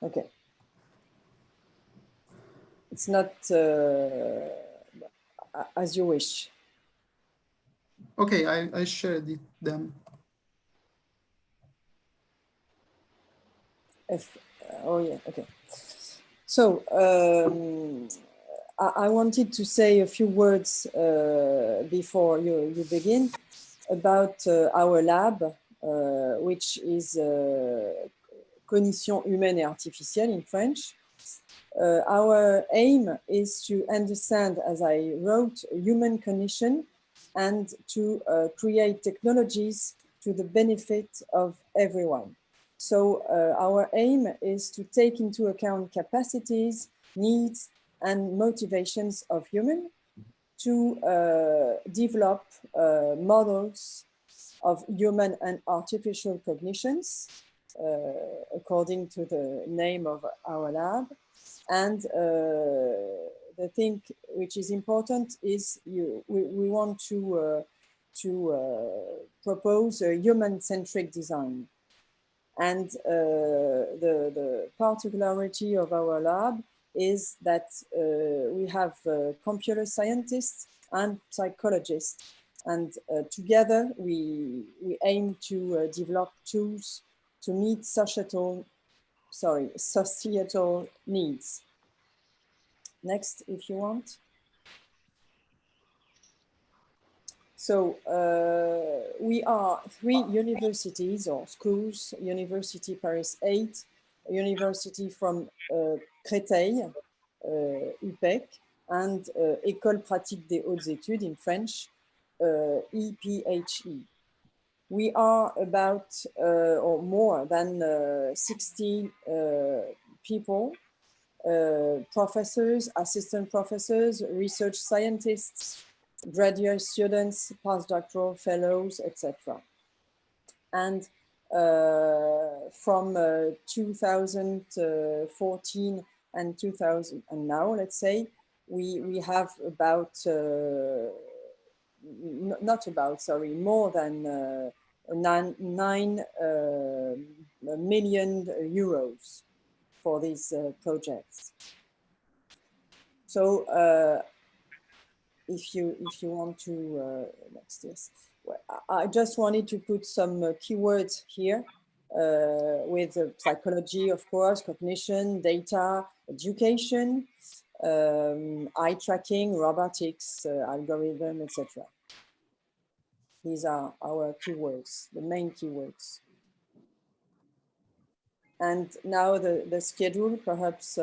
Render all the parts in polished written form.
Okay. It's not as you wish. Okay, I shared it then. Oh yeah, okay. So I wanted to say a few words before you begin about our lab, which is Cognition humaine et artificielle in French. Our aim is to understand, as I wrote, human cognition and to create technologies to the benefit of everyone. So our aim is to take into account capacities, needs, and motivations of humans to develop models of human and artificial cognitions, according to the name of our lab. And the thing which is important is we want to propose a human-centric design. And the particularity of our lab is that we have computer scientists and psychologists, and together we aim to develop tools to meet societal needs. Next, if you want. So we are 3 universities or schools: University Paris 8, University from Créteil, UPEC, and École Pratique des Hautes Études in French, EPHE. We are about or more than 60 people, professors, assistant professors, research scientists, graduate students, postdoctoral fellows, etc. And from 2014 and 2000 and now, let's say, we have about more than 9 million euros for these projects. So if you want to next, yes, well, I just wanted to put some keywords here with psychology, of course, cognition, data, education, eye tracking, robotics, algorithm, etc. These are our keywords, the main keywords. And now the schedule, perhaps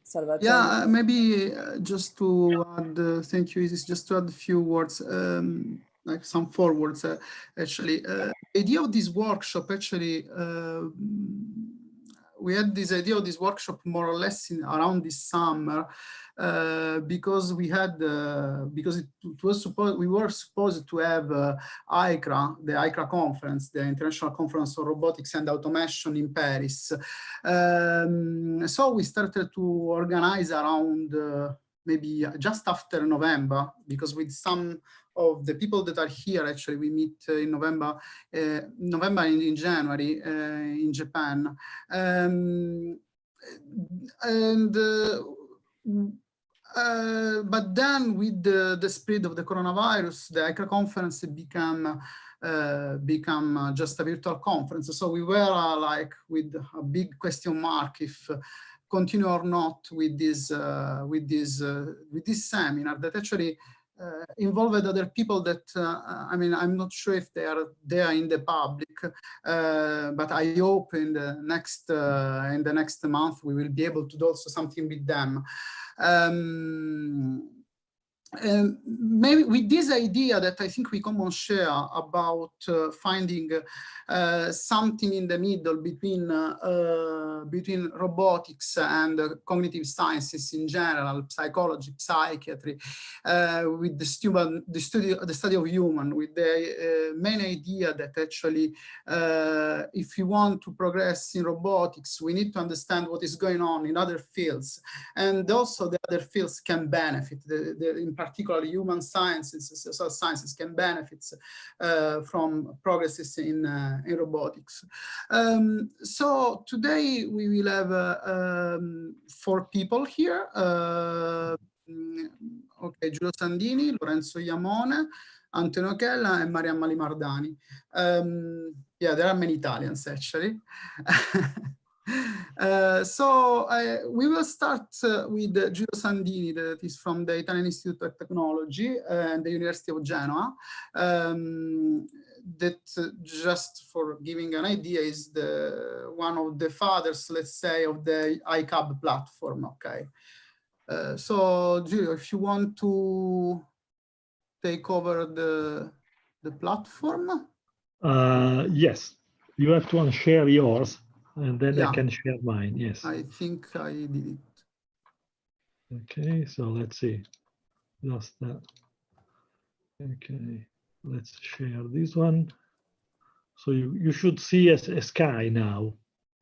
Salvatore. Yeah, maybe just to add, thank you, Isis, just to add a few words, like some forwards, actually. The idea of this workshop, actually, we had this idea of this workshop more or less around this summer, because we had, because it was supposed, we were supposed to have ICRA, the ICRA conference, the International Conference on Robotics and Automation in Paris. So we started to organize around maybe just after November, because with some of the people that are here, actually, we meet in November and in January in Japan. But then with the spread of the coronavirus, the ICRA conference became just a virtual conference. So we were like with a big question mark if continue or not with this seminar that actually involved other people that I mean, I'm not sure if they are there in the public, but I hope in the next month we will be able to do also something with them. And maybe with this idea that I think we common share about finding something in the middle between robotics and cognitive sciences in general, psychology, psychiatry, with the study of human, with the main idea that actually if you want to progress in robotics, we need to understand what is going on in other fields, and also the other fields can benefit. In particularly human sciences, social sciences, can benefit from progresses in robotics. So today we will have 4 people here. Okay, Giulio Sandini, Lorenzo Jamone, Antonio Chella, and Mariam Alimardani. Yeah, there are many Italians actually. We will start with Giulio Sandini, that is from the Italian Institute of Technology and the University of Genoa. That just for giving an idea is one of the fathers, let's say, of the iCab platform. Okay. So Giulio, if you want to take over the platform. Yes, you have to unshare yours, and then Yeah. I can share mine. Yes. I think I did it. Okay, so let's see. Just okay, let's share this one. So you should see a sky now.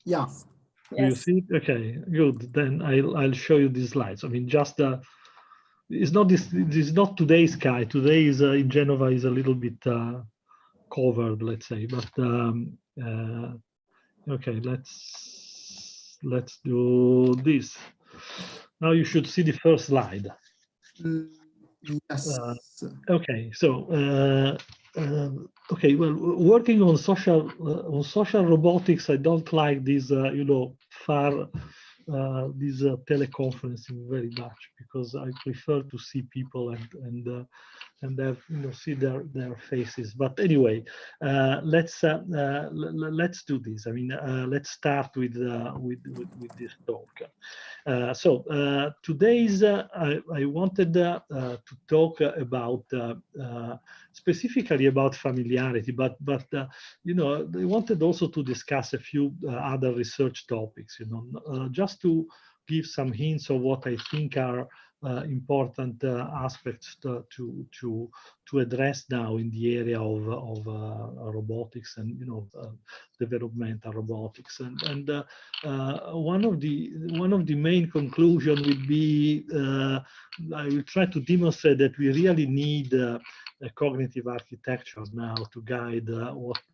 Yeah. Do you see it? Okay, good. Then I'll show you these slides. I mean, just it's not this is not today's sky. Today is in Genova is a little bit covered, let's say. But okay, let's do this. Now you should see the first slide. Yes. Okay, so okay, well, working on social robotics, I don't like these, you know, this teleconferencing very much, because I prefer to see people and have, you know, see their faces. But anyway, let's do this. I mean, let's start with this talk. So today's I wanted to talk about specifically about familiarity, but you know, I wanted also to discuss a few other research topics. You know, just to give some hints of what I think are important aspects to address now in the area of robotics and, you know, developmental robotics. And one of the main conclusion will be I will try to demonstrate that we really need a cognitive architecture now to guide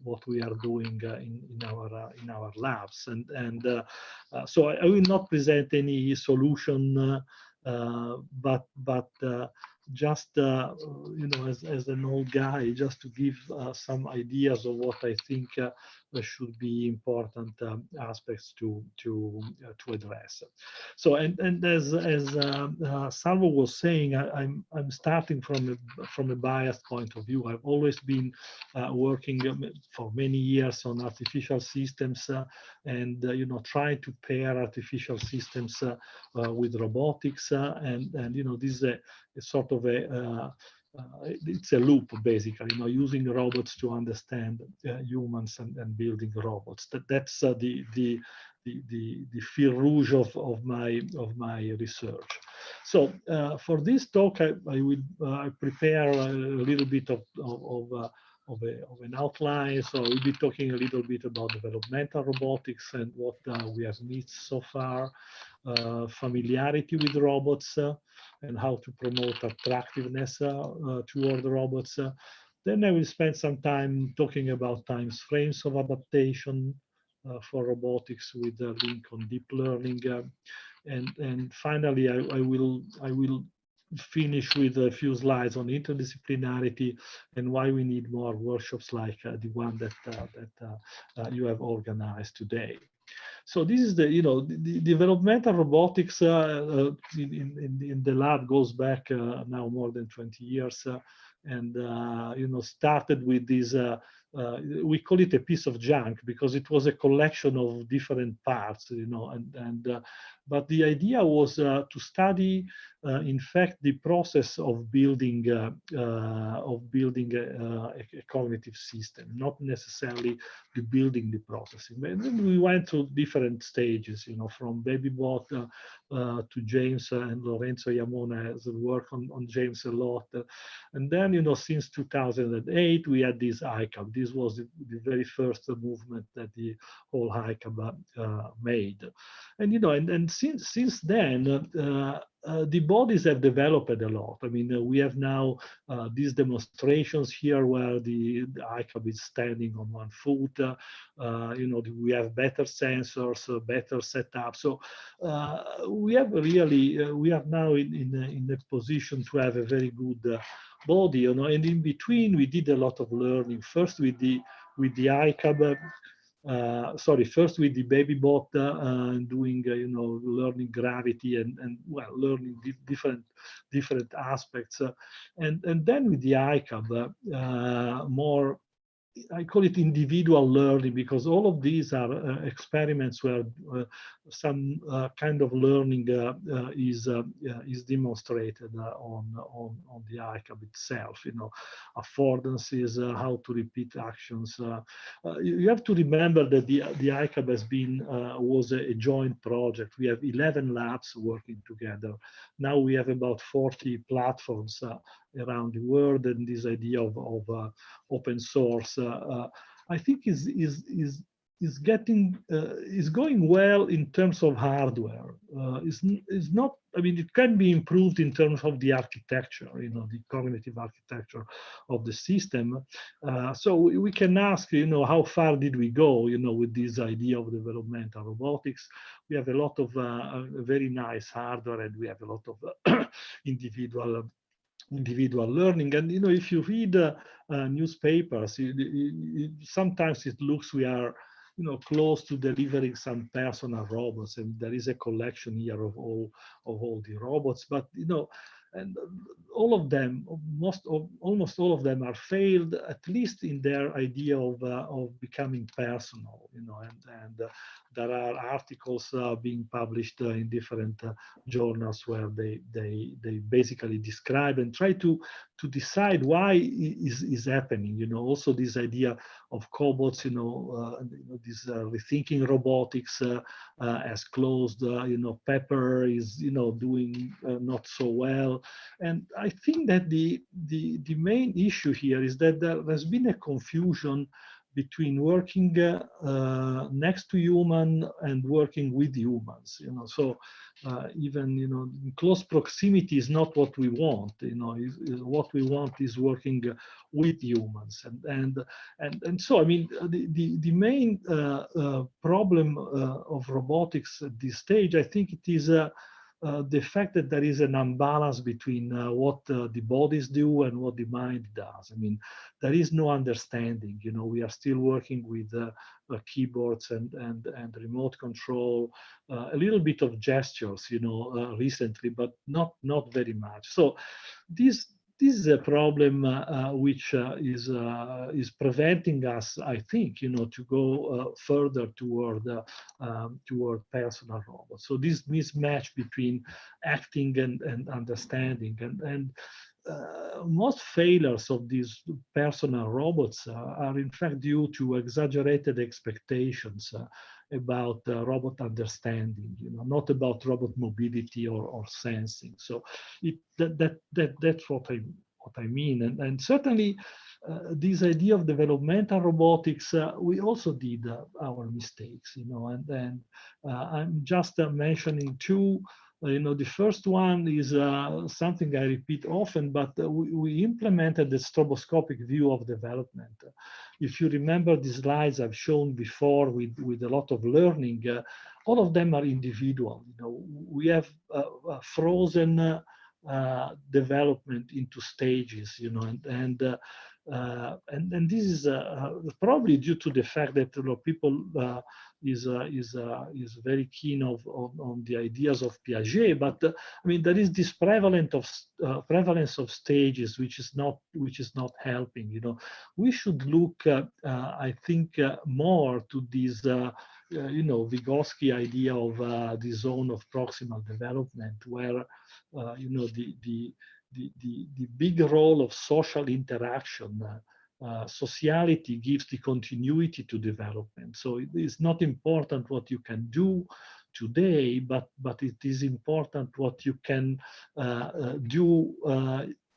what we are doing in our labs. And so I will not present any solution. But just you know, as an old guy, just to give some ideas of what I think should be important aspects to address. So and as Salvo was saying, I'm starting from a biased point of view. I've always been working for many years on artificial systems and you know, trying to pair artificial systems with robotics, and you know, this is a sort of it's a loop, basically, you know, using robots to understand humans and building robots. That's the fil rouge of my research. So for this talk, I will prepare a little bit of an outline. So we'll be talking a little bit about developmental robotics and what we have missed so far, familiarity with robots, and how to promote attractiveness toward the robots. Then I will spend some time talking about time frames of adaptation for robotics with a link on deep learning. And finally, I will finish with a few slides on interdisciplinarity and why we need more workshops like the one that you have organized today. So this is the, you know, the developmental robotics in the lab goes back now more than 20 years, and you know, started with this. We call it a piece of junk because it was a collection of different parts, you know, but the idea was to study, in fact, the process of building a cognitive system, not necessarily the building the processing. And then we went through different stages, you know, from BabyBot to James and Lorenzo Jamone has worked on James a lot. And then, you know, since 2008, we had this iCab. this was the very first movement that the whole ICAB made. And and since then, the bodies have developed a lot. I mean, we have now these demonstrations here where the ICAB is standing on one foot. We have better sensors, better setup. So we have really, we are now in a position to have a very good body, and in between we did a lot of learning. First with the ICAB. First with the baby bot, doing learning gravity and well, learning different aspects, and then with the ICAB, more, I call it individual learning, because all of these are experiments where some kind of learning is demonstrated on the ICAB itself. Affordances, how to repeat actions. You have to remember that the ICAB was a joint project. We have 11 labs working together. Now we have about 40 platforms around the world, and this idea of open source, I think is going well in terms of hardware. Is not. I mean, it can be improved in terms of the architecture, the cognitive architecture of the system. So we can ask, how far did we go, with this idea of developmental robotics? We have a lot of very nice hardware, and we have a lot of individual learning. And if you read newspapers, sometimes it looks we are close to delivering some personal robots, and there is a collection here of all the robots, but and all of them, almost all of them are failed, at least in their idea of becoming personal, and there are articles being published in different journals where they basically describe and try to decide why is happening. Also this idea of cobots, this rethinking robotics has closed. Pepper is doing not so well. And I think that the main issue here is that there has been a confusion between working next to human and working with humans. So even in close proximity is not what we want. What we want is working with humans, and so I mean the main problem of robotics at this stage, I think it is the fact that there is an imbalance between what the bodies do and what the mind does. I mean, there is no understanding. We are still working with keyboards and remote control, a little bit of gestures, recently, but not very much. So this is a problem which is preventing us, I think, to go further toward personal robots. So this mismatch between acting and understanding, and most failures of these personal robots are in fact due to exaggerated expectations about robot understanding, not about robot mobility or sensing. So that's what I mean, and certainly this idea of developmental robotics, we also did our mistakes, and I'm just mentioning two. The first one is something I repeat often, but we implemented the stroboscopic view of development. If you remember the slides I've shown before with a lot of learning, all of them are individual. We have frozen development into stages, and this is probably due to the fact that people is very keen on the ideas of Piaget, but I mean there is this prevalence of stages which is not helping. We should look, I think, more to this Vygotsky idea of the zone of proximal development, where the big role of social interaction. Sociality gives the continuity to development. So it is not important what you can do today, but it is important what you can do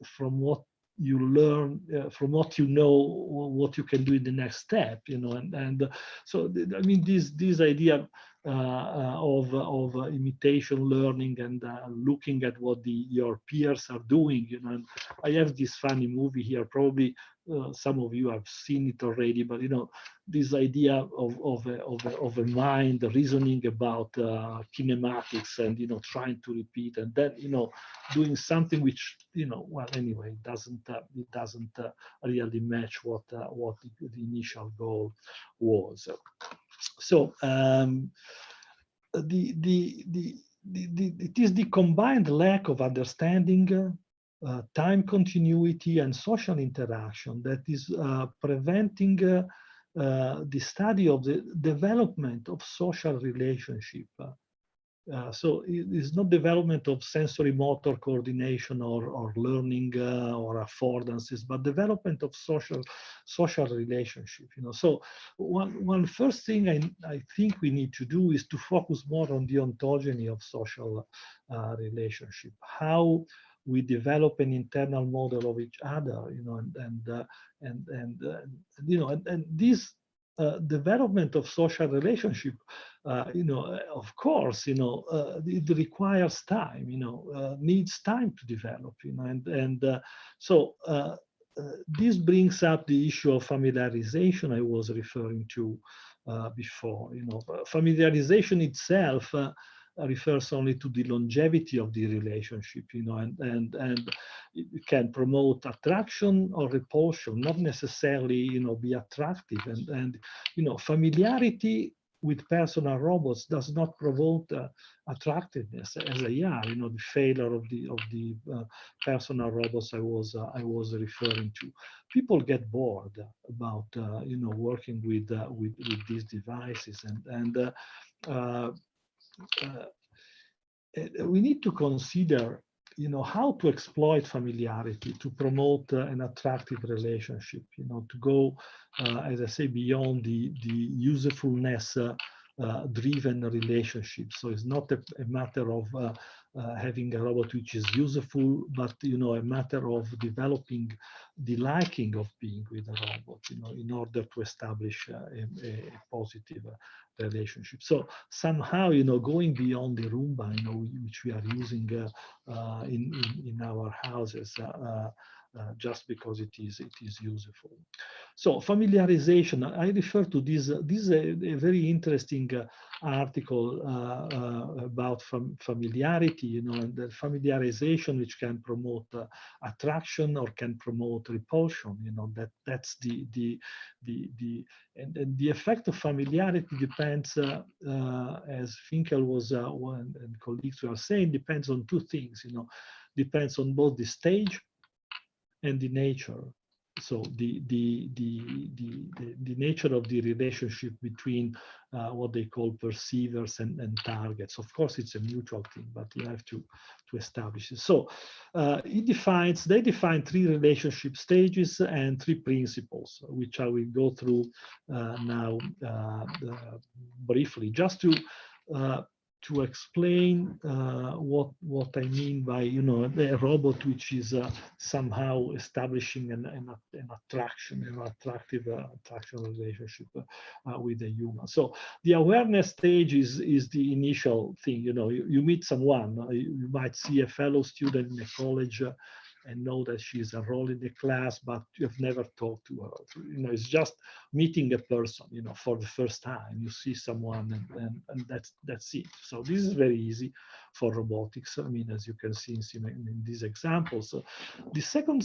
from what you learn from what you know, what you can do in the next step, you know, and so I mean this idea of imitation learning and looking at what your peers are doing, you know. And I have this funny movie here, probably some of you have seen it already, but you know, this idea of a mind reasoning about kinematics and, you know, trying to repeat, and then, you know, doing something which, you know, well, anyway, it doesn't really match what the initial goal was. So it is the combined lack of understanding, time continuity, and social interaction that is preventing the study of the development of social relationship. So it is not development of sensory motor coordination or learning or affordances, but development of social relationship. You know, so one first thing I think we need to do is to focus more on the ontogeny of social relationship, how we develop an internal model of each other, you know, and you know, and this development of social relationship, you know, of course, you know, it requires time, you know, needs time to develop, you know, so this brings up the issue of familiarization I was referring to before. You know, familiarization itself refers only to the longevity of the relationship, you know, and it can promote attraction or repulsion, not necessarily, you know, be attractive. And you know, familiarity with personal robots does not promote attractiveness, as they are, you know, the failure of the personal robots I was referring to. People get bored about you know, working with these devices, and we need to consider, you know, how to exploit familiarity to promote an attractive relationship, you know, to go, as I say, beyond the usefulness driven relationship. So it's not a matter of having a robot which is useful, but, you know, a matter of developing the liking of being with a robot, you know, in order to establish a positive relationship. So somehow, you know, going beyond the Roomba, you know, which we are using in our houses, just because it is useful. So familiarization, I refer to this. This is a very interesting article about familiarity, you know, and the familiarization which can promote attraction or can promote repulsion. You know, that's and the effect of familiarity depends, as Finkel was and colleagues were saying, depends on two things. You know, depends on both the stage and the nature. So the nature of the relationship between what they call perceivers and targets. Of course, it's a mutual thing, but you have to establish it. So they define three relationship stages and three principles, which I will go through now briefly, just to explain what I mean by, you know, a robot which is somehow establishing an attraction, an attractive relationship with a human. So the awareness stage is the initial thing. You know, you meet someone, you might see a fellow student in a college and know that she's enrolled in the class, but you've never talked to her. You know, it's just meeting a person, you know, for the first time. You see someone and that's it. So this is very easy for robotics. I mean, as you can see in these examples. So the second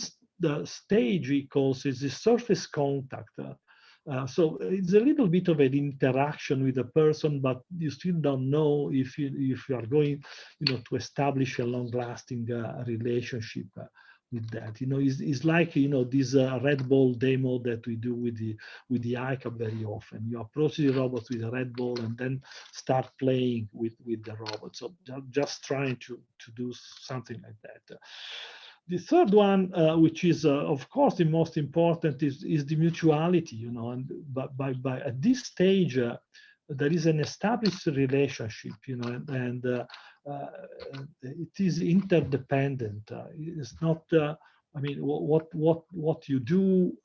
stage, he calls, is the surface contact. So it's a little bit of an interaction with a person, but you still don't know if you are going, you know, to establish a long-lasting relationship with that. You know, it's like, you know, this Red Ball demo that we do with the ICAP very often. You approach the robot with a Red Ball and then start playing with the robot. So just trying to do something like that. The third one, which is of course the most important, is the mutuality. You know, and by at this stage there is an established relationship. You know, and it is interdependent. It's not I mean, what you do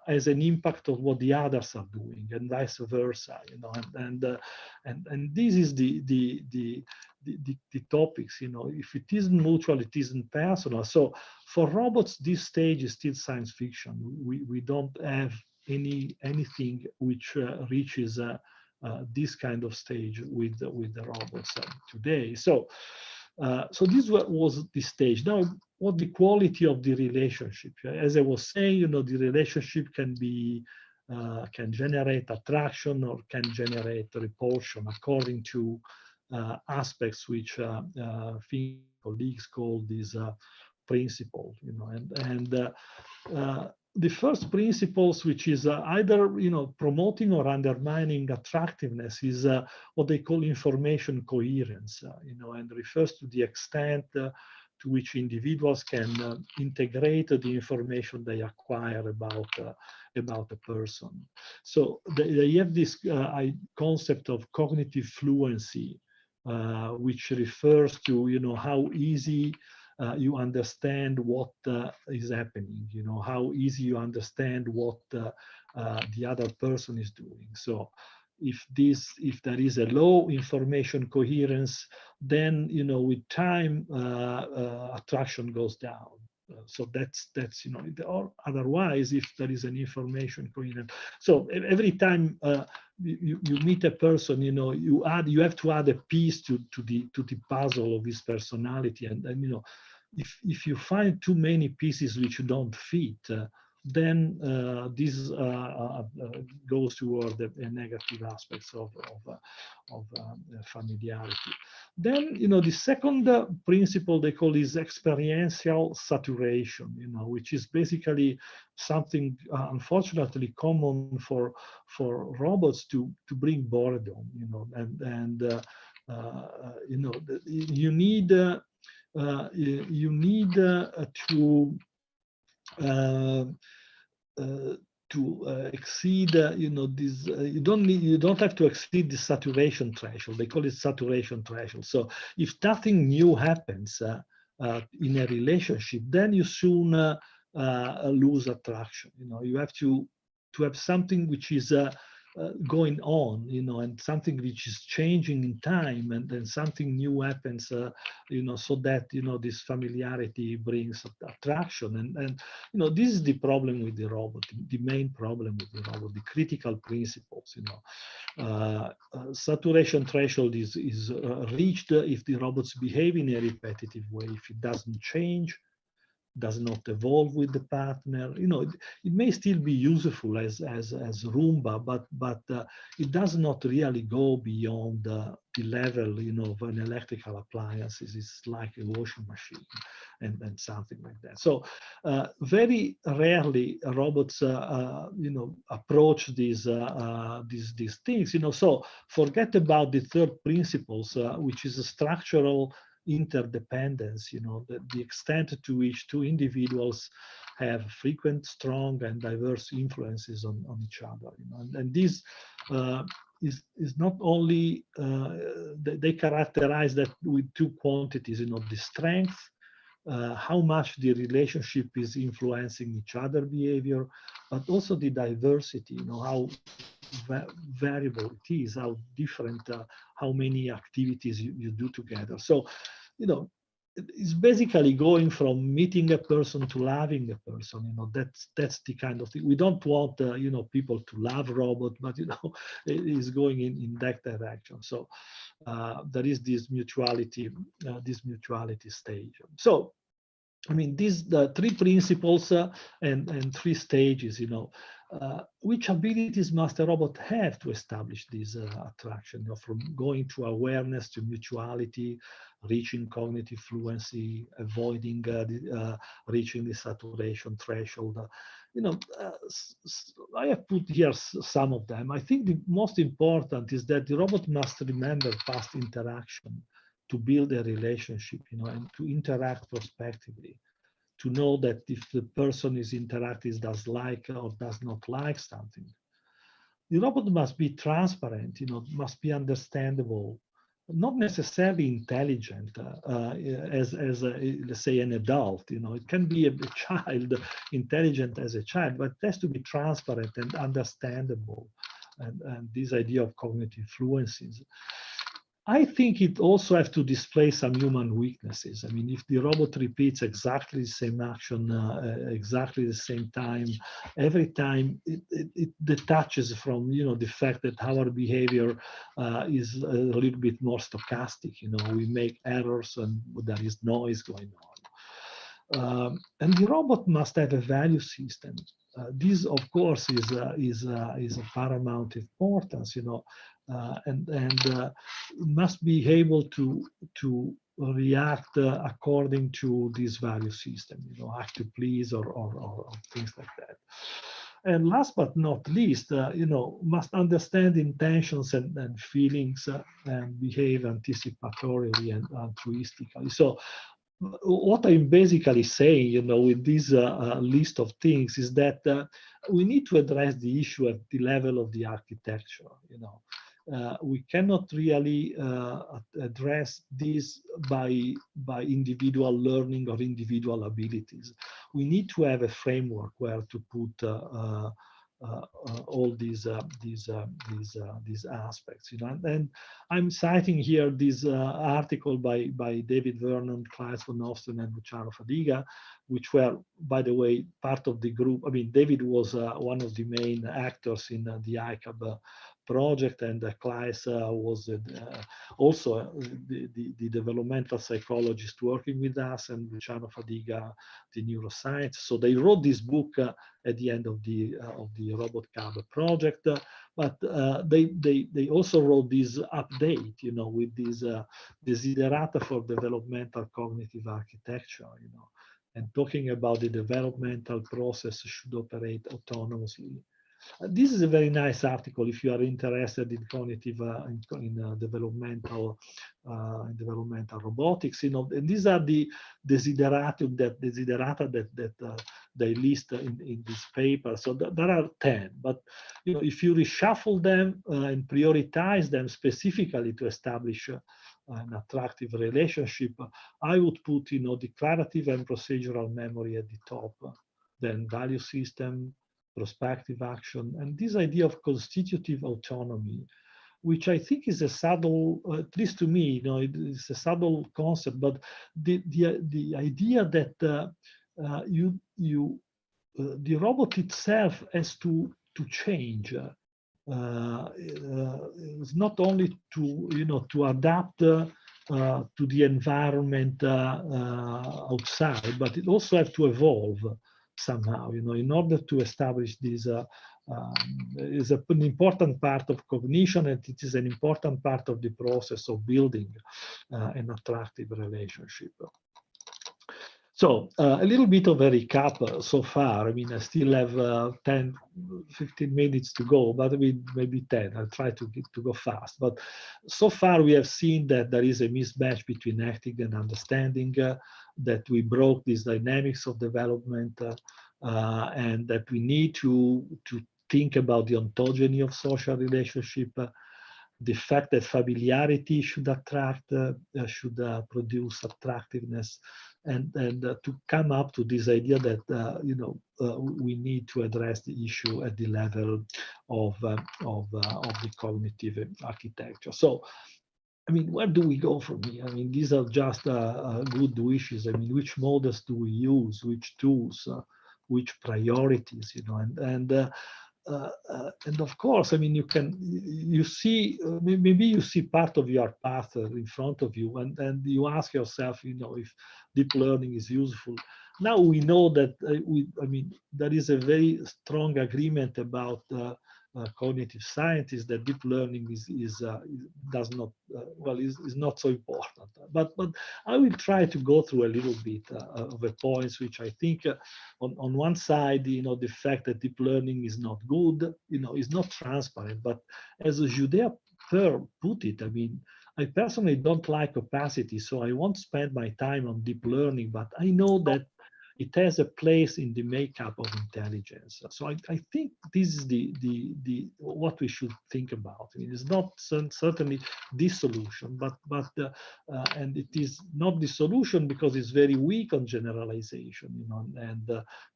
has an impact on what the others are doing, and vice versa. You know, and this is the topics. You know, if it isn't mutual, it isn't personal. So for robots, this stage is still science fiction. We don't have anything which reaches this kind of stage with the robots today. So this was the stage. Now, what the quality of the relationship? As I was saying, you know, the relationship can be can generate attraction or can generate repulsion according to aspects which colleagues call these principles. You know, the first principles, which is either promoting or undermining attractiveness, is what they call information coherence. And refers to the extent to which individuals can integrate the information they acquire about a person. So they have this concept of cognitive fluency, which refers to how easy you understand what is happening, how easy you understand what the other person is doing. So if there is a low information coherence, then with time attraction goes down. So that's or otherwise, if there is an information coherence. So every time you meet a person, you have to add a piece to the puzzle of his personality, and if you find too many pieces which don't fit, then this goes toward the negative aspects of familiarity. Then, the second principle they call is experiential saturation, which is basically something unfortunately common for robots to bring boredom, you need to exceed, this. You don't have to exceed the saturation threshold. They call it saturation threshold. So if nothing new happens in a relationship, then you soon lose attraction. You have to have something which is going on, and something which is changing in time, and then something new happens, so that this familiarity brings attraction, and this is the problem with the robot, the main problem with the robot, the critical principles. Saturation threshold is reached if the robots behave in a repetitive way, if it doesn't change, does not evolve with the partner. It may still be useful as Roomba, but it does not really go beyond the level of an electrical appliance. It's like a washing machine and something like that. So very rarely robots approach these things. So forget about the third principles, which is a structural interdependence, the extent to which two individuals have frequent, strong, and diverse influences on each other. And this is not only, they characterize that with two quantities, the strength, how much the relationship is influencing each other behavior, but also the diversity, how variable it is, how different, how many activities you do together. So, it's basically going from meeting a person to loving a person. That's the kind of thing. We don't want, people to love robots, but it is going in that direction. So there is this mutuality stage. So, I mean, the three principles and three stages, which abilities must a robot have to establish this attraction, from going to awareness to mutuality, reaching cognitive fluency, avoiding reaching the saturation threshold. I have put here some of them. I think the most important is that the robot must remember past interaction to build a relationship, and to interact prospectively, to know that if the person is interacting, does like or does not like something. The robot must be transparent, must be understandable, not necessarily intelligent as let's say an adult. It can be a child intelligent as a child, but it has to be transparent and understandable. And this idea of cognitive fluencies, I think it also has to display some human weaknesses. I mean, if the robot repeats exactly the same action, exactly the same time, every time, it detaches from, the fact that our behavior is a little bit more stochastic. We make errors and there is noise going on. And the robot must have a value system. This, of course, is a paramount importance, and must be able to react according to this value system, act to please or things like that. And last but not least, must understand intentions and feelings and behave anticipatorily and altruistically. So what I'm basically saying, with this list of things is that we need to address the issue at the level of the architecture. We cannot really address this by individual learning or individual abilities. We need to have a framework where to put all these aspects, And I'm citing here this article by David Vernon, Klaes van Osten, and Luciano Fadiga, which were, by the way, part of the group. I mean, David was one of the main actors in the ICAB project, and Klaes was also the developmental psychologist working with us, and Luciano Fadiga, the neuroscience. So they wrote this book at the end of the Robot Cab project, but they also wrote this update, with this desiderata for developmental cognitive architecture, and talking about the developmental process should operate autonomously. This is a very nice article if you are interested in cognitive, in developmental robotics. And these are the desiderata that they list in this paper. So there are 10, but if you reshuffle them and prioritize them specifically to establish an attractive relationship, I would put declarative and procedural memory at the top, then value system, prospective action, and this idea of constitutive autonomy, which I think is a subtle, at least to me, it's a subtle concept, but the idea that the robot itself has to change. It's not only to adapt to the environment outside, but it also has to evolve somehow, in order to establish this is an important part of cognition, and it is an important part of the process of building an attractive relationship. So a little bit of a recap so far. I mean, I still have 10, 15 minutes to go, but maybe 10. I'll try to go fast. But so far, we have seen that there is a mismatch between acting and understanding, that we broke these dynamics of development, and that we need to think about the ontogeny of social relationship, the fact that familiarity should attract, should produce attractiveness, and to come up to this idea that we need to address the issue at the level of the cognitive architecture. So, I mean, where do we go from here? I mean, these are just good wishes. I mean, which models do we use? Which tools? Which priorities? And of course, I mean, you see, maybe you see part of your path in front of you, and you ask yourself, if deep learning is useful. Now we know that there is a very strong agreement about cognitive scientists that deep learning is not so important. But I will try to go through a little bit of the points which I think, on one side, the fact that deep learning is not good, is not transparent. But as Giulio put it, I mean, I personally don't like opacity, so I won't spend my time on deep learning. But I know that it has a place in the makeup of intelligence. So I think this is the what we should think about. I mean, it's not certainly the solution, but and it is not the solution because it's very weak on generalization, you know, and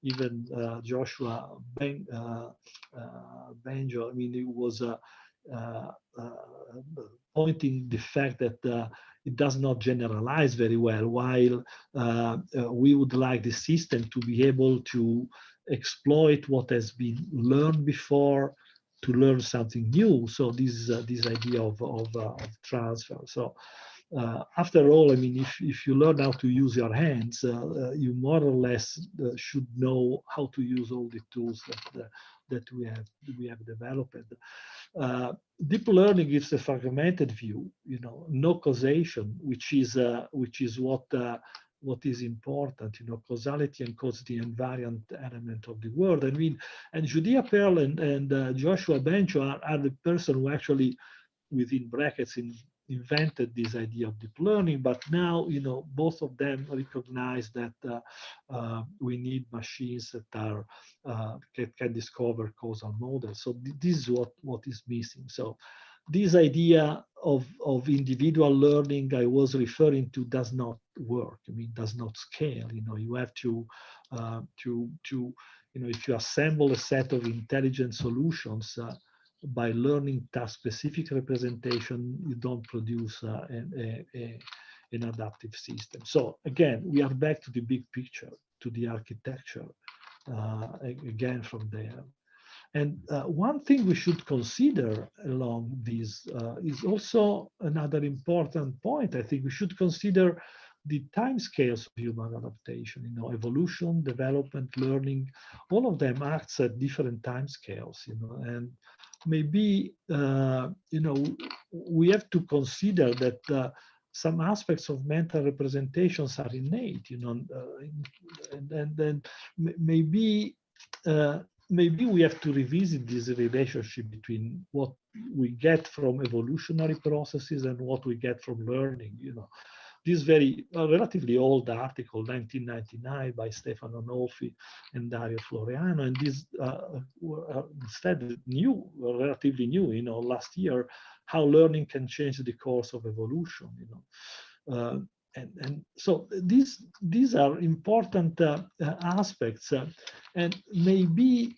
even Joshua Benjo, I mean, it was pointing the fact that it does not generalize very well, while we would like the system to be able to exploit what has been learned before to learn something new. So this idea of transfer. So after all, I mean, if you learn how to use your hands, you more or less should know how to use all the tools that we have developed. Deep learning gives a fragmented view, you know, no causation, which is what is important, you know, causality and cause the invariant element of the world. I mean, and Judea Pearl and Joshua Benjo are the person who actually, within brackets, invented this idea of deep learning. But now, you know, both of them recognize that we need machines that are can discover causal models. So this is what is missing. So this idea of individual learning I was referring to does not work. I mean, does not scale. You know, you have to you know, if you assemble a set of intelligent solutions by learning task-specific representation, you don't produce an adaptive system. So again, we are back to the big picture, to the architecture, again from there. And one thing we should consider along this is also another important point. I think we should consider the time scales of human adaptation. You know, evolution, development, learning, all of them acts at different time scales, you know, and maybe, you know, we have to consider that some aspects of mental representations are innate, you know, and then maybe we have to revisit this relationship between what we get from evolutionary processes and what we get from learning, you know. This very relatively old article, 1999, by Stefano Nolfi and Dario Floreano, and this instead new, relatively new, you know, last year, how learning can change the course of evolution, you know. And so these are important aspects, and maybe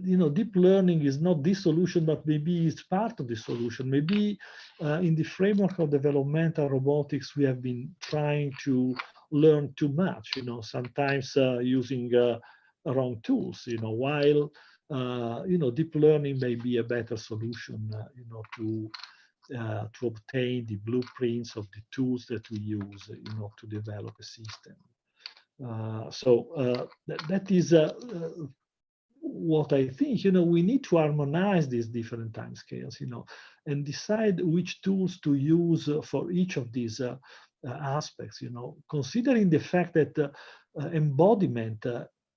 you know, deep learning is not the solution, but maybe it's part of the solution. Maybe in the framework of developmental robotics, we have been trying to learn too much, you know, sometimes using wrong tools, you know, while you know, deep learning may be a better solution, you know, to obtain the blueprints of the tools that we use, you know, to develop a system. So that is what I think, you know, we need to harmonize these different time scales, you know, and decide which tools to use for each of these aspects, you know, considering the fact that embodiment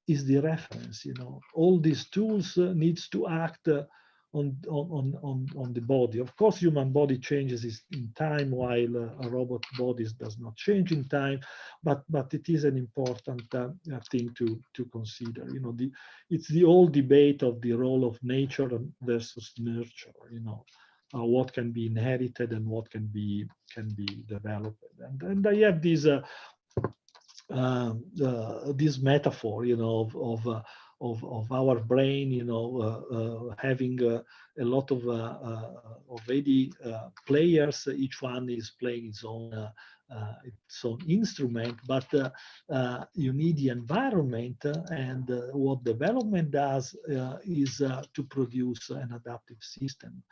is the reference, you know, all these tools needs to act on the body. Of course, human body changes in time, while a robot body does not change in time, but it is an important thing to consider. You know, it's the old debate of the role of nature versus nurture. You know, what can be inherited and what can be developed. And I have this this metaphor, you know, of our brain, you know, having a lot of 80 players. Each one is playing its own instrument, but you need the environment, and what development does is to produce an adaptive system.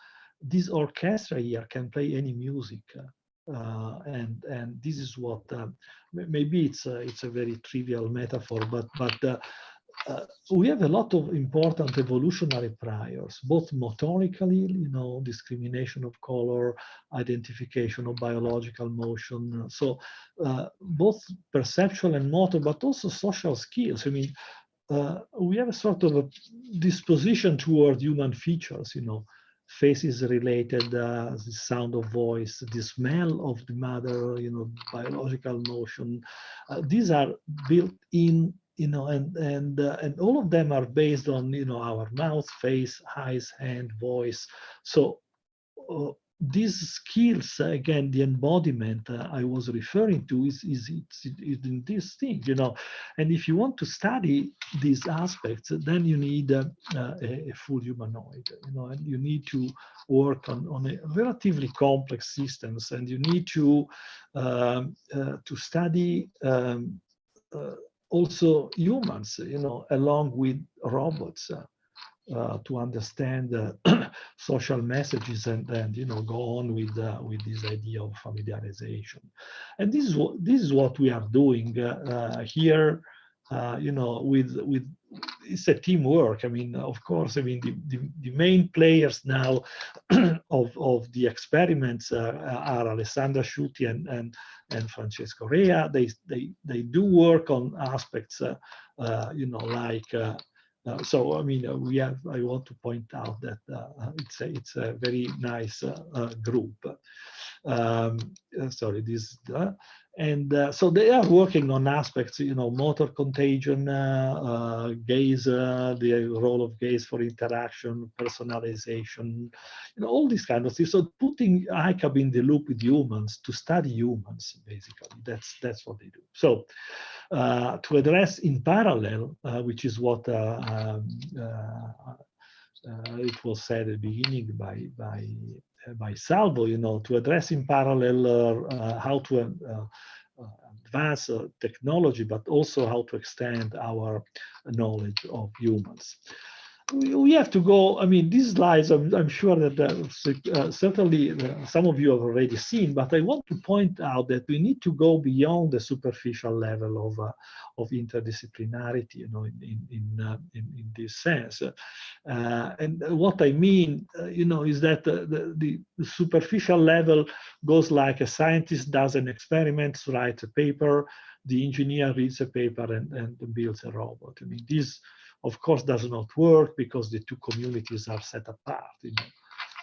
This orchestra here can play any music. And this is what maybe it's a very trivial metaphor, but we have a lot of important evolutionary priors, both motorically, you know, discrimination of color, identification of biological motion. So both perceptual and motor, but also social skills. I mean, we have a sort of a disposition toward human features, you know, faces related, the sound of voice, the smell of the mother, biological motion. These are built in, and all of them are based on, our mouth, face, eyes, hand, voice. So these skills, again, the embodiment I was referring to is in this thing, and if you want to study these aspects, then you need a full humanoid, and you need to work on a relatively complex systems, and you need to study also humans, along with robots. To understand social messages and go on with this idea of familiarization, and this is what we are doing here. With it's a teamwork. I mean, of course, the main players now of the experiments are Alessandra Sciuti and Francesco Rea. They do work on aspects like. So we have. I want to point out that it's a very nice group. Sorry, this so they are working on aspects, motor contagion, gaze, the role of gaze for interaction, personalization, all these kind of things. So putting ICAB in the loop with humans to study humans, basically, that's what they do. So to address in parallel, which is what it was said at the beginning by Salvo, to address in parallel how to advance technology, but also how to extend our knowledge of humans. We have to go. These slides, I'm sure that certainly some of you have already seen, but I want to point out that we need to go beyond the superficial level of interdisciplinarity, in this sense. And what I mean, is that the superficial level goes like a scientist does an experiment, writes a paper, the engineer reads a paper and builds a robot. This, of course, does not work because the two communities are set apart. You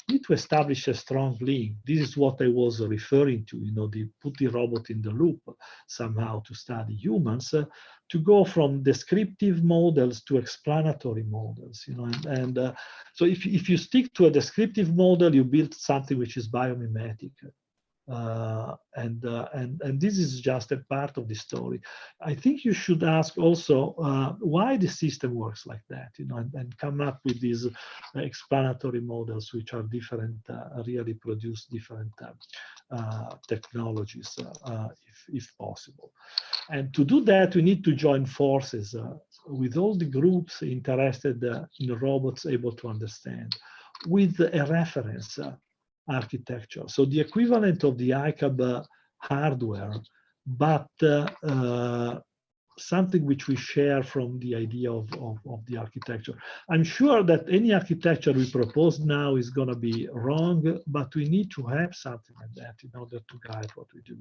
need to establish a strong link. This is what I was referring to. Put the robot in the loop somehow to study humans, to go from descriptive models to explanatory models. So if you stick to a descriptive model, you build something which is biomimetic. And this is just a part of the story. I think you should ask also why the system works like that, and come up with these explanatory models which are different, really produce different technologies, if possible. And to do that, we need to join forces with all the groups interested in robots able to understand, with a reference architecture. So the equivalent of the ICAB hardware, but something which we share from the idea of the architecture. I'm sure that any architecture we propose now is going to be wrong, but we need to have something like that in order to guide what we do.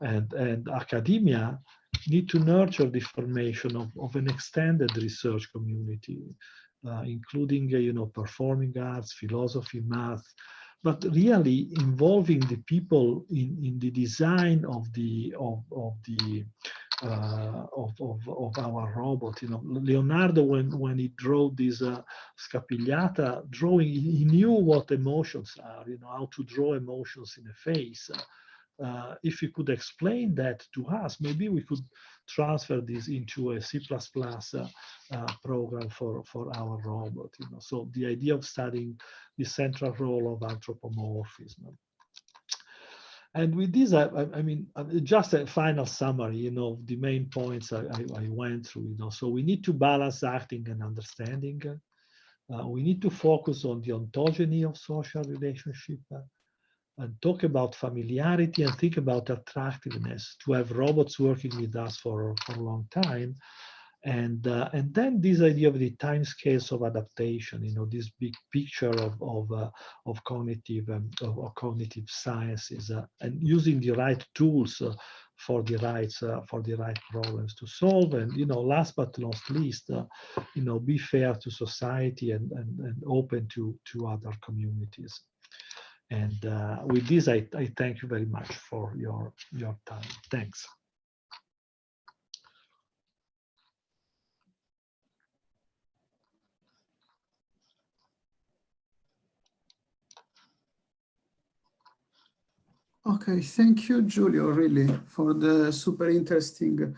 And academia need to nurture the formation of an extended research community, including performing arts, philosophy, math, but really involving the people in the design of our robot. Leonardo, when he drew this scapigliata drawing, he knew what emotions are, how to draw emotions in a face. If he could explain that to us, maybe we could transfer this into a C++ program for our robot. So the idea of studying the central role of anthropomorphism. And with this, I mean, just a final summary, the main points I went through. So we need to balance acting and understanding. We need to focus on the ontogeny of social relationship. And talk about familiarity and think about attractiveness, to have robots working with us for a long time. And then this idea of the time scales of adaptation, this big picture of cognitive sciences, and using the right tools for the right problems to solve. And last but not least, be fair to society and open to other communities. And with this, I thank you very much for your time. Thanks. Okay, thank you, Giulio, really, for the super interesting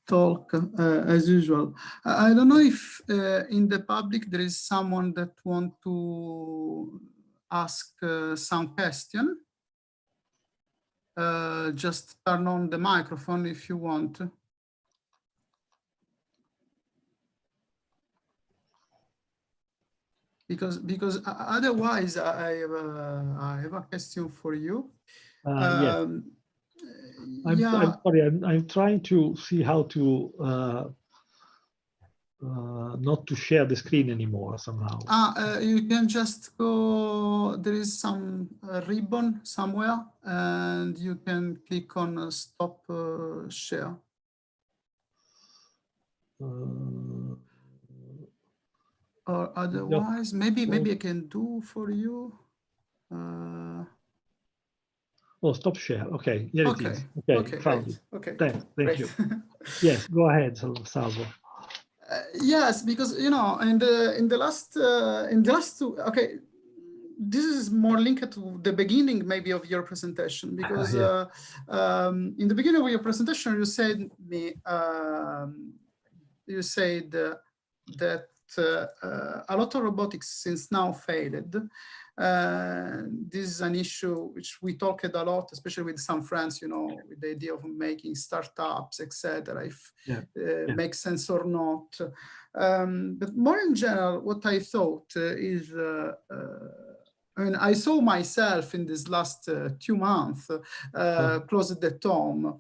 talk, as usual. I don't know if in the public there is someone that want to ask some question. Just turn on the microphone if you want. Because otherwise I have a question for you. Yes. I'm sorry. I'm trying to see how to not to share the screen anymore somehow. You can just go. There is some ribbon somewhere, and you can click on stop share. Or otherwise, maybe I can do for you. Oh, stop share. Okay, here it is. Okay, found it. Okay. Thank you. Yes, go ahead, Salvo. Yes, because in the last two. Okay, this is more linked to the beginning maybe of your presentation, because in the beginning of your presentation you said that a lot of robotics since now failed. This is an issue which we talked a lot, especially with some friends, with the idea of making startups, etc. If makes sense or not. But more in general, what I thought is, I mean, I saw myself in this last 2 months closed at home.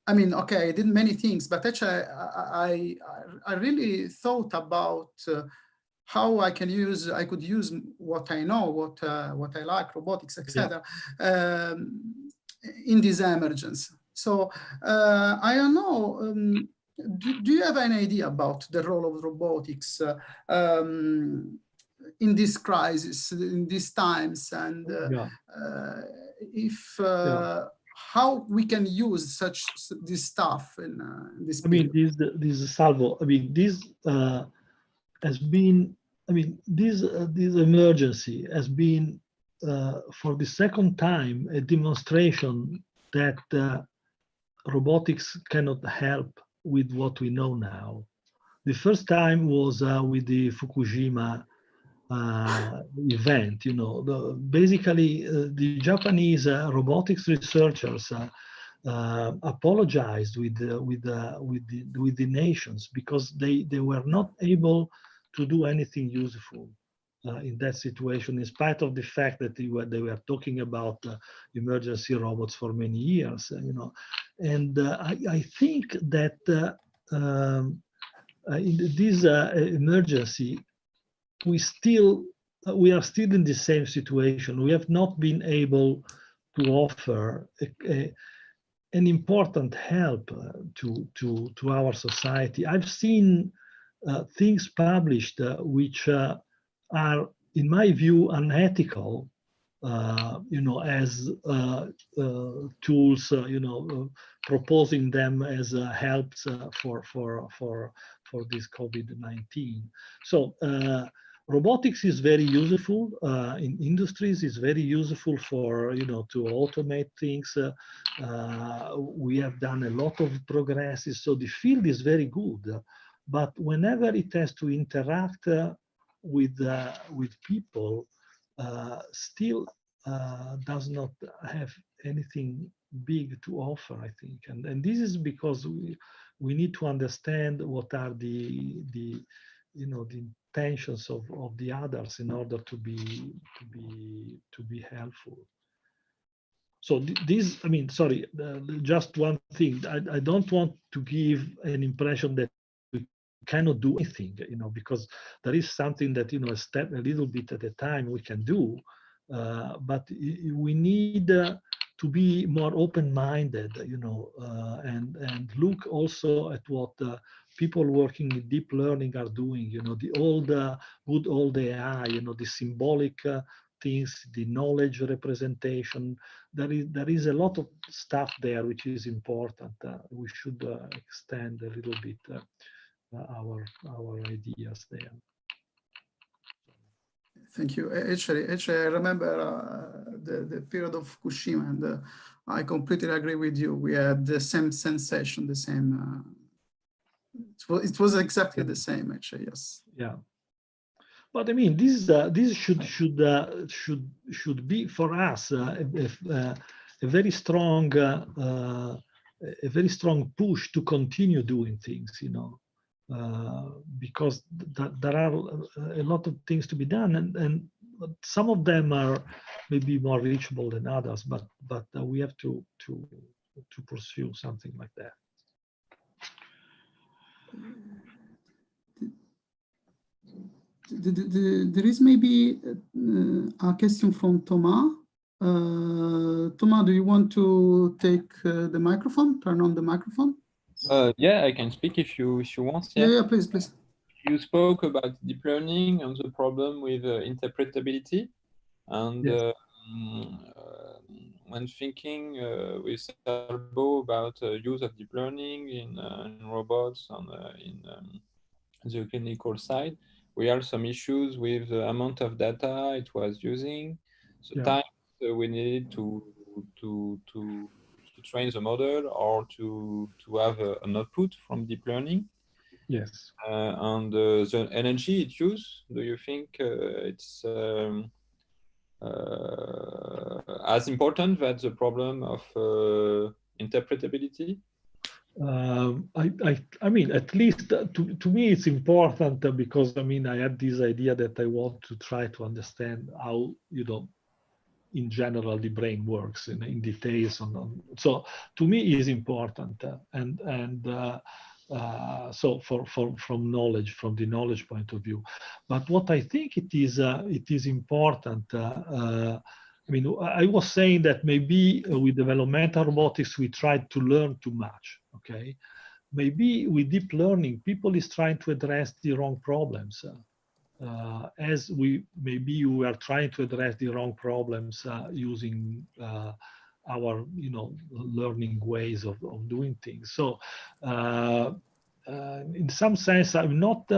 I mean, okay, I did many things, but actually I really thought about how I could use what I know, what I like, robotics, etc. In this emergence. So I don't know. Do you have any idea about the role of robotics in this crisis, in these times, and if how we can use this stuff in this period? I mean, this Salvo. I mean, this has been. I mean, this emergency has been for the second time a demonstration that robotics cannot help with what we know now. The first time was with the Fukushima event. Basically the Japanese robotics researchers apologized with the nations because they were not able to do anything useful in that situation, in spite of the fact that they were talking about emergency robots for many years. And I think that in this emergency, we are still in the same situation. We have not been able to offer an important help to our society. I've seen things published which are, in my view, unethical. As tools, proposing them as helps for this COVID-19. So robotics is very useful in industries. It's very useful for to automate things. We have done a lot of progresses. So the field is very good, but whenever it has to interact with people, still does not have anything big to offer, I think, and this is because we need to understand what are the intentions of the others in order to be helpful. So this, I mean, sorry, just one thing. I don't want to give an impression that we cannot do anything, because there is something that, a step, a little bit at a time we can do, but we need to be more open-minded, and look also at what people working in deep learning are doing. The good old AI, the symbolic things, the knowledge representation. There is a lot of stuff there which is important. We should extend a little bit our ideas there. Thank you. Actually, I remember the period of Fukushima, and I completely agree with you. We had the same sensation, the same. It was exactly the same, actually. Yes. Yeah. But I mean, this should be for us a very strong push to continue doing things, because there are a lot of things to be done, and some of them are maybe more reachable than others, but we have to pursue something like that. There is maybe a question from Thomas. Thomas, do you want to take the microphone? Turn on the microphone. Yeah, I can speak if you want. Yeah, please. You spoke about deep learning and the problem with interpretability, and yes. When thinking with Salvo about use of deep learning in robots and in the clinical side, we have some issues with the amount of data it was using, the time we needed to train the model or to have an output from deep learning. Yes. And the energy it uses, do you think it's as important as the problem of interpretability? I mean, at least to me, it's important because I mean, I had this idea that I want to try to understand how, in general, the brain works in details. So to me, is important, so from the knowledge point of view. But what I think it is important. I mean, I was saying that maybe with developmental robotics, we tried to learn too much, okay? Maybe with deep learning, people is trying to address the wrong problems. As we are trying to address the wrong problems using our, learning ways of doing things. So in some sense, I'm not,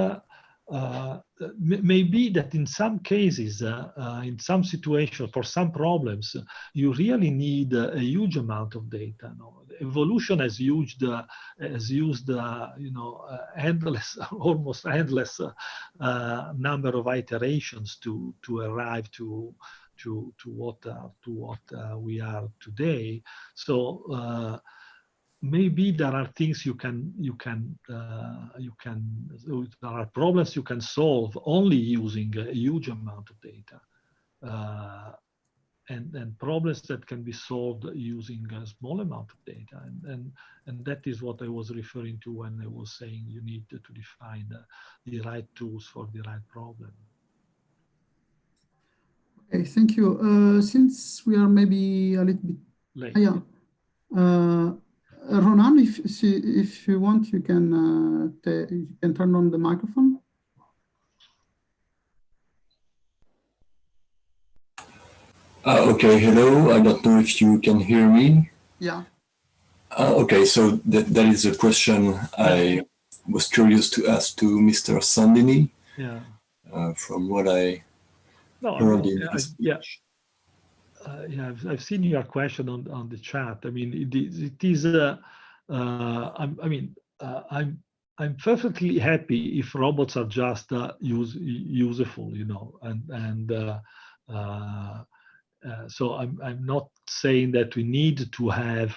maybe that in some cases, in some situations, for some problems, you really need a huge amount of data. No? Evolution has used endless, almost endless number of iterations to arrive to what we are today. So maybe there are things there are problems you can solve only using a huge amount of data, and problems that can be solved using a small amount of data, and that is what I was referring to when I was saying you need to define the right tools for the right problem. Okay, thank you. Since we are maybe a little bit late, Ronan, if you want, you can turn on the microphone. Okay, hello. I don't know if you can hear me. Yeah. Okay, so that is a question I was curious to ask to Mr. Sandini. Yeah. From what I heard in his speech. Yeah, I've seen your question on the chat. I mean, it is. I'm perfectly happy if robots are just useful, so I'm not saying that we need to have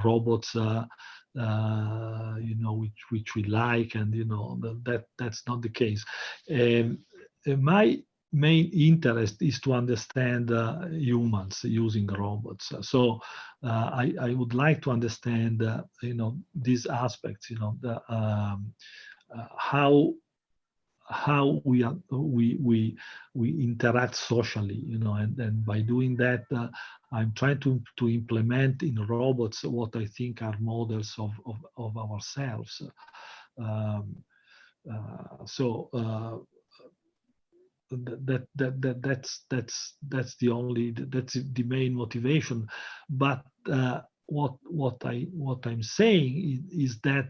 robots, which we like, and that's not the case. My main interest is to understand humans using robots. So I would like to understand, these aspects, how we interact socially, and by doing that, I'm trying to implement in robots what I think are models of ourselves. That's the main motivation. But what I'm saying is that,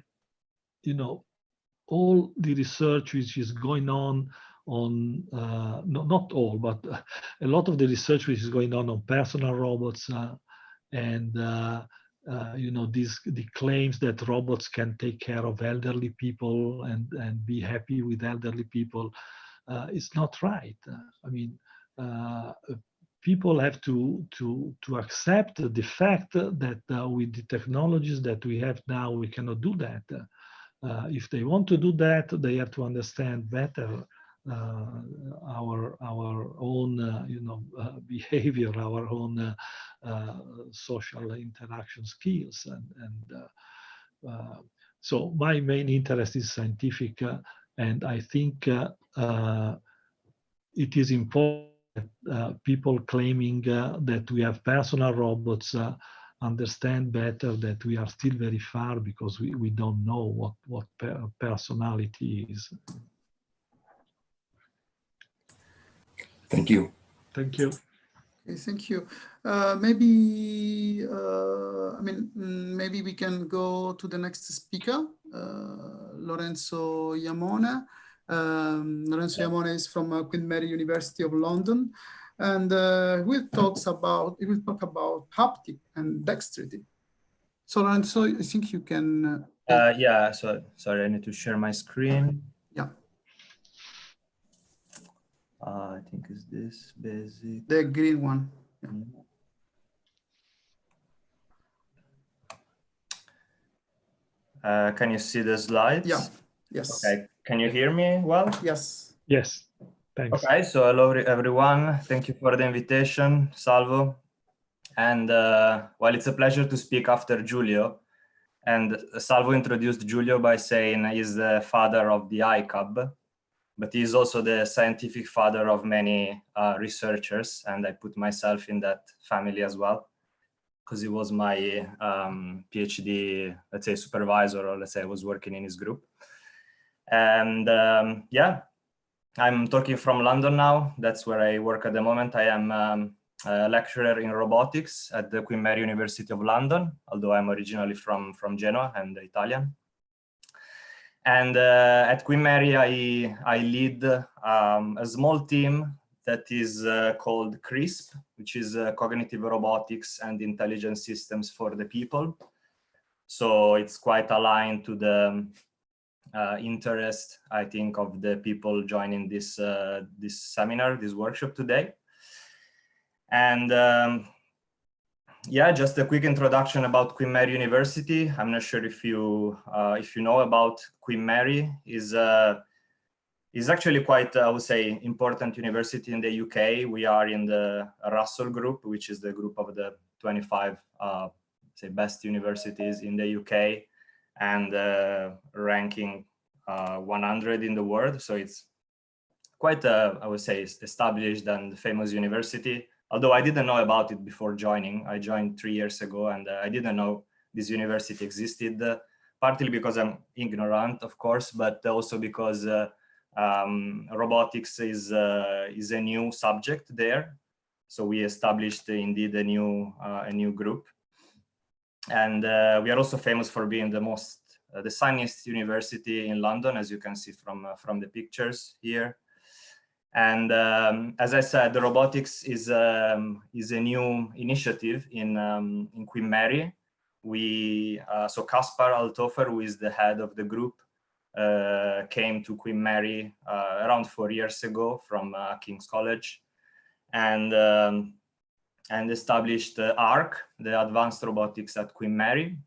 you know, all the research which is going on not all, but a lot of the research which is going on personal robots and you know, the claims that robots can take care of elderly people and be happy with elderly people, is not right. I mean, people have to accept the fact that with the technologies that we have now, we cannot do that. If they want to do that, they have to understand better our own you know, behavior, our own social interaction skills, and so my main interest is scientific, and I think it is important that people claiming that we have personal robots understand better that we are still very far, because we don't know what personality is. Thank you. Thank you. Okay, thank you. Maybe I mean, maybe we can go to the next speaker, Lorenzo Jamone. Lorenzo Jamone is from Queen Mary University of London, and he will talk about haptic and dexterity. So Lorenzo, I think you can. Yeah. So sorry, I need to share my screen. Yeah. I think is this basic. The green one. Yeah. Can you see the slides? Yeah. Yes. Okay. Can you hear me well? Yes. Yes. Thanks. Okay. So hello everyone. Thank you for the invitation, Salvo. And well, it's a pleasure to speak after Giulio. And Salvo introduced Giulio by saying he's the father of the ICAB, but he's also the scientific father of many researchers, and I put myself in that family as well, because he was my PhD, let's say, supervisor, or let's say I was working in his group. And yeah, I'm talking from London now. That's where I work at the moment. I am a lecturer in robotics at the Queen Mary University of London, although I'm originally from Genoa and Italian. And at Queen Mary, I lead a small team that is called CRISP, which is Cognitive Robotics and Intelligent Systems for the People. So it's quite aligned to the interest, I think, of the people joining this seminar, this workshop today. And yeah, just a quick introduction about Queen Mary University. I'm not sure if you know about Queen Mary. Is actually quite, I would say, important university in the UK. We are in the Russell Group, which is the group of the 25 say best universities in the UK, and ranking 100 in the world. So it's quite I would say, established and famous university. Although I didn't know about it before joining. I joined 3 years ago, and I didn't know this university existed, partly because I'm ignorant, of course, but also because robotics is a new subject there. So we established indeed a new group. And we are also famous for being the sunniest university in London, as you can see from the pictures here. And as I said, the robotics is a new initiative in Queen Mary. So Kaspar Althofer, who is the head of the group, came to Queen Mary around 4 years ago from King's College, and established ARC, the Advanced Robotics at Queen Mary,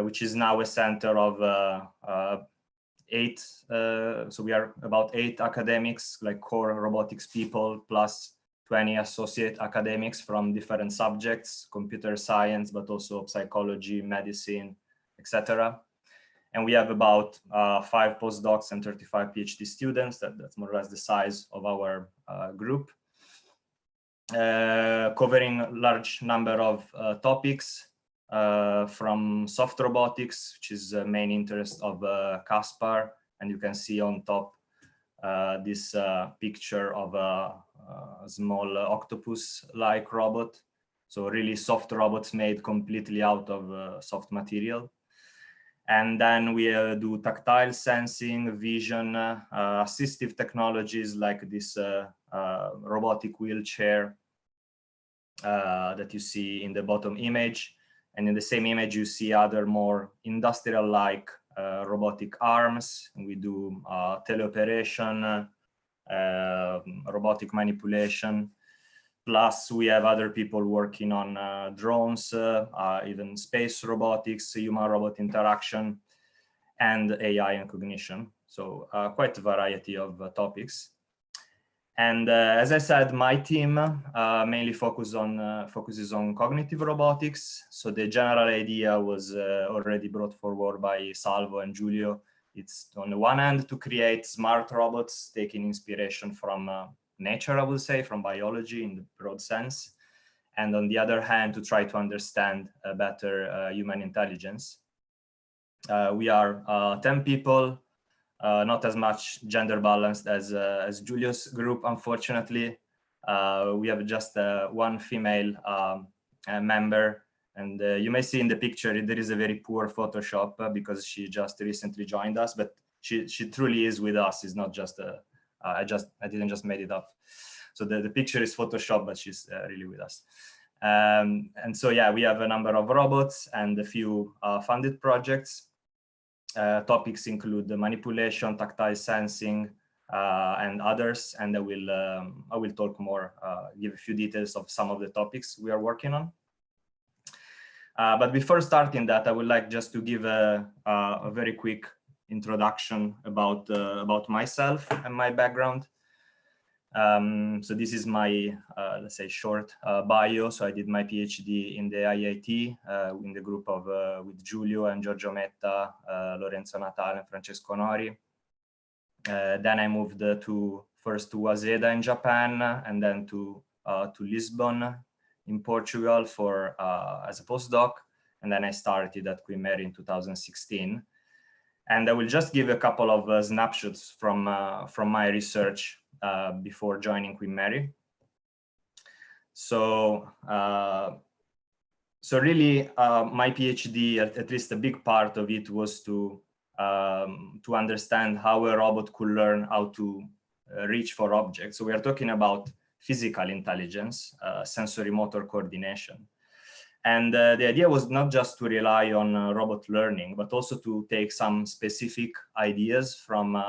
which is now a center of 8, so we are about 8 academics, like core robotics people, plus 20 associate academics from different subjects, computer science, but also psychology, medicine, etc. And we have about 5 postdocs and 35 PhD students. That's more or less the size of our group. covering large number of topics, from soft robotics, which is the main interest of Kaspar, and you can see on top this picture of a small octopus-like robot. So really soft robots made completely out of soft material. And then we do tactile sensing, vision, assistive technologies like this robotic wheelchair that you see in the bottom image. And in the same image, you see other more industrial-like robotic arms. And we do teleoperation, robotic manipulation. Plus, we have other people working on drones, even space robotics, human-robot interaction, and AI and cognition. So quite a variety of topics. And as I said, my team mainly focuses on cognitive robotics. So the general idea was already brought forward by Salvo and Giulio. It's on the one hand to create smart robots, taking inspiration from nature, I would say, from biology in the broad sense. And on the other hand, to try to understand better human intelligence. We are 10 people. Not as much gender balanced as Giulio's group, unfortunately. We have just one female member, and you may see in the picture there is a very poor Photoshop because she just recently joined us, but she truly is with us. It's not just I didn't just made it up. So the picture is Photoshop, but she's really with us. And so yeah, we have a number of robots and a few funded projects. Topics include the manipulation, tactile sensing, and others. And I will talk more, give a few details of some of the topics we are working on. But before starting that, I would like just to give a very quick introduction about myself and my background. So this is my, let's say, short bio. So I did my PhD in the IIT in the group of with Giulio and Giorgio Metta, Lorenzo Natale, and Francesco Nori. Then I moved first to Waseda in Japan, and then to Lisbon in Portugal for as a postdoc. And then I started at Queen Mary in 2016. And I will just give a couple of snapshots from my research before joining Queen Mary. So, so really, my PhD, at least a big part of it, was to understand how a robot could learn how to reach for objects. So we are talking about physical intelligence, sensory motor coordination. And the idea was not just to rely on robot learning, but also to take some specific ideas from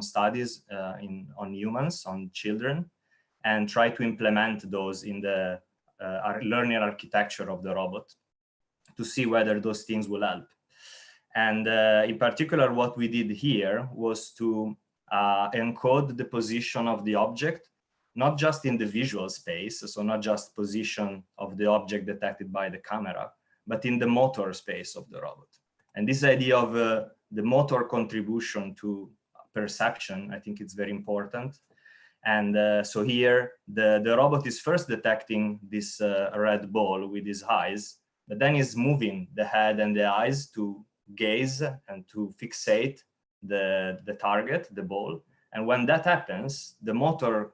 studies on humans, on children, and try to implement those in the learning architecture of the robot to see whether those things will help. And in particular, what we did here was to encode the position of the object, not just in the visual space, so not just position of the object detected by the camera, but in the motor space of the robot. And this idea of the motor contribution to perception, I think it's very important. And so here, the robot is first detecting this red ball with his eyes, but then is moving the head and the eyes to gaze and to fixate the target, the ball. And when that happens, the motor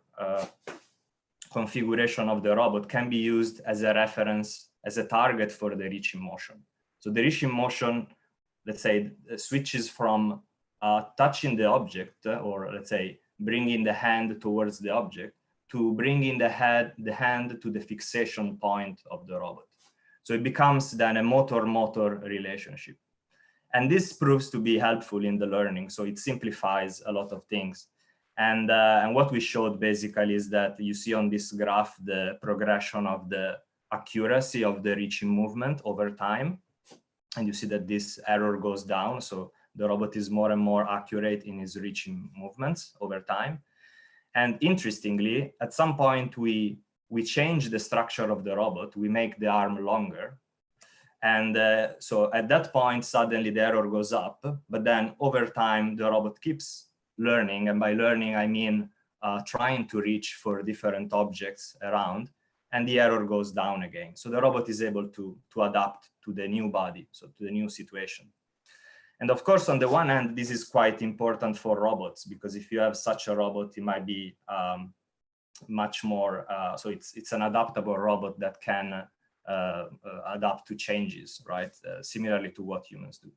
configuration of the robot can be used as a reference, as a target for the reaching motion. So the reaching motion, let's say, switches from touching the object, or let's say, bringing the hand towards the object, to bringing the hand to the fixation point of the robot. So it becomes then a motor-motor relationship. And this proves to be helpful in the learning. So it simplifies a lot of things. And what we showed basically is that you see on this graph the progression of the accuracy of the reaching movement over time. And you see that this error goes down. So the robot is more and more accurate in its reaching movements over time. And interestingly, at some point, we change the structure of the robot. We make the arm longer. And so at that point, suddenly the error goes up. But then over time, the robot keeps learning. And by learning, I mean trying to reach for different objects around, and the error goes down again. So the robot is able to adapt to the new body, so to the new situation. And of course, on the one hand, this is quite important for robots, because if you have such a robot, it might be much more, so it's an adaptable robot that can adapt to changes, right? Similarly to what humans do.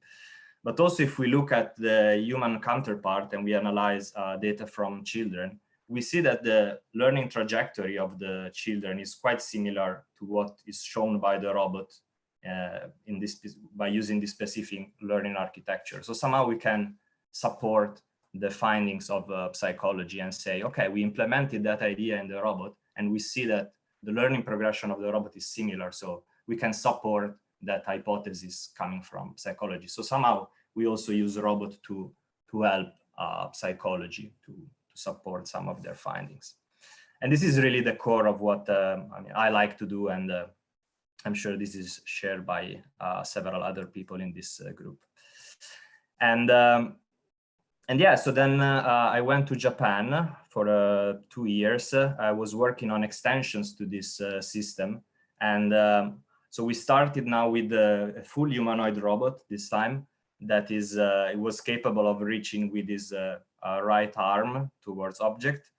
But also, if we look at the human counterpart and we analyze data from children, we see that the learning trajectory of the children is quite similar to what is shown by the robot by using this specific learning architecture. So somehow we can support the findings of psychology and say, okay, we implemented that idea in the robot, and we see that the learning progression of the robot is similar. So we can support that hypothesis coming from psychology. So somehow we also use a robot to help psychology to support some of their findings. And this is really the core of what I like to do, and I'm sure this is shared by several other people in this group. And yeah, so then I went to Japan for 2 years. I was working on extensions to this system. And so we started now with a full humanoid robot this time that is, it was capable of reaching with his right arm towards object.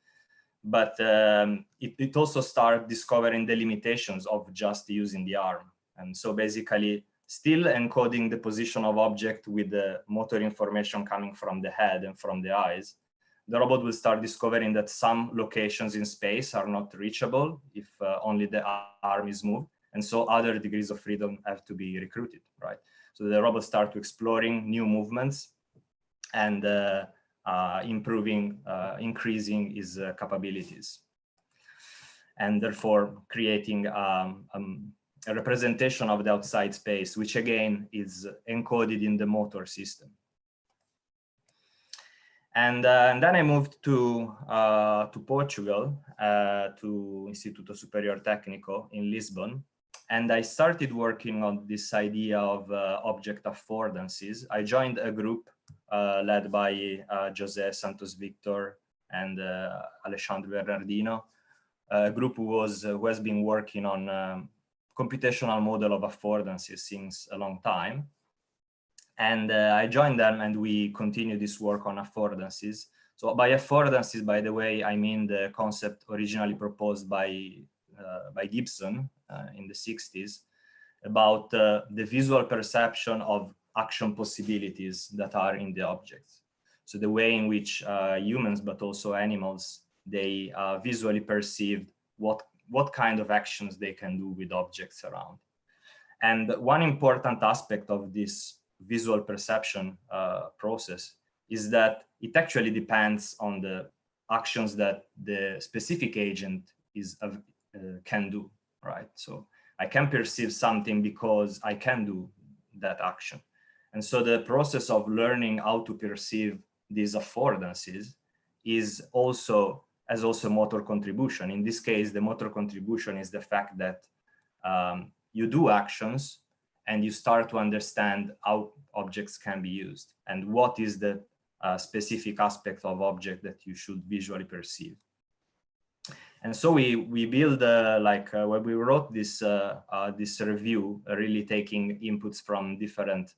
But it also started discovering the limitations of just using the arm. And so basically still encoding the position of object with the motor information coming from the head and from the eyes, the robot will start discovering that some locations in space are not reachable if only the arm is moved. And so other degrees of freedom have to be recruited, right? So the robot starts exploring new movements and increasing his capabilities, and therefore creating a representation of the outside space, which again is encoded in the motor system. And then I moved to Portugal, to Instituto Superior Técnico in Lisbon. And I started working on this idea of object affordances. I joined a group led by José Santos Victor and Alexandre Bernardino, a group who has been working on computational model of affordances since a long time. And I joined them and we continue this work on affordances. So by affordances, by the way, I mean the concept originally proposed by Gibson in the 60s about the visual perception of action possibilities that are in the objects. So the way in which humans, but also animals, they visually perceive what kind of actions they can do with objects around. And one important aspect of this visual perception process is that it actually depends on the actions that the specific agent can do, right? So I can perceive something because I can do that action. And so the process of learning how to perceive these affordances has also motor contribution. In this case, the motor contribution is the fact that you do actions and you start to understand how objects can be used and what is the specific aspect of object that you should visually perceive. And so we build when we wrote this review, really taking inputs from different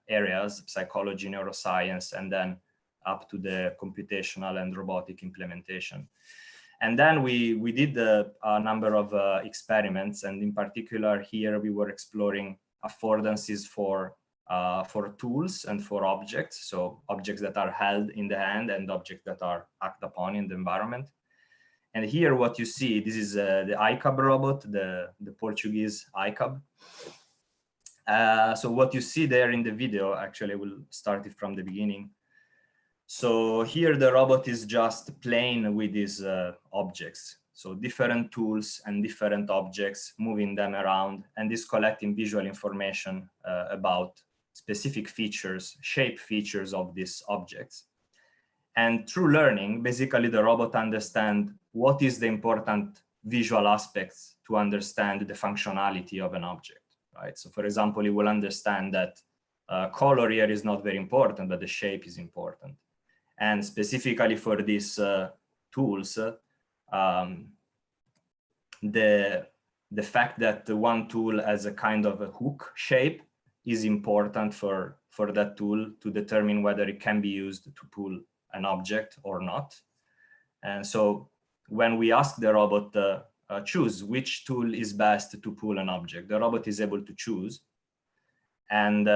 areas, psychology, neuroscience, and then up to the computational and robotic implementation. And then we did a number of experiments, and in particular here we were exploring affordances for tools and for objects, so objects that are held in the hand and objects that are acted upon in the environment. And here what you see, this is the ICAB robot, the Portuguese ICAB. So what you see there in the video, actually we'll start it from the beginning. So here the robot is just playing with these objects. So different tools and different objects, moving them around, and is collecting visual information about specific features, shape features of these objects. And through learning, basically the robot understands what is the important visual aspects to understand the functionality of an object, right? So for example, it will understand that color here is not very important, but the shape is important. And specifically for these tools, the fact that the one tool has a kind of a hook shape is important for that tool to determine whether it can be used to pull an object or not. And so when we ask the robot choose which tool is best to pull an object, the robot is able to choose. And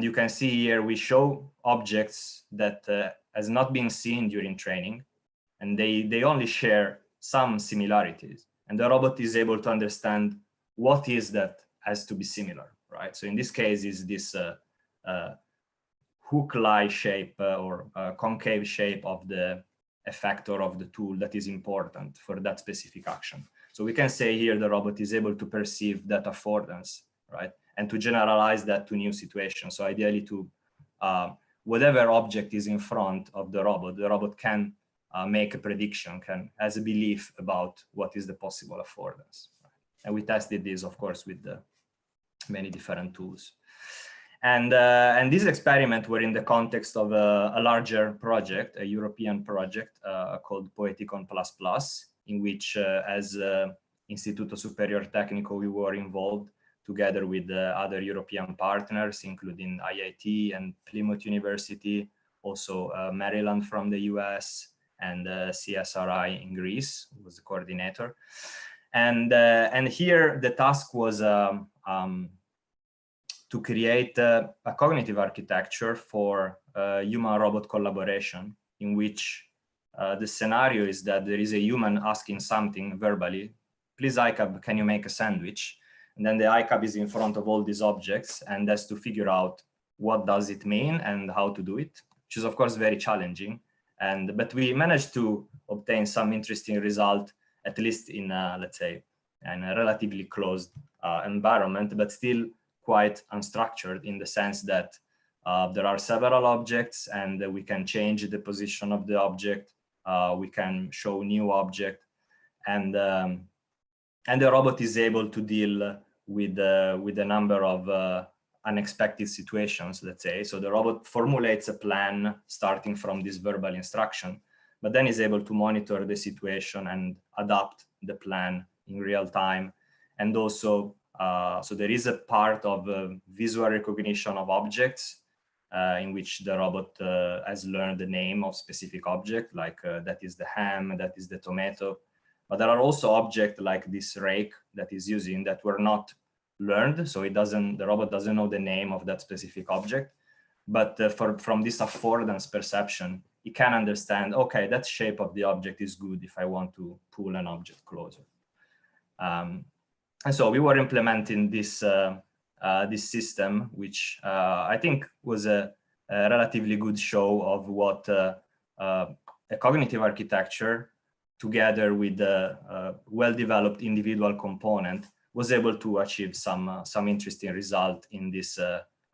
you can see here we show objects that has not been seen during training, and they only share some similarities. And the robot is able to understand what is that has to be similar, right? So in this case is this hook-like shape or concave shape of the effector of the tool that is important for that specific action. So we can say here the robot is able to perceive that affordance, right? And to generalize that to new situations. So ideally to whatever object is in front of the robot can make a prediction, has a belief about what is the possible affordance. And we tested this, of course, with the many different tools. And this experiment were in the context of a larger project, a European project called Poeticon++, in which as Istituto Superior Tecnico, we were involved together with other European partners, including IIT and Plymouth University, also Maryland from the US, and CSRI in Greece, who was the coordinator. And here the task was to create a cognitive architecture for human-robot collaboration, in which the scenario is that there is a human asking something verbally, please iCab, can you make a sandwich? And then the iCab is in front of all these objects and has to figure out what does it mean and how to do it, which is of course very challenging. But we managed to obtain some interesting result, at least in, let's say, in a relatively closed environment, but still quite unstructured in the sense that there are several objects and we can change the position of the object. We can show new object, and the robot is able to deal with a number of unexpected situations, let's say. So the robot formulates a plan starting from this verbal instruction, but then is able to monitor the situation and adapt the plan in real time. And also, so there is a part of visual recognition of objects in which the robot has learned the name of specific object, like that is the ham, that is the tomato. But there are also objects like this rake that is using that were not learned, so the robot doesn't know the name of that specific object. But from this affordance perception, it can understand, okay, that shape of the object is good if I want to pull an object closer. And so we were implementing this this system, which I think was a relatively good show of what a cognitive architecture, together with a well-developed individual component, was able to achieve some interesting result in this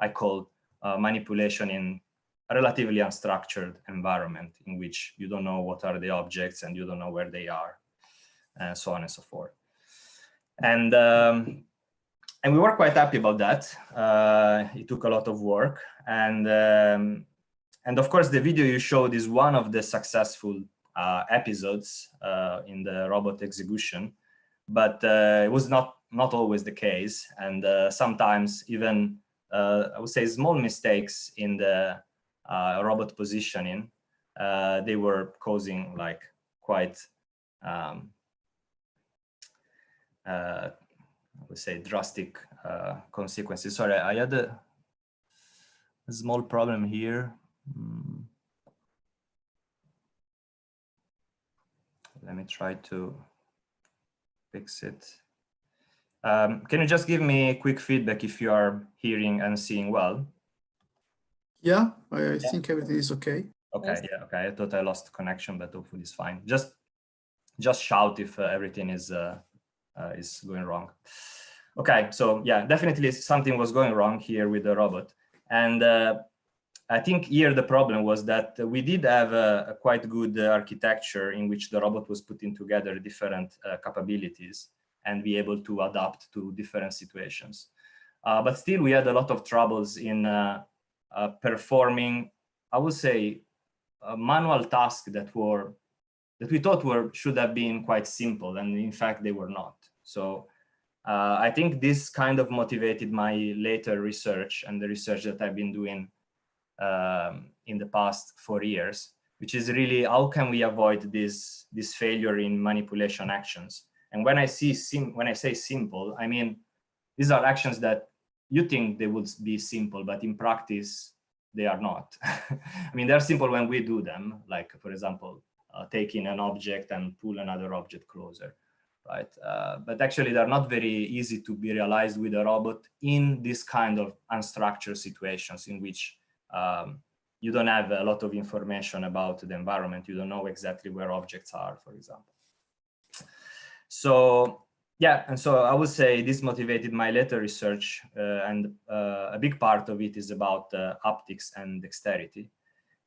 I call manipulation in a relatively unstructured environment in which you don't know what are the objects and you don't know where they are, and so on and so forth. And we were quite happy about that. It took a lot of work, and of course the video you showed is one of the successful episodes in the robot execution, but it was not always the case, and sometimes even I would say small mistakes in the robot positioning, they were causing like quite I would say drastic consequences. Sorry, I had a small problem here. Let me try to fix it. Can you just give me quick feedback if you are hearing and seeing well? Yeah, I think everything is okay. Okay, yes. Yeah, okay. I thought I lost connection, but hopefully it's fine. Just shout if everything is going wrong. Okay, so yeah, definitely something was going wrong here with the robot. And I think here the problem was that we did have a quite good architecture in which the robot was putting together different capabilities and be able to adapt to different situations. But still we had a lot of troubles in performing, I would say, manual tasks that we thought should have been quite simple, and in fact they were not. So I think this kind of motivated my later research and the research that I've been doing in the past 4 years, which is really how can we avoid this failure in manipulation actions. And when I say simple, I mean these are actions that you think they would be simple, but in practice they are not. I mean, they're simple when we do them, like for example, taking an object and pull another object closer, right? But actually they're not very easy to be realized with a robot in this kind of unstructured situations in which you don't have a lot of information about the environment. You don't know exactly where objects are, for example. So yeah, and so I would say this motivated my later research, and a big part of it is about haptics and dexterity.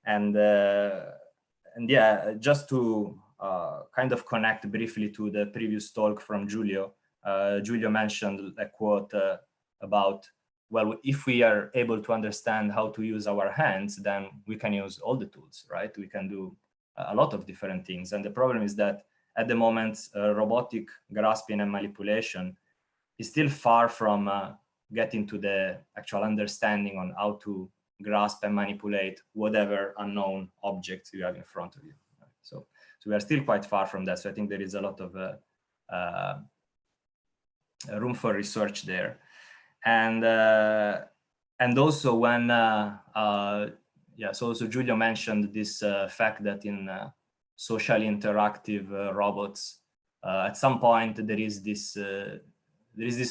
And yeah, just to kind of connect briefly to the previous talk from Giulio, Giulio mentioned a quote about, well, if we are able to understand how to use our hands, then we can use all the tools, right? We can do a lot of different things. And the problem is that at the moment, robotic grasping and manipulation is still far from getting to the actual understanding on how to grasp and manipulate whatever unknown objects you have in front of you. Right? So we are still quite far from that. So I think there is a lot of room for research there. And also when, yeah, so also Giulio mentioned this fact that in socially interactive robots, at some point there is this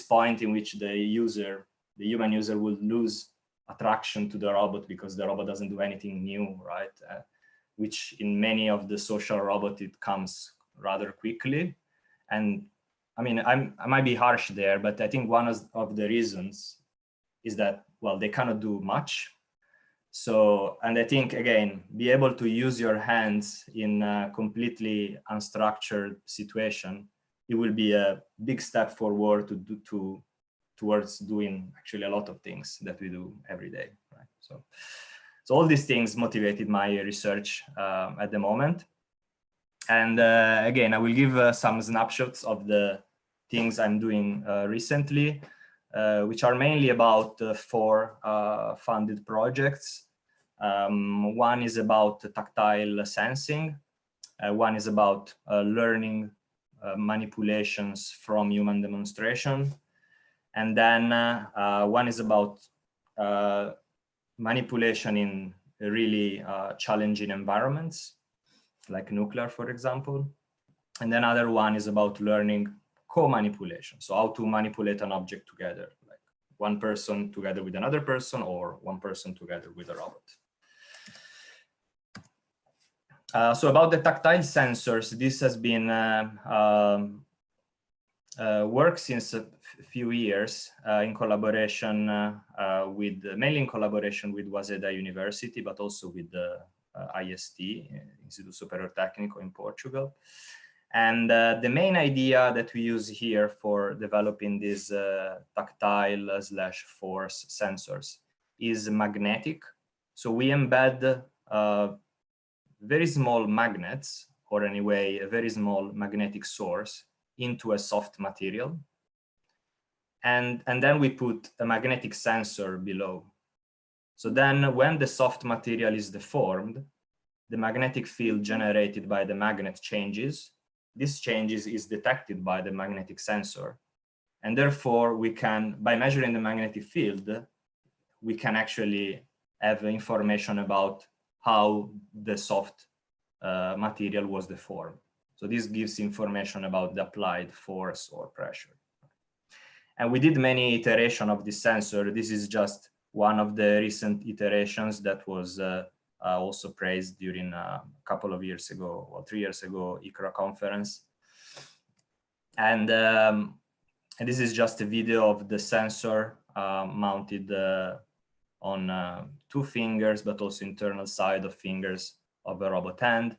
point in which the human user will lose attraction to the robot because the robot doesn't do anything new, right? Which in many of the social robots, it comes rather quickly. And I mean, I might be harsh there, but I think one of the reasons is that, well, they cannot do much. So, and I think, again, be able to use your hands in a completely unstructured situation, it will be a big step forward towards doing actually a lot of things that we do every day, right? So all these things motivated my research at the moment. And again, I will give some snapshots of the things I'm doing recently, which are mainly about 4 funded projects. One is about tactile sensing. One is about learning manipulations from human demonstration. And then one is about manipulation in really challenging environments, like nuclear, for example. And then another one is about learning co-manipulation. So how to manipulate an object together, like one person together with another person or one person together with a robot. So about the tactile sensors, this has been work since a few years in collaboration mainly in collaboration with Waseda University, but also with the IST, Instituto Superior Técnico in Portugal. And the main idea that we use here for developing these tactile/force sensors is magnetic. So we embed very small magnets, or anyway, a very small magnetic source into a soft material. And then we put a magnetic sensor below. So then when the soft material is deformed, the magnetic field generated by the magnet changes. This changes is detected by the magnetic sensor. And therefore we can, by measuring the magnetic field, we can actually have information about how the soft material was deformed. So this gives information about the applied force or pressure. And we did many iterations of this sensor. This is just one of the recent iterations that was also praised during a couple of years ago, or 3 years ago, ICRA conference. And this is just a video of the sensor mounted on 2 fingers, but also internal side of fingers of a robot hand.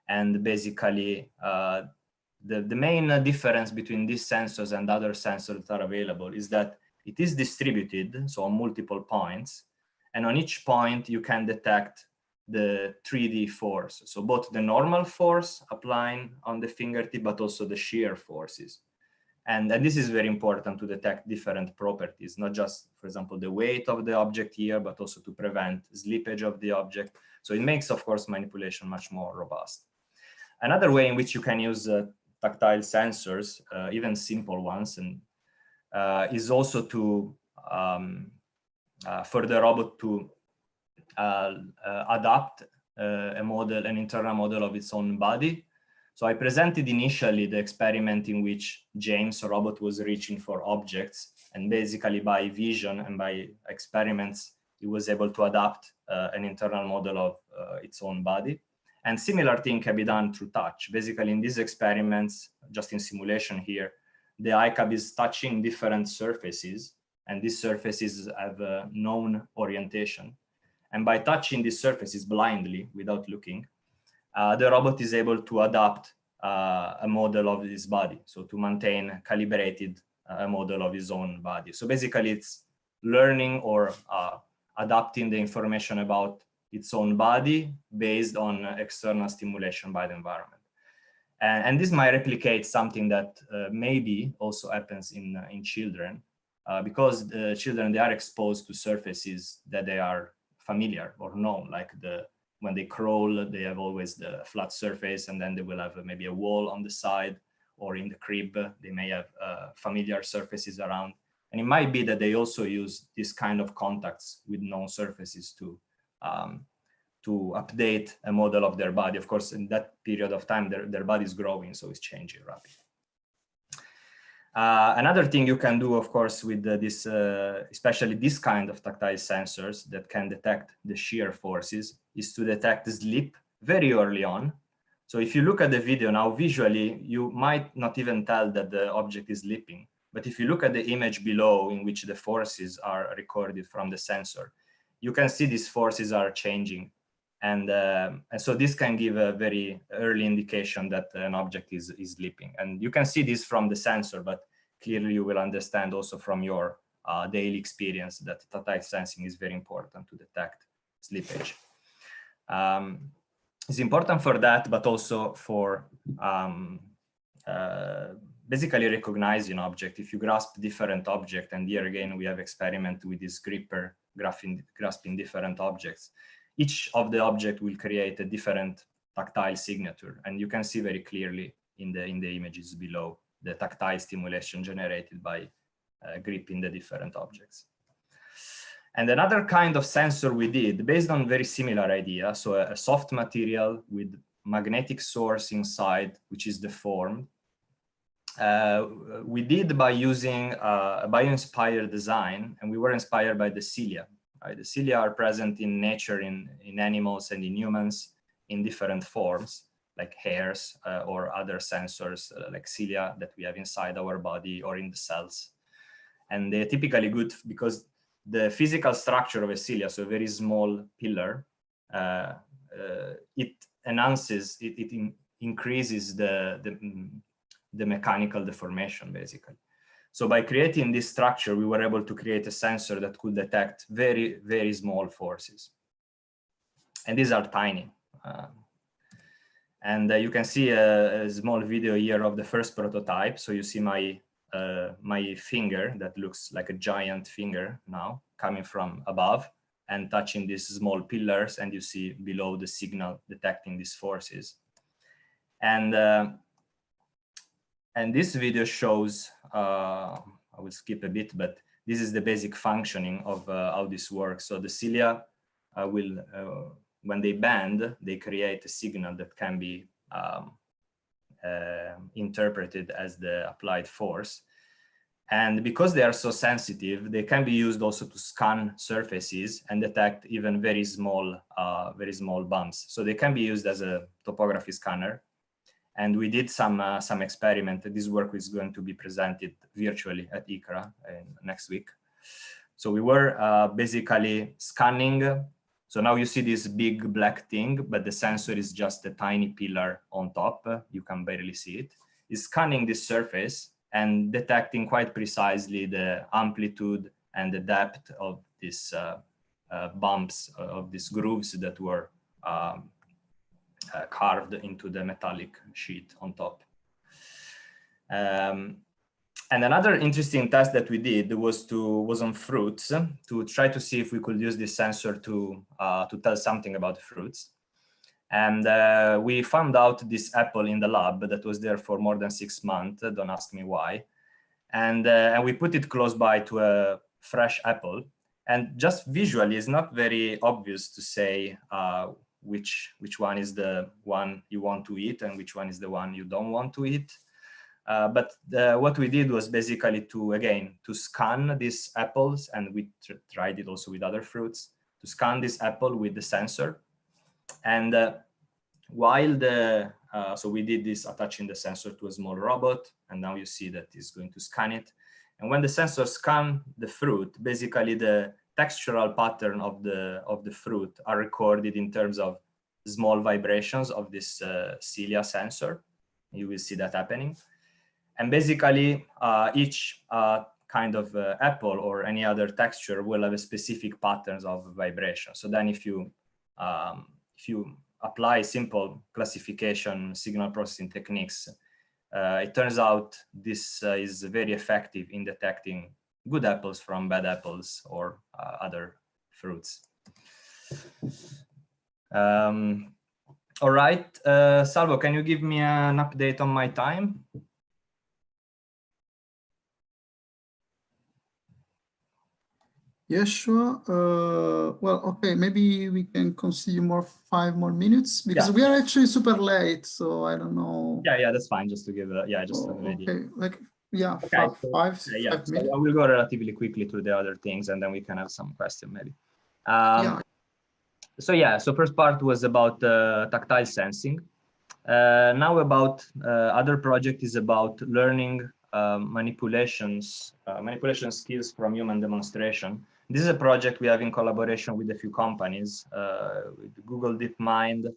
And basically, the main difference between these sensors and other sensors that are available is that it is distributed, so on multiple points. And on each point, you can detect the 3D force. So both the normal force applying on the fingertip, but also the shear forces. And this is very important to detect different properties, not just, for example, the weight of the object here, but also to prevent slippage of the object. So it makes, of course, manipulation much more robust. Another way in which you can use tactile sensors, even simple ones, and is also to for the robot to adapt a model, an internal model of its own body. So I presented initially the experiment in which James, a robot, was reaching for objects, and basically by vision and by experiments, it was able to adapt an internal model of its own body. And similar thing can be done through touch. Basically in these experiments, just in simulation here, the iCub is touching different surfaces, and these surfaces have a known orientation. And by touching these surfaces blindly, without looking, the robot is able to adapt a model of his body, so to maintain calibrated a model of his own body. So basically it's learning or adapting the information about its own body based on external stimulation by the environment. And this might replicate something that maybe also happens in children, because the children, they are exposed to surfaces that they are familiar or known, like when they crawl, they have always the flat surface, and then they will have maybe a wall on the side, or in the crib, they may have familiar surfaces around. And it might be that they also use this kind of contacts with known surfaces to update a model of their body. Of course, in that period of time, their body is growing, so it's changing rapidly. Another thing you can do, of course, with this, especially this kind of tactile sensors that can detect the shear forces, is to detect slip very early on. So if you look at the video now, visually, you might not even tell that the object is slipping. But if you look at the image below, in which the forces are recorded from the sensor, you can see these forces are changing. And so this can give a very early indication that an object is slipping. And you can see this from the sensor, but clearly you will understand also from your daily experience that tactile sensing is very important to detect slippage. It's important for that, but also for basically recognizing object. If you grasp different object, and here again we have experiment with this gripper grasping different objects, each of the object will create a different tactile signature, and you can see very clearly in the images below the tactile stimulation generated by gripping the different objects. And another kind of sensor we did based on very similar idea, so a soft material with magnetic source inside, which is deformed. We did by using a bio-inspired design, and we were inspired by the cilia. Right? The cilia are present in nature, in animals and in humans in different forms, like hairs or other sensors like cilia that we have inside our body or in the cells. And they're typically good because the physical structure of a cilia, so a very small pillar, it enhances, it increases the mechanical deformation, basically. So by creating this structure, we were able to create a sensor that could detect very, very small forces. And these are tiny. And you can see a small video here of the first prototype. So you see my finger that looks like a giant finger now coming from above and touching these small pillars, and you see below the signal detecting these forces. And this video shows, I will skip a bit, but this is the basic functioning of how this works. So the cilia will, when they bend, they create a signal that can be interpreted as the applied force. And because they are so sensitive, they can be used also to scan surfaces and detect even very small bumps. So they can be used as a topography scanner. And we did some experiment. This work is going to be presented virtually at ICRA next week. So we were basically scanning. So now you see this big black thing, but the sensor is just a tiny pillar on top. You can barely see it. It's scanning this surface and detecting quite precisely the amplitude and the depth of these bumps, of these grooves that were carved into the metallic sheet on top. And another interesting test that we did was on fruits, to try to see if we could use this sensor to tell something about the fruits. And we found out this apple in the lab that was there for more than 6 months. Don't ask me why. And we put it close by to a fresh apple. And just visually, it's not very obvious to say which one is the one you want to eat and which one is the one you don't want to eat. But what we did was basically to scan these apples, and we tried it also with other fruits, to scan this apple with the sensor. And while so we did this attaching the sensor to a small robot, and now you see that it's going to scan it. And when the sensor scans the fruit, basically the textural pattern of the fruit are recorded in terms of small vibrations of this cilia sensor. You will see that happening. And basically, each kind of apple or any other texture will have a specific patterns of vibration. So then if you apply simple classification signal processing techniques, it turns out this is very effective in detecting good apples from bad apples or other fruits. All right, Salvo, can you give me an update on my time? Yeah, sure. Well, okay, maybe we can consider 5 more minutes, because we are actually super late, so I don't know. Yeah, that's fine. Just to give just an idea. Okay, like, yeah, okay, five so minutes. I will go relatively quickly through the other things, and then we can have some question maybe. So first part was about tactile sensing. Now about other project is about learning manipulation skills from human demonstration. This is a project we have in collaboration with a few companies, with Google DeepMind,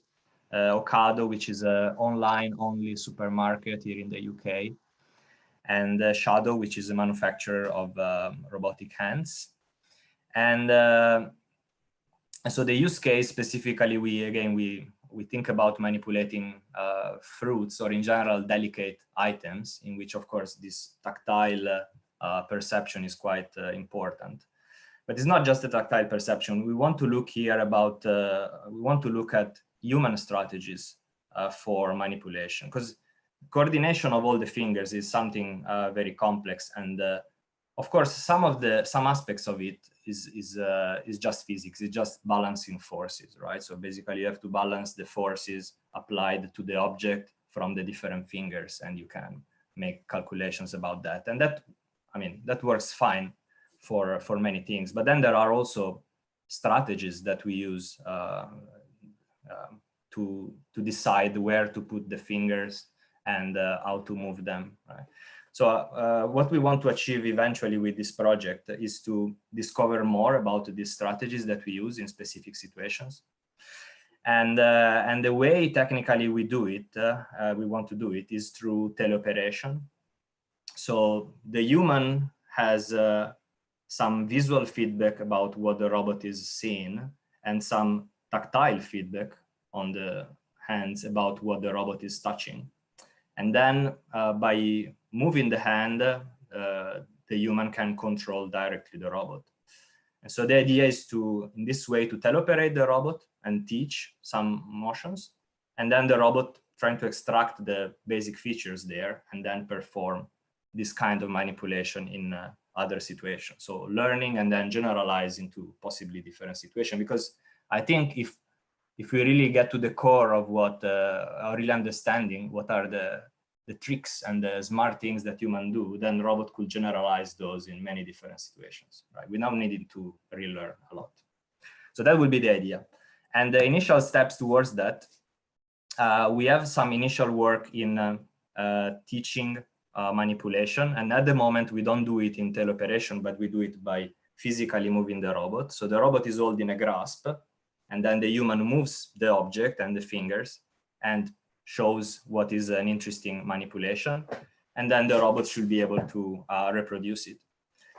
Ocado, which is an online-only supermarket here in the UK, and Shadow, which is a manufacturer of robotic hands. And so the use case specifically, we think about manipulating fruits, or in general delicate items, in which of course this tactile perception is quite important. But it's not just a tactile perception. We want to look here about, we want to look at human strategies for manipulation, because coordination of all the fingers is something very complex. And of course, some aspects of it is just physics. It's just balancing forces, right? So basically you have to balance the forces applied to the object from the different fingers, and you can make calculations about that. And that, I mean, that works fine for many things. But then there are also strategies that we use to decide where to put the fingers and how to move them, right? So what we want to achieve eventually with this project is to discover more about these strategies that we use in specific situations. And the way technically we do it, we want to do it, is through teleoperation. So the human has some visual feedback about what the robot is seeing, and some tactile feedback on the hands about what the robot is touching. And then by moving the hand, the human can control directly the robot. And so the idea is to, in this way, to teleoperate the robot and teach some motions, and then the robot trying to extract the basic features there and then perform this kind of manipulation in other situations. So learning and then generalize into possibly different situations, because I think if we really get to the core of what, really understanding what are the tricks and the smart things that humans do, then robot could generalize those in many different situations, right? We now needed to relearn a lot. So that would be the idea. And the initial steps towards that, we have some initial work in teaching manipulation. And at the moment, we don't do it in teleoperation, but we do it by physically moving the robot. So the robot is holding a grasp, and then the human moves the object and the fingers and shows what is an interesting manipulation. And then the robot should be able to reproduce it.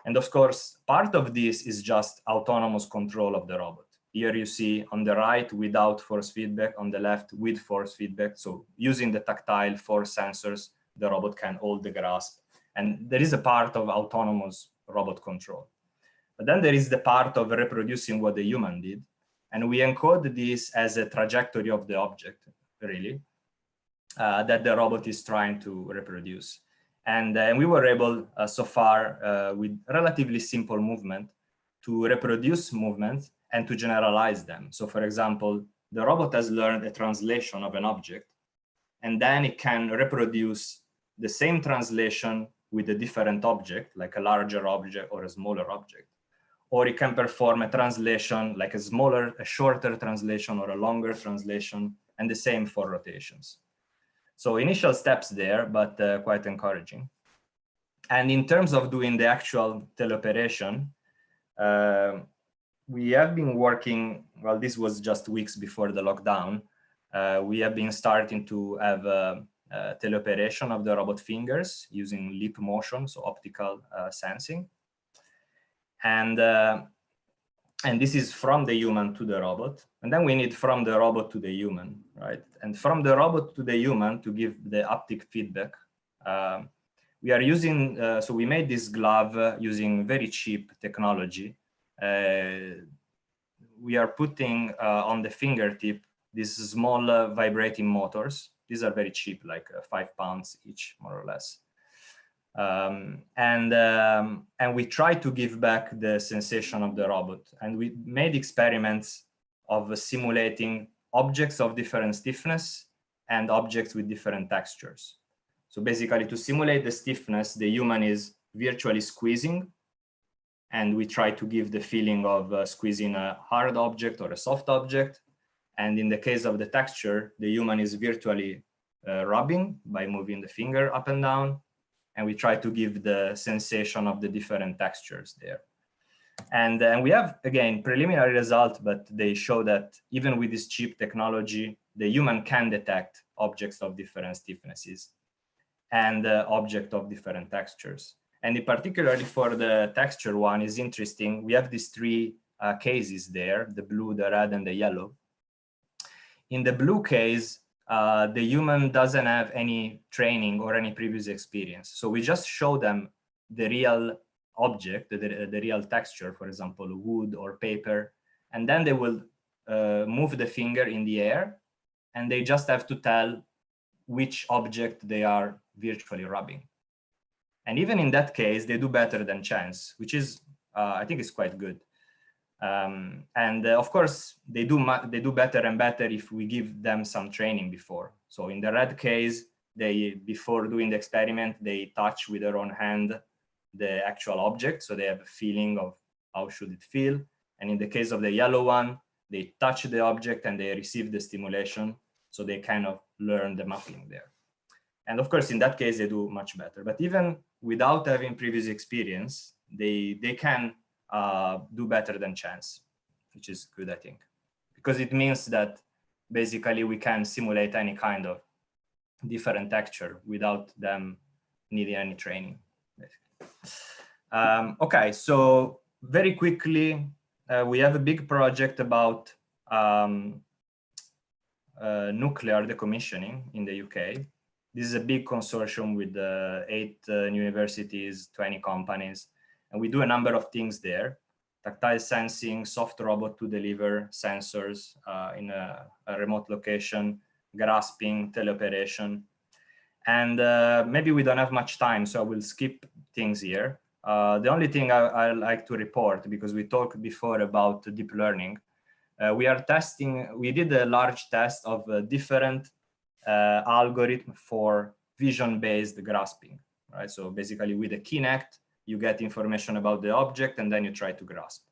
And of course, part of this is just autonomous control of the robot. Here you see on the right without force feedback, on the left with force feedback. So using the tactile force sensors, the robot can hold the grasp. And there is a part of autonomous robot control. But then there is the part of reproducing what the human did. And we encode this as a trajectory of the object, really, that the robot is trying to reproduce. And we were able so far with relatively simple movement to reproduce movements and to generalize them. So for example, the robot has learned a translation of an object, and then it can reproduce the same translation with a different object, like a larger object or a smaller object. Or it can perform a translation like a shorter translation or a longer translation, and the same for rotations. So initial steps there, but quite encouraging. And in terms of doing the actual teleoperation, we have been working, well, this was just weeks before the lockdown. We have been starting to have teleoperation of the robot fingers using lip motion, so optical sensing. And this is from the human to the robot. And then we need from the robot to the human, right? And from the robot to the human to give the haptic feedback. We are using, so we made this glove using very cheap technology. We are putting on the fingertip these small vibrating motors. These are very cheap, like £5 each, more or less. And we try to give back the sensation of the robot. And we made experiments of simulating objects of different stiffness and objects with different textures. So basically, to simulate the stiffness, the human is virtually squeezing, and we try to give the feeling of squeezing a hard object or a soft object. And in the case of the texture, the human is virtually rubbing by moving the finger up and down. And we try to give the sensation of the different textures there. And we have, again, preliminary results, but they show that even with this cheap technology, the human can detect objects of different stiffnesses and objects of different textures. And in particularly for the texture one is interesting. We have these three cases there, the blue, the red, and the yellow. In the blue case, the human doesn't have any training or any previous experience. So we just show them the real object, the real texture, for example, wood or paper, and then they will move the finger in the air, and they just have to tell which object they are virtually rubbing. And even in that case, they do better than chance, which is, I think is quite good. Of course, they do better and better if we give them some training before. So in the red case, before doing the experiment, they touch with their own hand the actual object, so they have a feeling of how should it feel. And in the case of the yellow one, they touch the object and they receive the stimulation, so they kind of learn the mapping there. And of course, in that case, they do much better. But even without having previous experience, they can do better than chance, which is good, I think, because it means that basically we can simulate any kind of different texture without them needing any training. Okay, so very quickly, we have a big project about nuclear decommissioning in the UK. This is a big consortium with 8 universities, 20 companies. And we do a number of things there: tactile sensing, soft robot to deliver sensors in a remote location, grasping, teleoperation. And maybe we don't have much time, so I will skip things here. The only thing I like to report, because we talked before about deep learning, we did a large test of a different algorithm for vision-based grasping, right? So basically with a Kinect, you get information about the object and then you try to grasp.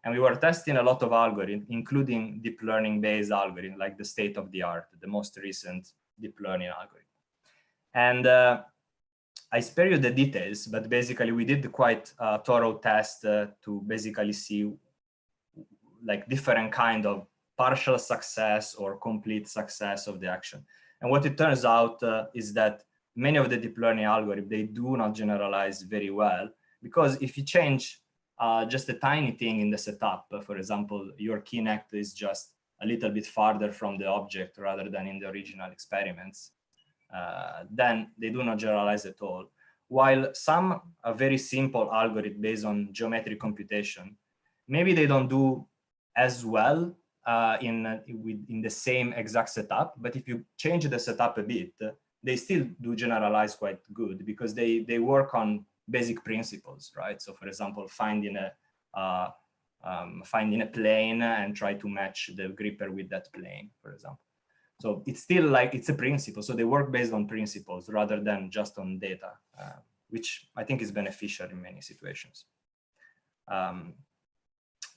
And we were testing a lot of algorithms, including deep learning-based algorithms, like the state of the art, the most recent deep learning algorithm. And I spare you the details, but basically we did quite a thorough test to basically see like different kind of partial success or complete success of the action. And what it turns out is that many of the deep learning algorithms, they do not generalize very well, because if you change just a tiny thing in the setup. For example, your Kinect is just a little bit farther from the object rather than in the original experiments, then they do not generalize at all. While some are very simple algorithm based on geometric computation, maybe they don't do as well in the same exact setup, but if you change the setup a bit, they still do generalize quite good because they work on basic principles, right? So for example, finding a plane and try to match the gripper with that plane, for example. So it's still like, it's a principle. So they work based on principles rather than just on data, which I think is beneficial in many situations.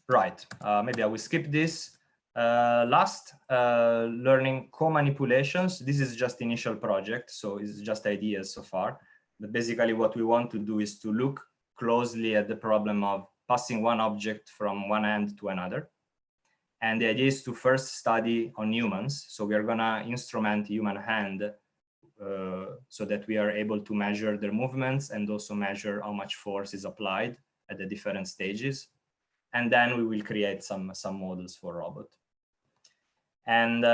Right, maybe I will skip this. Last, learning co-manipulations. This is just initial project, so it's just ideas so far. But basically what we want to do is to look closely at the problem of passing one object from one hand to another. And the idea is to first study on humans. So we are gonna instrument human hand so that we are able to measure their movements and also measure how much force is applied at the different stages. And then we will create some models for robot. And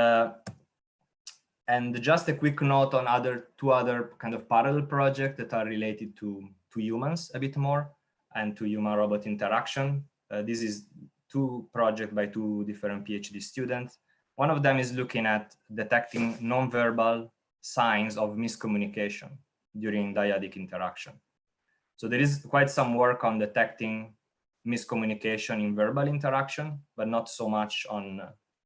just a quick note on two other kind of parallel projects that are related to humans a bit more and to human-robot interaction. This is two projects by two different PhD students. One of them is looking at detecting nonverbal signs of miscommunication during dyadic interaction. So there is quite some work on detecting miscommunication in verbal interaction, but not so much on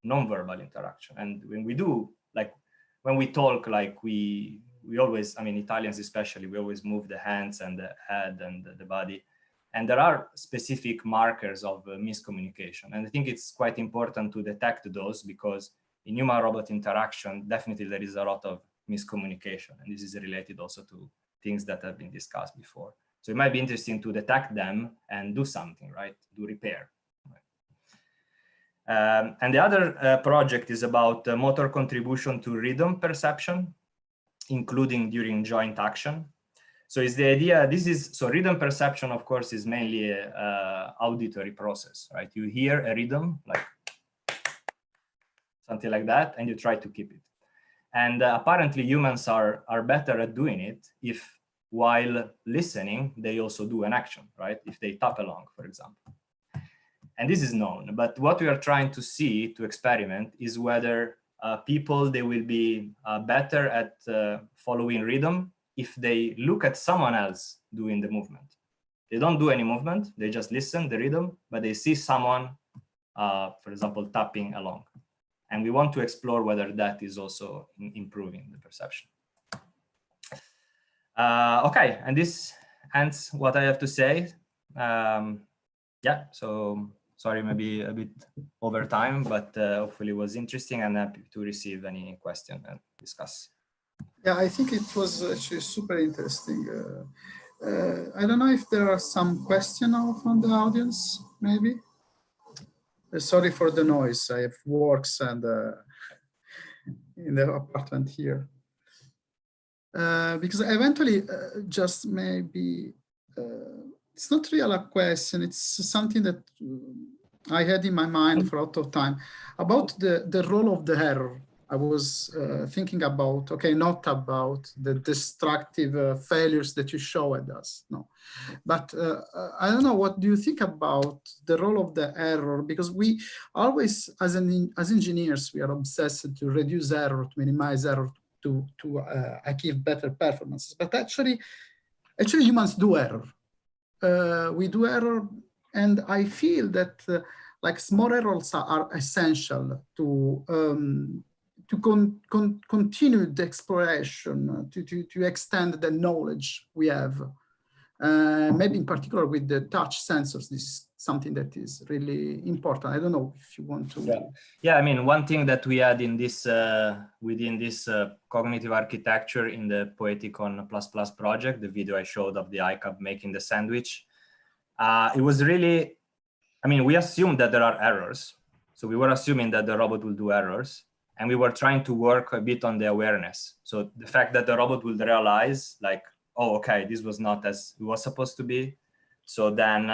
nonverbal interaction. And when we do, like when we talk, like we always, I mean, Italians especially, we always move the hands and the head and the body. And there are specific markers of miscommunication. And I think it's quite important to detect those because in human-robot interaction, definitely there is a lot of miscommunication. And this is related also to things that have been discussed before. So it might be interesting to detect them and do something, right? Do repair. And the other project is about motor contribution to rhythm perception, including during joint action. So is the idea, so rhythm perception, of course, is mainly an auditory process, right? You hear a rhythm, like something like that, and you try to keep it. And apparently humans are better at doing it if while listening, they also do an action, right? If they tap along, for example. And this is known, but what we are trying to see, to experiment, is whether people, they will be better at following rhythm if they look at someone else doing the movement. They don't do any movement, they just listen the rhythm, but they see someone, for example, tapping along. And we want to explore whether that is also improving the perception. Okay, and this ends what I have to say. Yeah, so sorry, maybe a bit over time, but hopefully it was interesting and happy to receive any question and discuss. Yeah, I think it was actually super interesting. I don't know if there are some questions now from the audience, maybe. Sorry for the noise. I have works and in the apartment here. Because eventually, just maybe, it's not really a question, it's something that I had in my mind for a lot of time about the role of the error. I was thinking about, okay, not about the destructive failures that you showed us, no. But I don't know, what do you think about the role of the error? Because we always, as engineers, we are obsessed to reduce error, to minimize error, to achieve better performances. But actually humans do error. We do error, and I feel that like small errors are essential to continue the exploration, to extend the knowledge we have. Maybe in particular with the touch sensors, this is something that is really important. I don't know if you want to. Yeah, I mean, one thing that we had in this, within this cognitive architecture in the Poeticon ++ project, the video I showed of the ICAP making the sandwich, it was really, I mean, we assumed that there are errors. So we were assuming that the robot will do errors. And we were trying to work a bit on the awareness. So the fact that the robot will realize like, oh, okay, this was not as it was supposed to be. So then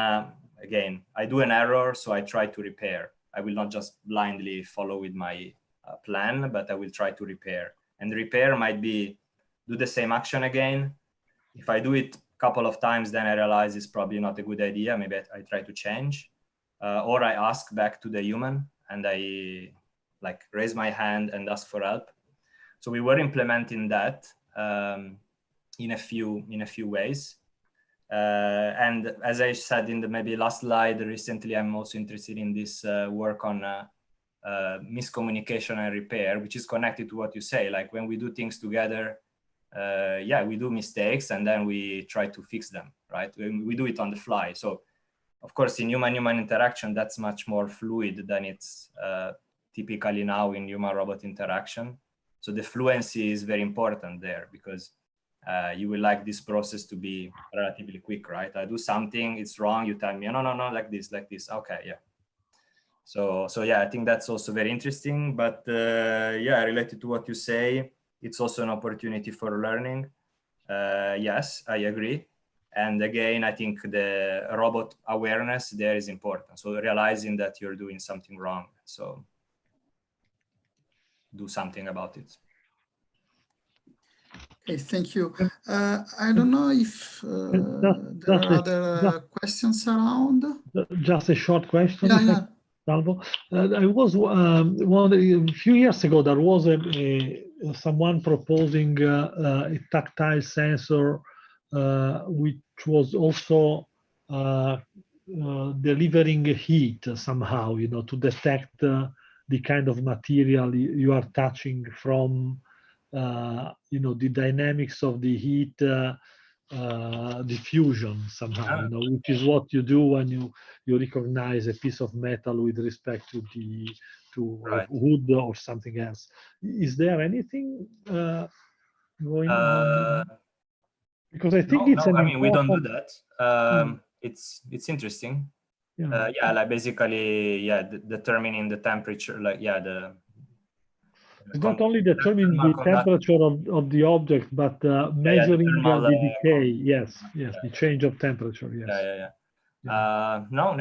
again, I do an error, so I try to repair. I will not just blindly follow with my plan, but I will try to repair. And repair might be do the same action again. If I do it a couple of times, then I realize it's probably not a good idea. Maybe I try to change, or I ask back to the human and I like raise my hand and ask for help. So we were implementing that in a few ways. And as I said in the maybe last slide, recently I'm also interested in this work on miscommunication and repair, which is connected to what you say. Like when we do things together, yeah, we do mistakes and then we try to fix them, right? We do it on the fly. So of course, in human-human interaction, that's much more fluid than it's typically now in human-robot interaction. So the fluency is very important there because you will like this process to be relatively quick, right? I do something, it's wrong, you tell me, no, like this, okay, yeah. So yeah, I think that's also very interesting, but yeah, related to what you say, it's also an opportunity for learning. Yes, I agree. And again, I think the robot awareness there is important. So realizing that you're doing something wrong. So do something about it. Okay, thank you. I don't know if there are other questions around. Just a short question. Yeah. Salvo. I was wondering, a few years ago, there was someone proposing a tactile sensor, which was also delivering heat somehow, you know, to detect the kind of material you are touching from, you know, the dynamics of the heat diffusion somehow, you know, which is what you do when you recognize a piece of metal with respect to Right. wood or something else. Is there anything going on? Because I think it's I mean, we don't do that. It's interesting. Yeah. Yeah, like basically, yeah, determining the temperature, like, yeah, it's not only determining the temperature of the object, but measuring the decay. Yes, the change of temperature. Yes. No,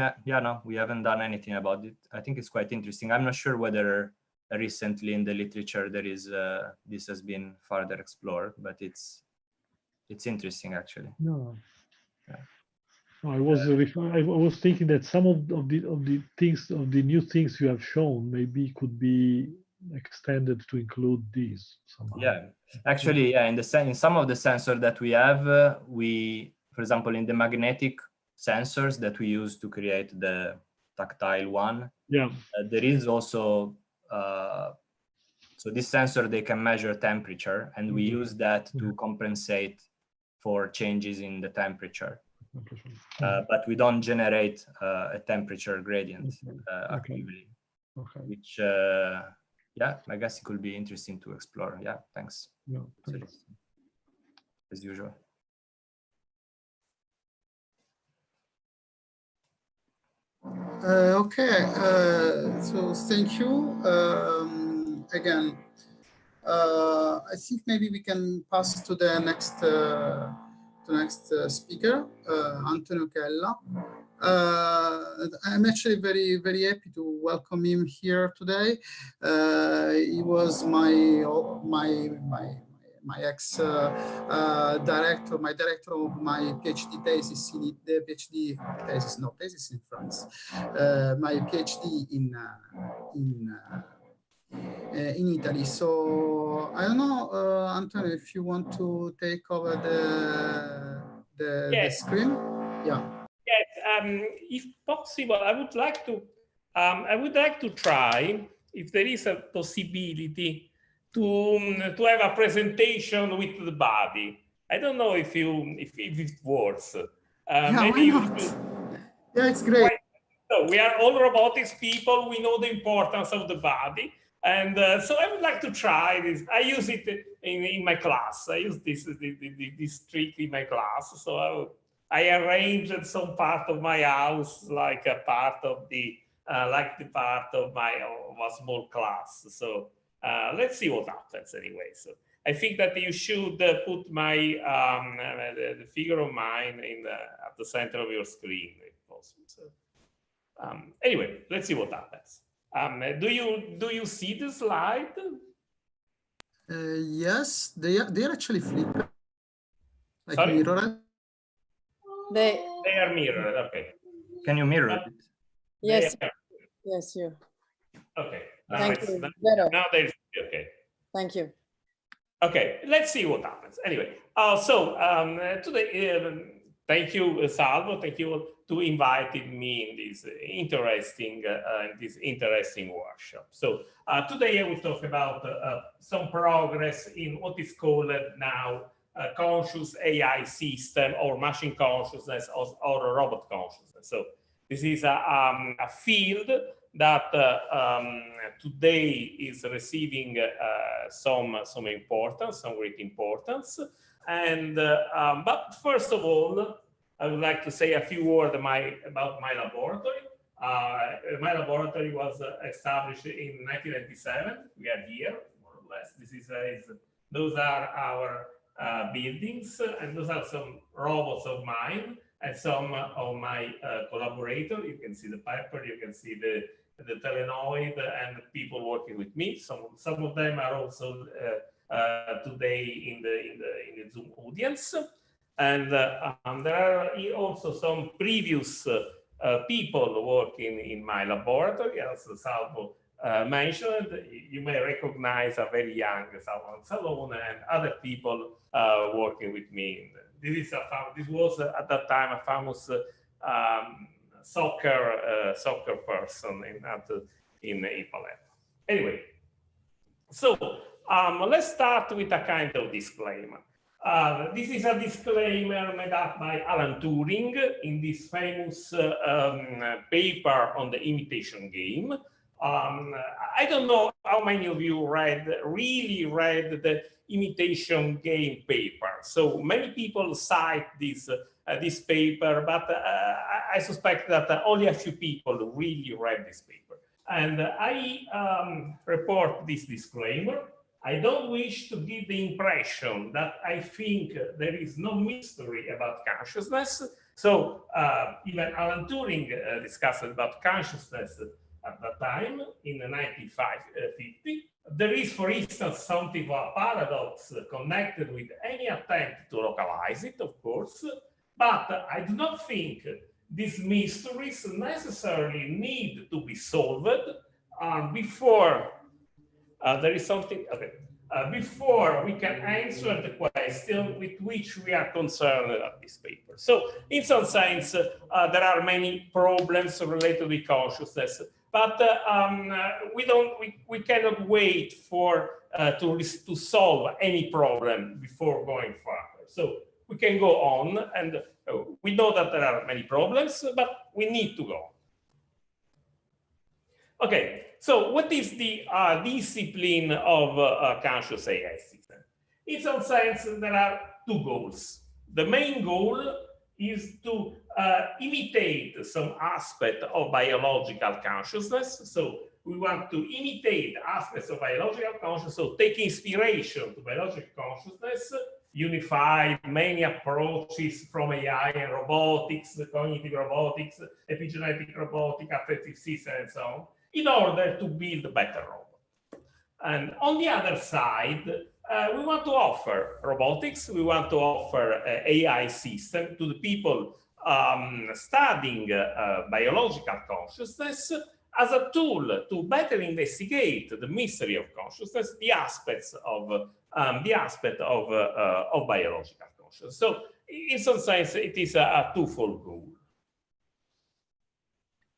we haven't done anything about it. I think it's quite interesting. I'm not sure whether recently in the literature there is this has been further explored, but it's interesting actually. No. Yeah. No, I was thinking that some of the things, of the new things you have shown, maybe could be extended to include these somehow. Yeah, actually, yeah. In some of the sensors that we have, for example, in the magnetic sensors that we use to create the tactile one, yeah, there is also so this sensor, they can measure temperature, and we use that to compensate for changes in the temperature. But we don't generate a temperature gradient actively, which yeah, I guess it could be interesting to explore. Yeah, thanks. Yeah, thanks. As usual. Okay, so thank you. Again, I think maybe we can pass to the next speaker, Antonio Chella. I'm actually very, very happy to welcome him here today. He was my ex-director, my director of my PhD thesis in thesis in France. My PhD in Italy. So I don't know, Antonio, if you want to take over the screen. Yeah. Yes, if possible, I would like to try, if there is a possibility, to have a presentation with the body. I don't know if it works. Maybe you should. Yeah, it's great. So we are all robotics people. We know the importance of the body. And so I would like to try this. I use it in my class. I use this trick in my class. So I arranged some part of my house like a part of the part of my a small class. So let's see what happens anyway. So I think that you should put my the figure of mine at the center of your screen if possible. So Anyway, let's see what happens. Do you see the slide? Yes, they're actually flipped. Like Sorry? mirrored. They are mirrored. Okay. Can you mirror it? yes, yes, you. Okay. Thank you. Better. Now there's okay. Thank you. Okay, let's see what happens. Anyway, today, thank you, Salvo. Thank you to inviting me in this interesting workshop. So today I will talk about some progress in what is called now conscious AI system, or machine consciousness, or robot consciousness. So this is a field that today is receiving some importance, some great importance. And but first of all, I would like to say a few words about my laboratory. My laboratory was established in 1997. We are here, more or less. Those are our buildings, and those are some robots of mine and some of my collaborators. You can see the paper, you can see the Telenoid, and the people working with me. Some of them are also today in the Zoom audience. And there are also some previous people working in my laboratory, as Salvo mentioned. You may recognize a very young Anzalone and other people working with me. This was at that time a famous soccer person in Palermo. Anyway, so let's start with a kind of disclaimer. This is a disclaimer made up by Alan Turing in this famous paper on the imitation game. I don't know how many of you really read the imitation game paper. So many people cite this paper, but I suspect that only a few people really read this paper. And I report this disclaimer. I don't wish to give the impression that I think there is no mystery about consciousness. So even Alan Turing discussed about consciousness at that time in 1950. There is, for instance, something of a paradox connected with any attempt to localize it, of course, but I do not think these mysteries necessarily need to be solved before there is something, okay, before we can answer the question with which we are concerned at this paper. So in some sense, there are many problems related with consciousness, but we cannot wait for to solve any problem before going further. So we can go on, and we know that there are many problems, but we need to go on. Okay, so what is the discipline of conscious AI system? In some sense, there are two goals. The main goal is to imitate some aspect of biological consciousness. So we want to imitate aspects of biological consciousness, so take inspiration to biological consciousness, unify many approaches from AI and robotics, cognitive robotics, epigenetic robotics, affective system, and so on, in order to build a better robot. And on the other side, we want to offer robotics, we want to offer AI system to the people studying biological consciousness as a tool to better investigate the mystery of consciousness, the aspects of biological consciousness. So in some sense, it is a twofold goal.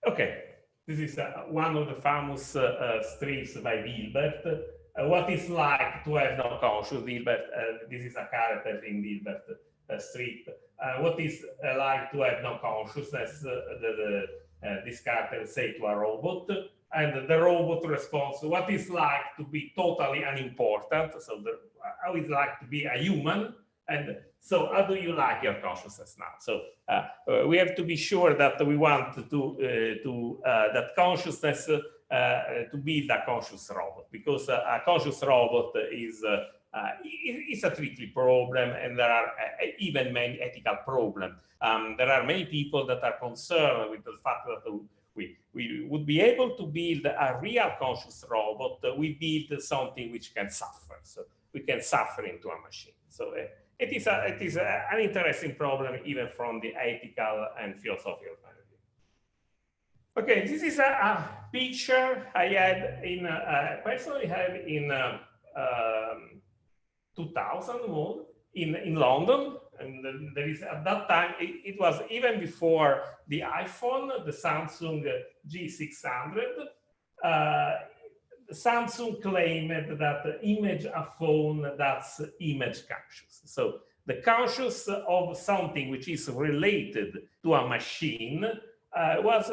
Okay. This is one of the famous strips by Dilbert. What it's like to have no conscious, Dilbert. This is a character in Dilbert strip. What is like to have no consciousness? This character say to a robot, and the robot responds, what is like to be totally unimportant? So how is like to be a human? And so how do you like your consciousness now? So we have to be sure that we want that consciousness to build a conscious robot, because a conscious robot is a tricky problem, and there are even many ethical problems. There are many people that are concerned with the fact that we would be able to build a real conscious robot. We build something which can suffer. So we can suffer into a machine. So it is an interesting problem, even from the ethical and philosophical point of view. Okay, this is a picture I had in personally had in 2001 in London, and there is at that time it was even before the iPhone, the Samsung G600. Samsung claimed that image a phone that's image conscious. So the conscious of something which is related to a machine was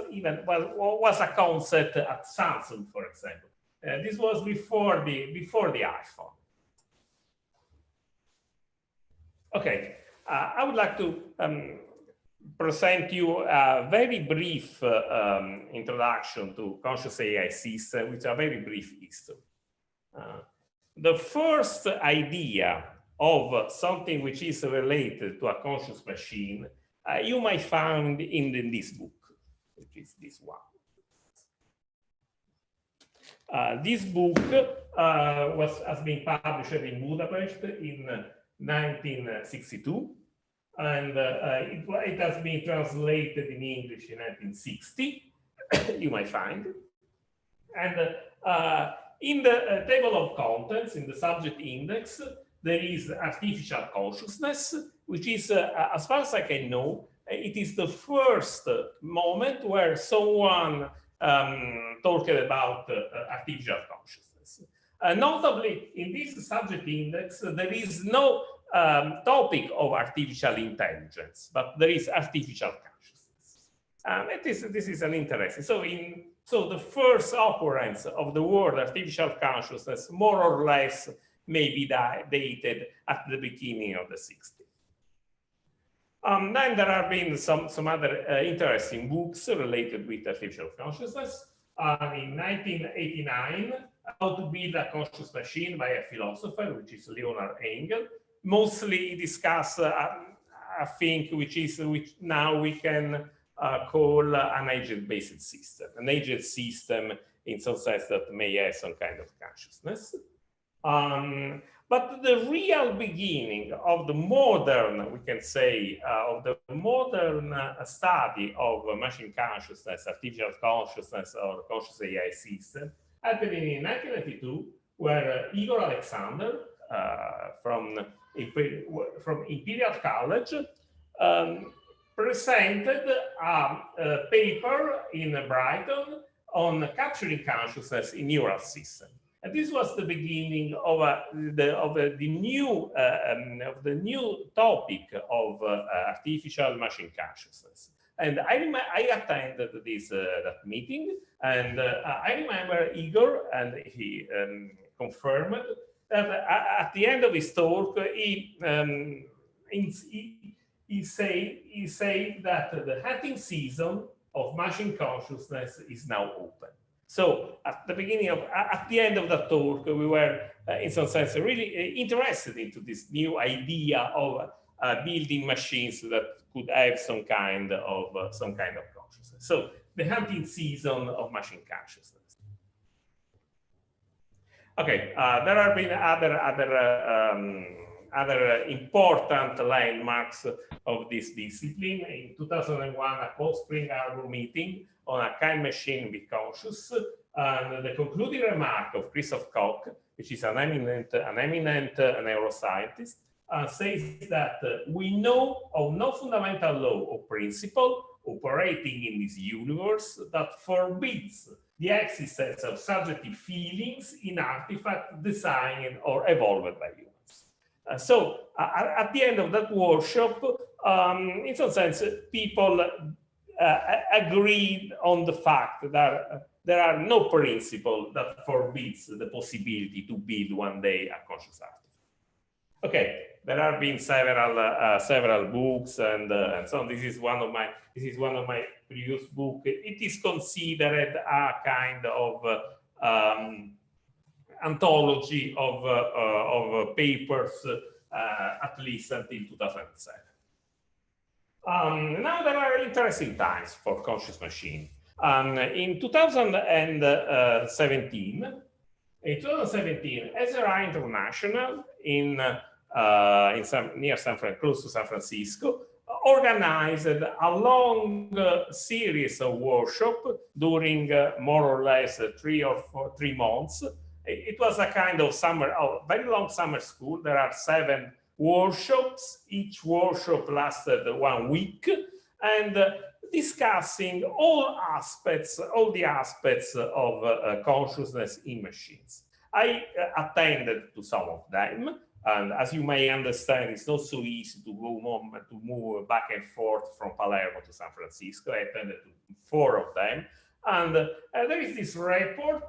a concept at Samsung, for example. This was before the iPhone. Okay, I would like to present you a very brief introduction to conscious AI system, with a very brief history. The first idea of something which is related to a conscious machine you might find in this book, which is this one. This book has been published in Budapest in 1962, and it has been translated in English in 1960. You might find. And in the table of contents, in the subject index, there is artificial consciousness, which is, as far as I can know, it is the first moment where someone talked about artificial consciousness. Notably, in this subject index, there is no topic of artificial intelligence, but there is artificial consciousness. This is an interesting. So the first occurrence of the word artificial consciousness, more or less, may be dated at the beginning of the 60s. Then there have been some other interesting books related with artificial consciousness. In 1989, How to Build a Conscious Machine by a Philosopher, which is Leonard Engel. Mostly discuss a thing which now we can call an agent-based system, an agent system in some sense that may have some kind of consciousness. But the real beginning of the modern, we can say, of the modern study of machine consciousness, artificial consciousness, or conscious AI system happened in 1992, where Igor Alexander from Imperial College presented a paper in Brighton on capturing consciousness in neural systems. And this was the beginning of the new topic of artificial machine consciousness. And I attended that meeting, and I remember Igor, and he confirmed that at the end of his talk, he said that the hunting season of machine consciousness is now open. So at the end of the talk, we were in some sense really interested into this new idea of building machines that could have some kind of consciousness. So the hunting season of machine consciousness. Okay, there have been other important landmarks of this discipline. In 2001, a post-Spring Harbor meeting on a kind machine be conscious, and the concluding remark of Christoph Koch, which is an eminent neuroscientist, says that we know of no fundamental law or principle operating in this universe that forbids the existence of subjective feelings in artifacts designed or evolved by humans. So at the end of that workshop, in some sense, people agreed on the fact that there are no principles that forbids the possibility to build one day a conscious artifact. Okay, there have been several books and so on. This is one of my previous books. It is considered a kind of anthology of papers, at least until 2007. Now there are interesting times for conscious machine. In 2017, SRI International close to San Francisco, organized a long series of workshops during more or less 3 months. It was a kind of very long summer school. There are 7 workshops. Each workshop lasted 1 week, and discussing all the aspects of consciousness in machines. I attended to some of them, and as you may understand, it's not so easy to move back and forth from Palermo to San Francisco. I attended to 4 of them, and there is this report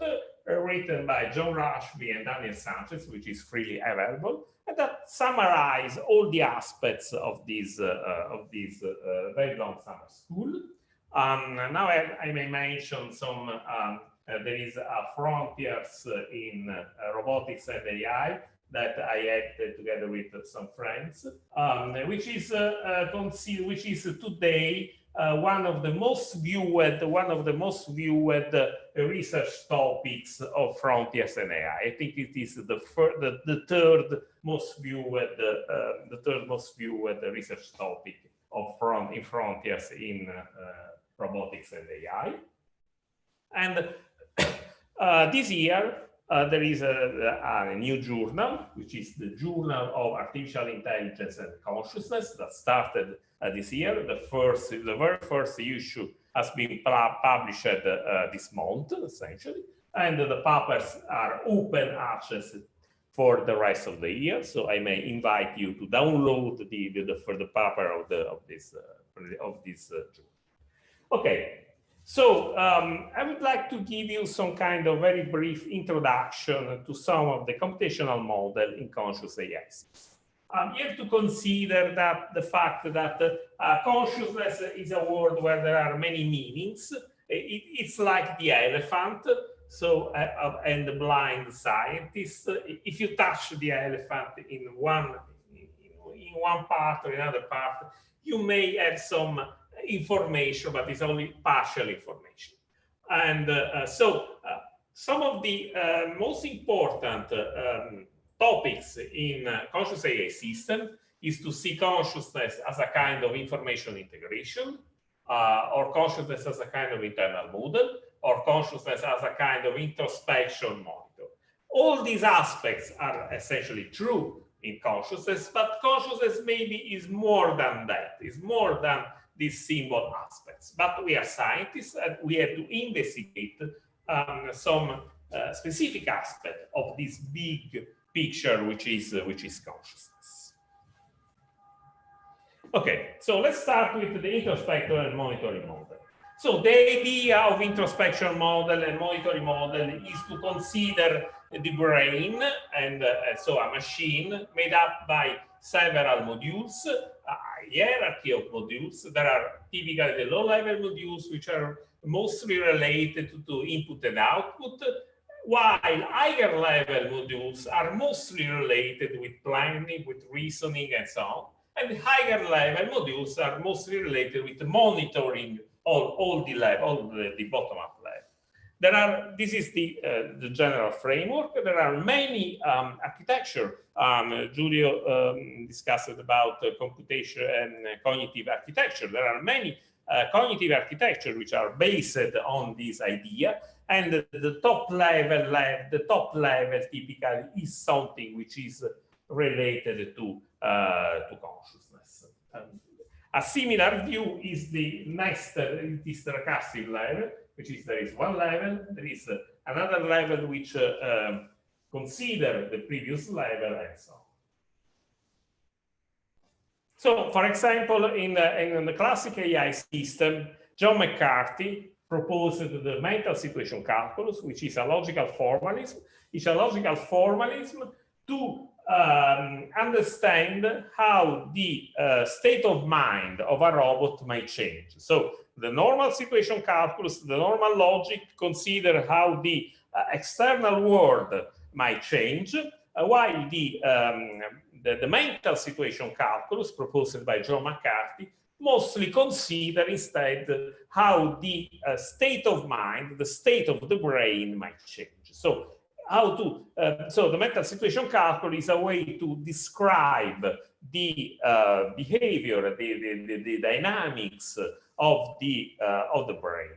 written by John Rushby and Daniel Sanchez, which is freely available, and that summarize all the aspects of this very long summer school. Now I may mention some. There is a Frontiers in Robotics and AI that I had together with some friends, which is today one of the most viewed research topics of Frontiers and AI. I think it is the third most viewed research topic in Frontiers in Robotics and AI. And this year there is a new journal, which is the Journal of Artificial Intelligence and Consciousness, that started this year. The very first issue has been published this month, essentially, and the papers are open access for the rest of the year. So I may invite you to download the paper of this journal. Okay. So I would like to give you some kind of very brief introduction to some of the computational model in conscious AI. You have to consider that the fact that consciousness is a word where there are many meanings. It's like the elephant, so and the blind scientist. If you touch the elephant in one part or another part, you may have some information, but it's only partial information. And some of the most important topics in conscious AI system is to see consciousness as a kind of information integration, or consciousness as a kind of internal model, or consciousness as a kind of introspection monitor. All these aspects are essentially true in consciousness, but consciousness maybe is more than that, is more than these symbol aspects. But we are scientists, and we have to investigate some specific aspect of this big picture, which is consciousness. Okay, so let's start with the introspection and monitoring model. So the idea of introspection model and monitoring model is to consider the brain, and so a machine made up by several modules, a hierarchy of modules. There are typically the low-level modules, which are mostly related to input and output, while higher-level modules are mostly related with planning, with reasoning, and so on. And higher-level modules are mostly related with monitoring all the bottom-up level. This is the general framework. There are many architecture. Giulio discussed about computation and cognitive architecture. There are many cognitive architecture which are based on this idea, and the top level typically is something which is related to consciousness. A similar view is the next, this recursive level, which is there is one level, there is another level which consider the previous level, and so on. So, for example, in the classic AI system, John McCarthy proposed the mental situation calculus, which is a logical formalism. It's a logical formalism to understand how the state of mind of a robot might change. So the normal situation calculus, the normal logic, consider how the external world might change, while the mental situation calculus proposed by John McCarthy mostly consider instead how the state of mind, the state of the brain might change. So how to, so the mental situation calculus is a way to describe the behavior, the dynamics of the brain.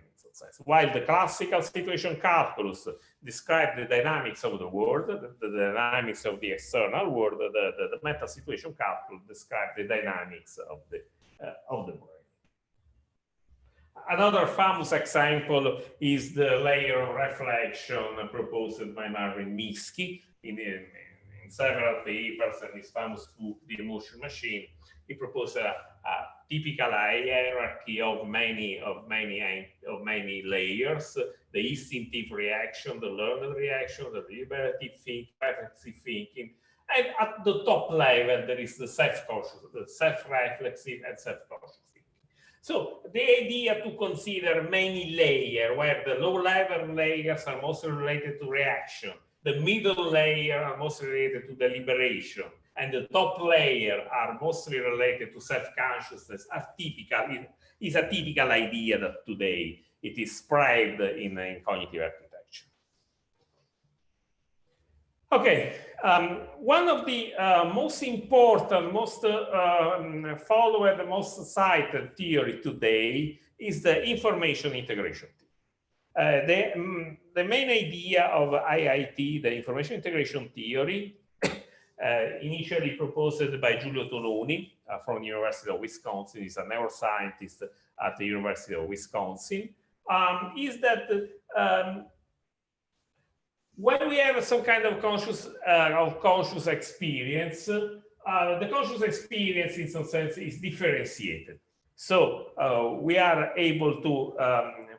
While the classical situation calculus describes the dynamics of the world, the dynamics of the external world, the mental situation calculus describes the dynamics of the brain. Another famous example is the layer of reflection proposed by Marvin Minsky in several papers and his famous book, The Emotion Machine. He proposed a typical hierarchy of many layers: the instinctive reaction, the learned reaction, the deliberative thinking, reflexive thinking, and at the top level there is the self-conscious, the self-reflexive and self-conscious. So the idea to consider many layers, where the low-level layers are mostly related to reaction, the middle layer are mostly related to deliberation, and the top layer are mostly related to self-consciousness, is a typical idea that today it is spread in cognitive architecture. Okay, one of the most important, most followed, most cited theory today is the information integration theory. The main idea of IIT, the information integration theory, initially proposed by Giulio Tononi from the University of Wisconsin, he's a neuroscientist at the University of Wisconsin, is that when we have some kind of conscious experience, the conscious experience in some sense is differentiated. So we are able to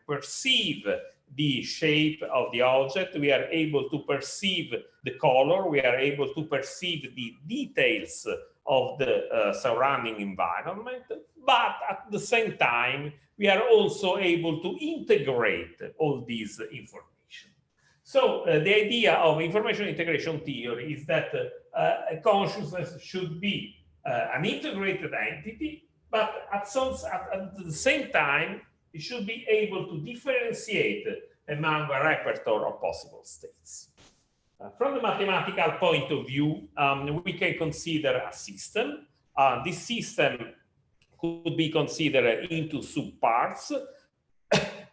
perceive the shape of the object, we are able to perceive the color, we are able to perceive the details of the surrounding environment, but at the same time, we are also able to integrate all these information. So the idea of information integration theory is that consciousness should be an integrated entity, but at the same time, it should be able to differentiate among a repertoire of possible states. From the mathematical point of view, we can consider a system. This system could be considered into subparts.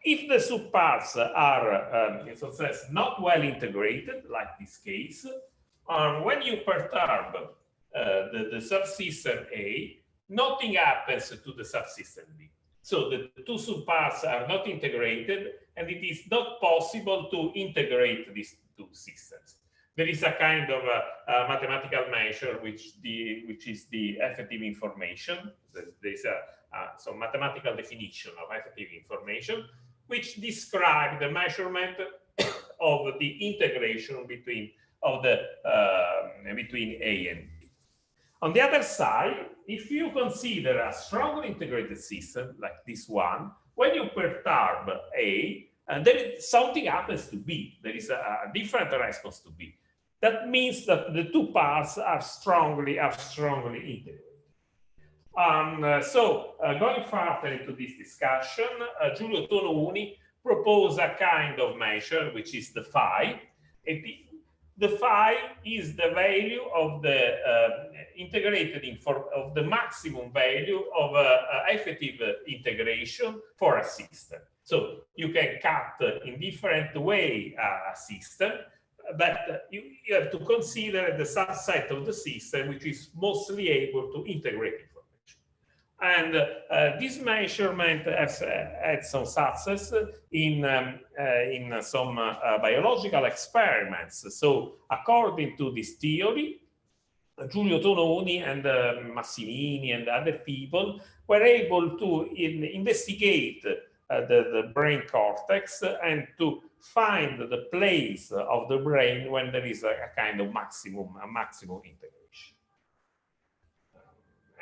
If the subparts are, in some sense, not well integrated, like this case, when you perturb the subsystem A, nothing happens to the subsystem B. So the two subparts are not integrated, and it is not possible to integrate these two systems. There is a kind of mathematical measure which is the effective information. There is some mathematical definition of effective information, which describe the measurement of the integration between A and B. On the other side, if you consider a strongly integrated system like this one, when you perturb A, something happens to B. There is a different response to B. That means that the two parts are strongly integrated. Going further into this discussion, Giulio Tononi proposed a kind of measure, which is the phi. The phi is the value of the of the maximum value of effective integration for a system. So you can cut in different way a system, but you have to consider the subset of the system which is mostly able to integrate information. And this measurement has had some success in some biological experiments. So according to this theory, Giulio Tononi and Massimini and other people were able to investigate the brain cortex and to find the place of the brain when there is a kind of maximum integration.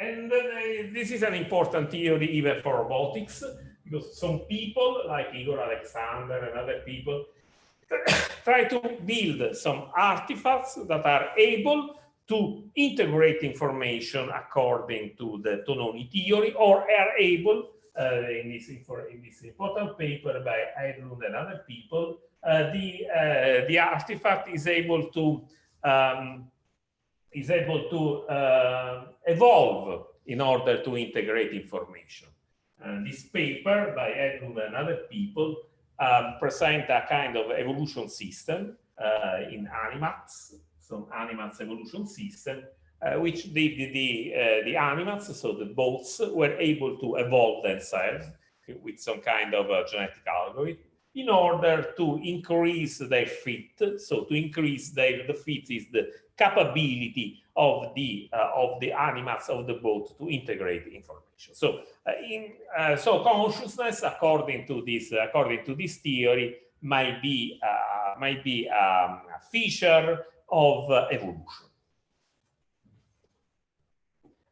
And this is an important theory even for robotics, because some people like Igor Alexander and other people try to build some artifacts that are able to integrate information according to the autonomy theory, or are able, in this important paper by Edlund and other people, the artifact is able to evolve in order to integrate information. And this paper by Edlund and other people present a kind of evolution system in animats, some animats evolution system, which the animats, so the boats, were able to evolve themselves with some kind of genetic algorithm in order to increase their fit. So to increase the fit is the capability of the animats of the boat to integrate information. So so consciousness, according to this theory, might be a feature of evolution.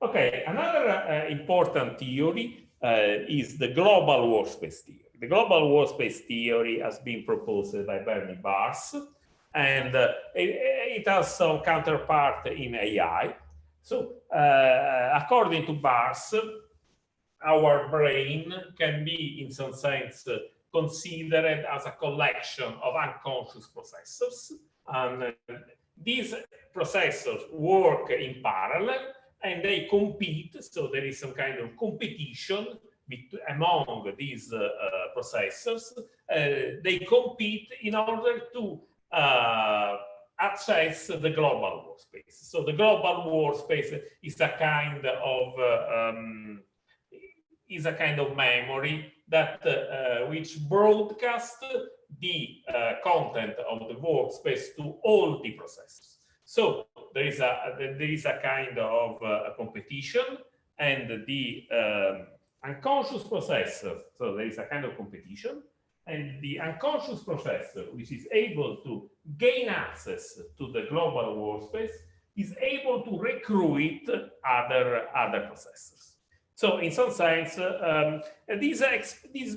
Okay, another important theory is the global workspace theory. The global workspace theory has been proposed by Bernie Bars, and it has some counterpart in AI. So according to Bars, our brain can be, in some sense, considered as a collection of unconscious processors. And these processors work in parallel and they compete. So there is some kind of competition among these processors. They compete in order to access the global workspace. So the global workspace is a kind of memory that which broadcasts the content of the workspace to all the processors. So there is a kind of competition, and the unconscious processor. So there is a kind of competition, and the unconscious processor, which is able to gain access to the global workspace, is able to recruit other processors. So in some sense, these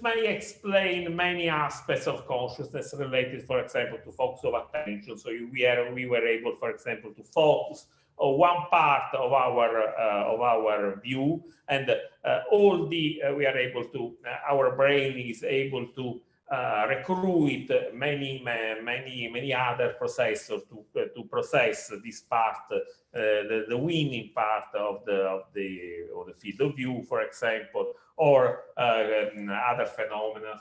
may explain many aspects of consciousness related, for example, to focus of attention. So we were able, for example, to focus on one part of our view, and our brain is able to recruit many other processors to process this part, the winning part of the field of view, for example, or other phenomena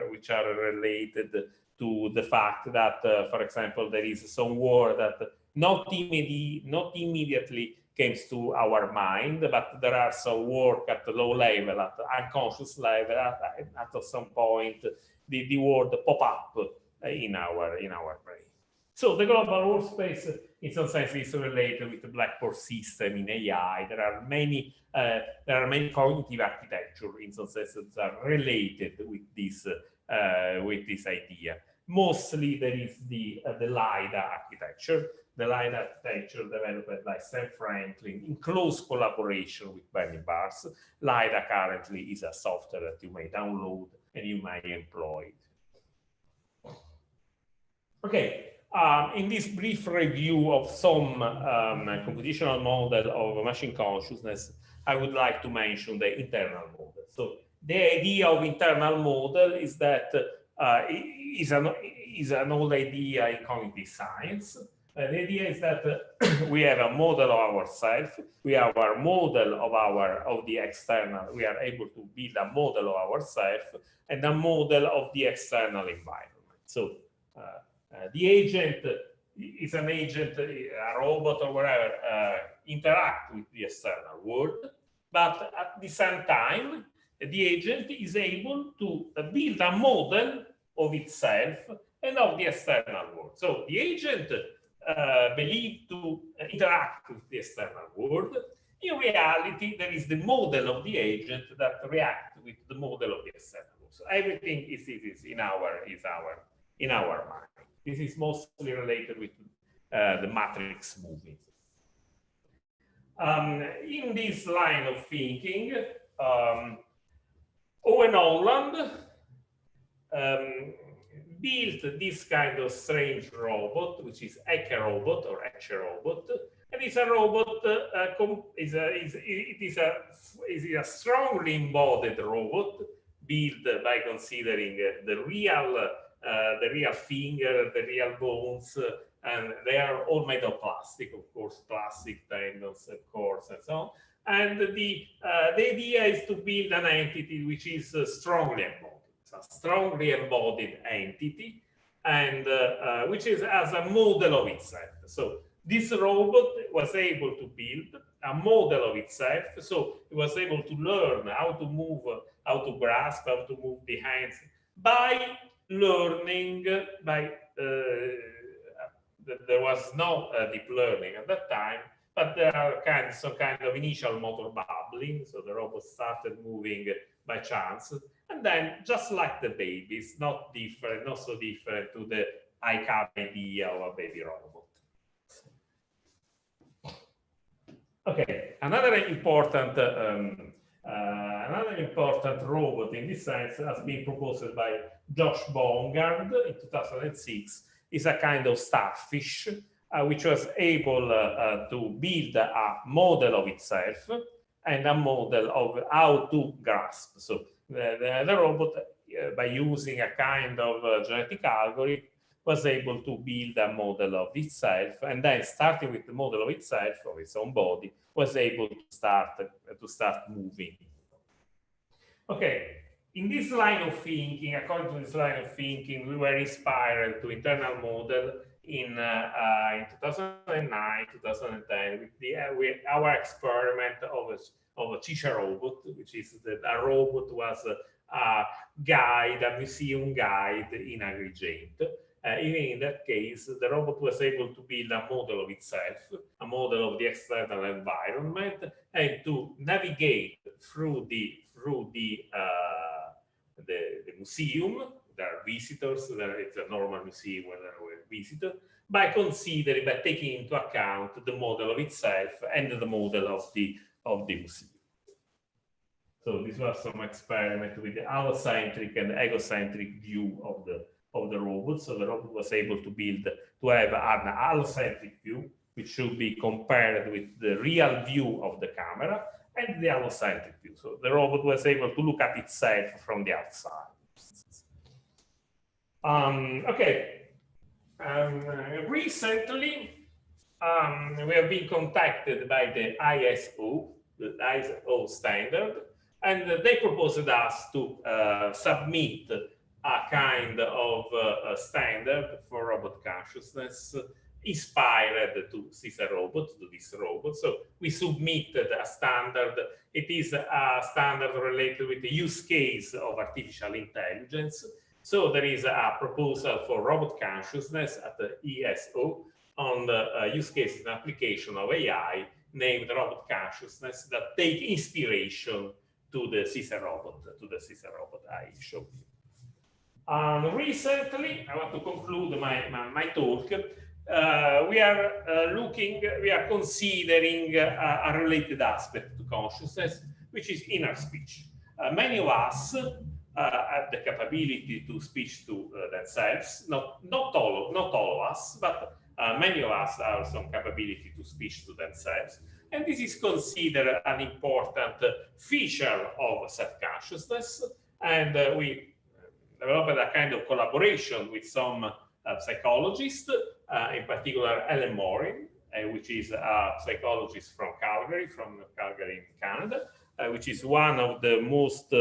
which are related to the fact that, for example, there is some word that not immediately comes to our mind, but there are some work at the low level, at the unconscious level, at some point, the word pop up in our brain. So the global workspace, in some sense, is related with the Blackboard system in AI. There are many cognitive architecture, in some sense, that are related with this idea. Mostly, there is the LIDA architecture. The LIDA architecture developed by Sam Franklin in close collaboration with Bernie Bars. LIDA currently is a software that you may download and you may employ. Okay, in this brief review of some computational model of machine consciousness, I would like to mention the internal model. So the idea of internal model is that is an old idea in cognitive science. The idea is that we have a model of ourselves, we have our model of the external, we are able to build a model of ourselves and a model of the external environment. So the agent is an agent, a robot or whatever, interact with the external world, but at the same time, the agent is able to build a model of itself and of the external world. So the agent believed to interact with the external world. In reality, there is the model of the agent that reacts with the model of the external world. So everything is in our mind. This is mostly related with the matrix moving. In this line of thinking, Owen Holland built this kind of strange robot, which is Eke robot or Eche robot, And it's a robot. It is a strongly embodied robot built by considering the real finger, the real bones, and they are all made of plastic, of course, plastic tendons, cords, and so on. And the idea is to build an entity which is strongly embodied. It's a strongly embodied entity, and which is as a model of itself. So this robot was able to build a model of itself. So it was able to learn how to move, how to grasp, how to move the hands by learning. There was no deep learning at that time, but there are some kind of initial motor bubbling. So the robot started moving by chance, and then just like the babies, not so different to the ICAP idea of a baby robot. Okay, another important robot in this sense has been proposed by Josh Bongard in 2006. Is a kind of starfish which was able to build a model of itself and a model of how to grasp. So the robot, by using a kind of genetic algorithm, was able to build a model of itself, and then starting with the model of itself, of its own body, was able to start moving. Okay. In this line of thinking, according to this line of thinking, we were inspired to internal model in 2009, 2010 with our experiment of a teacher robot, which is that a robot was a guide, a museum guide in Agrigento. Even in that case, the robot was able to build a model of itself, a model of the external environment, and to navigate through the museum. There are visitors. It's a normal museum where there were visitors. By taking into account the model of itself and the model of the museum. So this was some experiment with the allocentric and egocentric view of the robot. So the robot was able to have an allocentric view, which should be compared with the real view of the camera, and the allocentric view. So the robot was able to look at itself from the outside. Recently, we have been contacted by the ISO standard, and they proposed us to submit a kind of standard for robot consciousness inspired to this robot. So we submitted a standard. It is a standard related with the use case of artificial intelligence. So there is a proposal for robot consciousness at the ESO on the use cases and application of AI named robot consciousness that take inspiration to the Caesar robot, I showed you. Recently, I want to conclude my talk. We are considering a related aspect to consciousness, which is inner speech. Many of us have the capability to speak to themselves. Not all of us, but many of us have some capability to speak to themselves. And this is considered an important feature of self-consciousness. And we developed a kind of collaboration with some psychologists, in particular Ellen Morin, which is a psychologist from Calgary in Canada, which is one of the most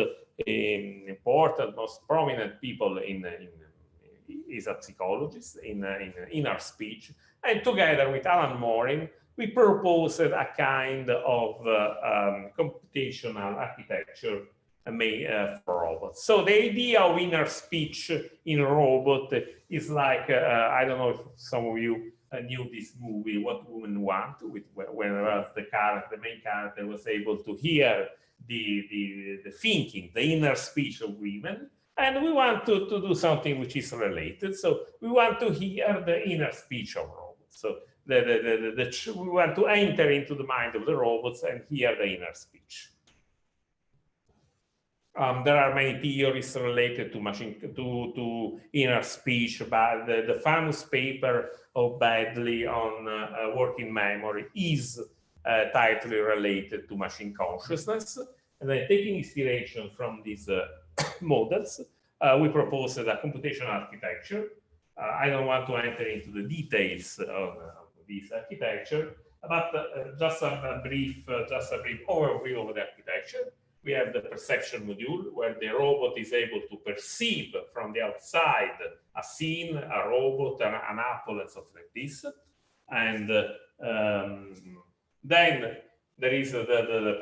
important, most prominent people is a psychologist in inner speech. And together with Alan Morin, we proposed a kind of computational architecture for robots. So the idea of inner speech in a robot is like, I don't know if some of you knew this movie, What Women Want, when the main character was able to hear the thinking, the inner speech of women. And we want to do something which is related. So we want to hear the inner speech of robots. So we want to enter into the mind of the robots and hear the inner speech. There are many theories related to inner speech, but the famous paper of Badley on working memory is tightly related to machine consciousness. And then, taking inspiration from these models, we proposed a computational architecture. I don't want to enter into the details of this architecture, but just a brief overview of the architecture. We have the perception module, where the robot is able to perceive from the outside a scene, a robot, an apple, and something like this. And then there is the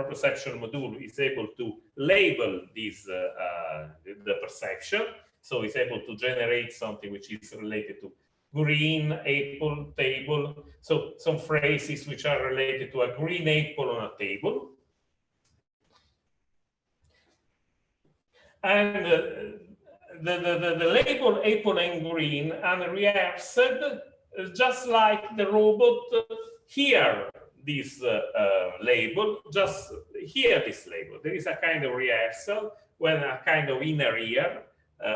perception module is able to label this the perception. So it's able to generate something which is related to green apple table. So some phrases which are related to a green apple on a table. And the label apple and green are rehearsed just like the robot hear this label, just hear this label. There is a kind of rehearsal when a kind of inner ear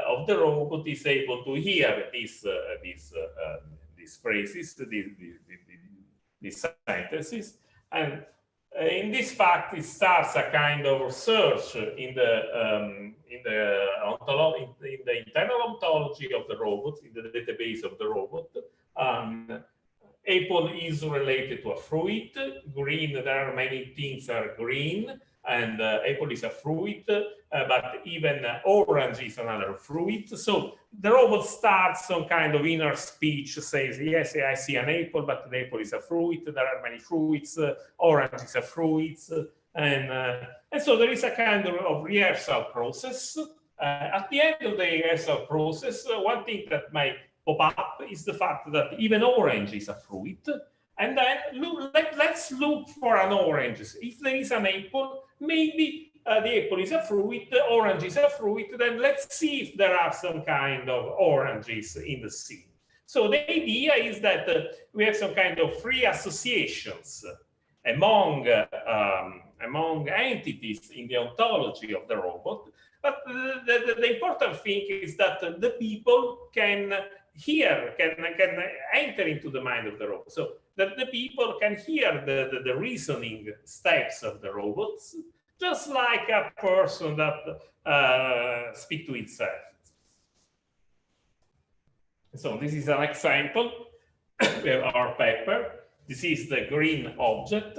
of the robot is able to hear these phrases, these sentences, and in this fact, it starts a kind of search in the internal ontology of the robot, in the database of the robot. Apple is related to a fruit. Green, there are many things that are green, and apple is a fruit, but even orange is another fruit. So the robot starts some kind of inner speech, says, yes, I see an apple, but the apple is a fruit. There are many fruits. Orange is a fruit. And so there is a kind of rehearsal process. At the end of the rehearsal process, one thing that might pop up is the fact that even orange is a fruit. And then let's look for an orange. If there is an apple, maybe the apple is a fruit, the orange is a fruit, then let's see if there are some kind of oranges in the scene. So the idea is that we have some kind of free associations among entities in the ontology of the robot. But the important thing is that the people can hear, can enter into the mind of the robot. So that the people can hear the reasoning steps of the robots, just like a person that speaks to itself. So this is an example. We have our paper. This is the green object.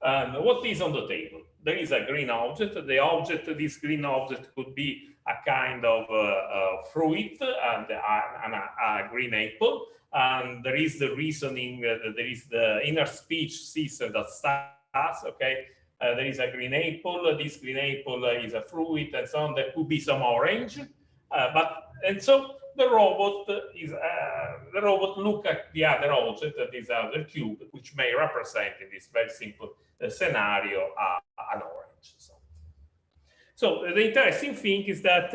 And what is on the table? There is a green object. The object, this green object could be a kind of fruit and a green apple. And there is the reasoning, there is the inner speech system that starts, okay? There is a green apple. This green apple is a fruit and so on. There could be some orange. And so the robot look at the other object, that is other cube, which may represent in this very simple scenario an orange. So the interesting thing is that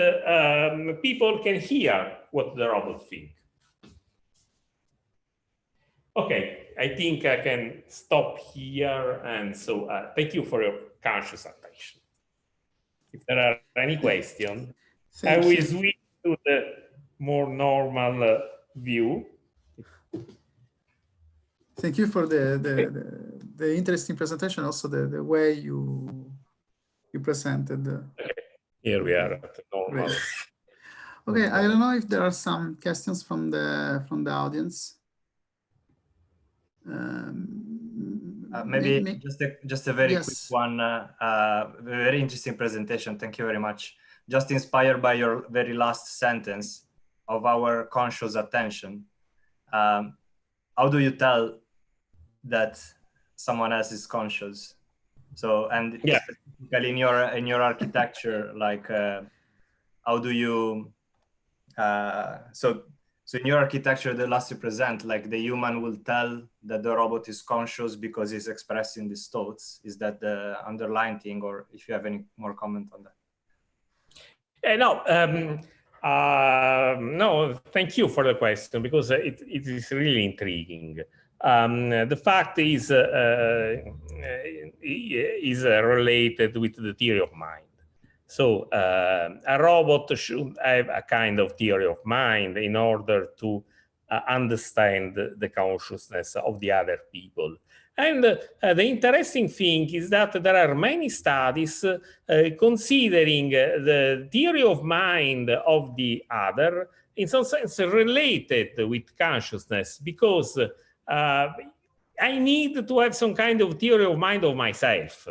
people can hear what the robot thinks. Okay, I think I can stop here. And so thank you for your conscious attention. If there are any questions, I will switch to the more normal view. Thank you for the interesting presentation, also the way you presented. Okay. Here we are at normal. Great. Okay, I don't know if there are some questions from the audience. Maybe just a very quick one. Very interesting presentation. Thank you very much. Just inspired by your very last sentence of our conscious attention. How do you tell that someone else is conscious? So, and specifically in your architecture, like how do you? So in your architecture, the last you present, like the human will tell that the robot is conscious because he's expressing these thoughts. Is that the underlying thing, or if you have any more comment on that? No, thank you for the question, because it is really intriguing. the fact is related with the theory of mind. So a robot should have a kind of theory of mind in order to understand the consciousness of the other people. And the interesting thing is that there are many studies considering the theory of mind of the other in some sense related with consciousness, because I need to have some kind of theory of mind of myself.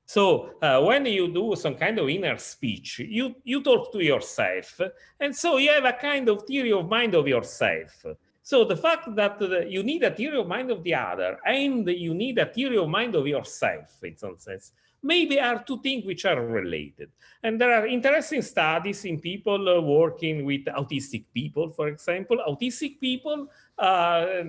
So when you do some kind of inner speech, you talk to yourself, and so you have a kind of theory of mind of yourself. So the fact that you need a theory of mind of the other and you need a theory of mind of yourself, in some sense, maybe are two things which are related. And there are interesting studies in people working with autistic people, for example. Autistic people, there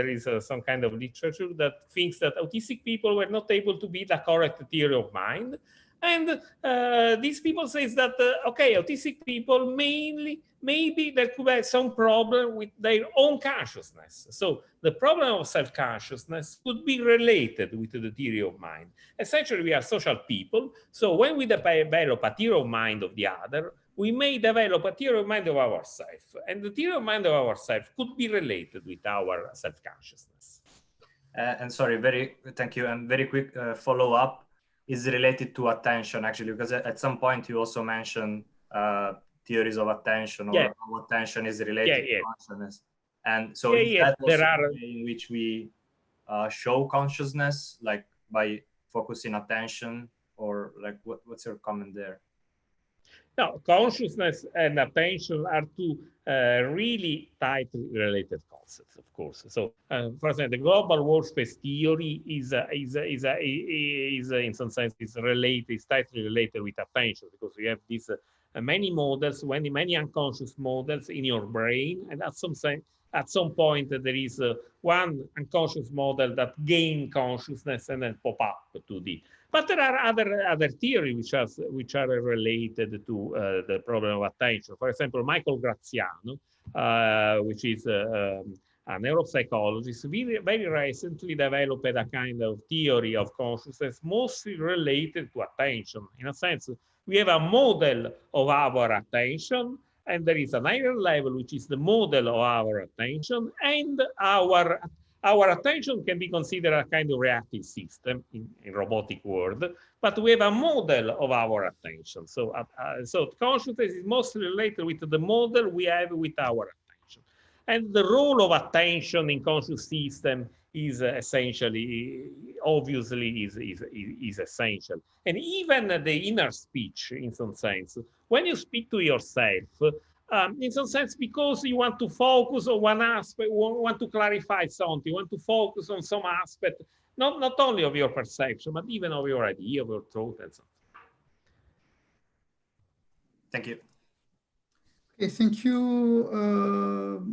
is some kind of literature that thinks that autistic people were not able to build a correct theory of mind. And these people say that, okay, autistic people maybe there could be some problem with their own consciousness. So the problem of self-consciousness could be related with the theory of mind. Essentially, we are social people. So when we develop a theory of mind of the other, we may develop a theory of mind of ourselves. And the theory of mind of ourselves could be related with our self-consciousness. And sorry, thank you. And very quick follow-up is related to attention, actually, because at some point you also mentioned theories of attention, or how attention is related to consciousness. And so is that also the way in which we show consciousness, like by focusing attention, or like what's your comment there? No, consciousness and attention are two really tightly related concepts, of course. So, for example, the global workspace theory is in some sense is tightly related with attention, because you have these many models, many unconscious models in your brain, and at some point there is one unconscious model that gain consciousness and then pop up to the. But there are other theories which are related to the problem of attention. For example, Michael Graziano, which is a neuropsychologist, very recently developed a kind of theory of consciousness mostly related to attention. In a sense, we have a model of our attention, and there is an higher level, which is the model of our attention, and our attention can be considered a kind of reactive system in robotic world, but we have a model of our attention. So, so consciousness is mostly related with the model we have with our attention. And the role of attention in conscious system is essentially, obviously, is essential. And even the inner speech, in some sense, when you speak to yourself, in some sense, because you want to focus on one aspect, want to clarify something, you want to focus on some aspect, not only of your perception, but even of your idea, of your thought, and so on. Thank you. Okay, thank you.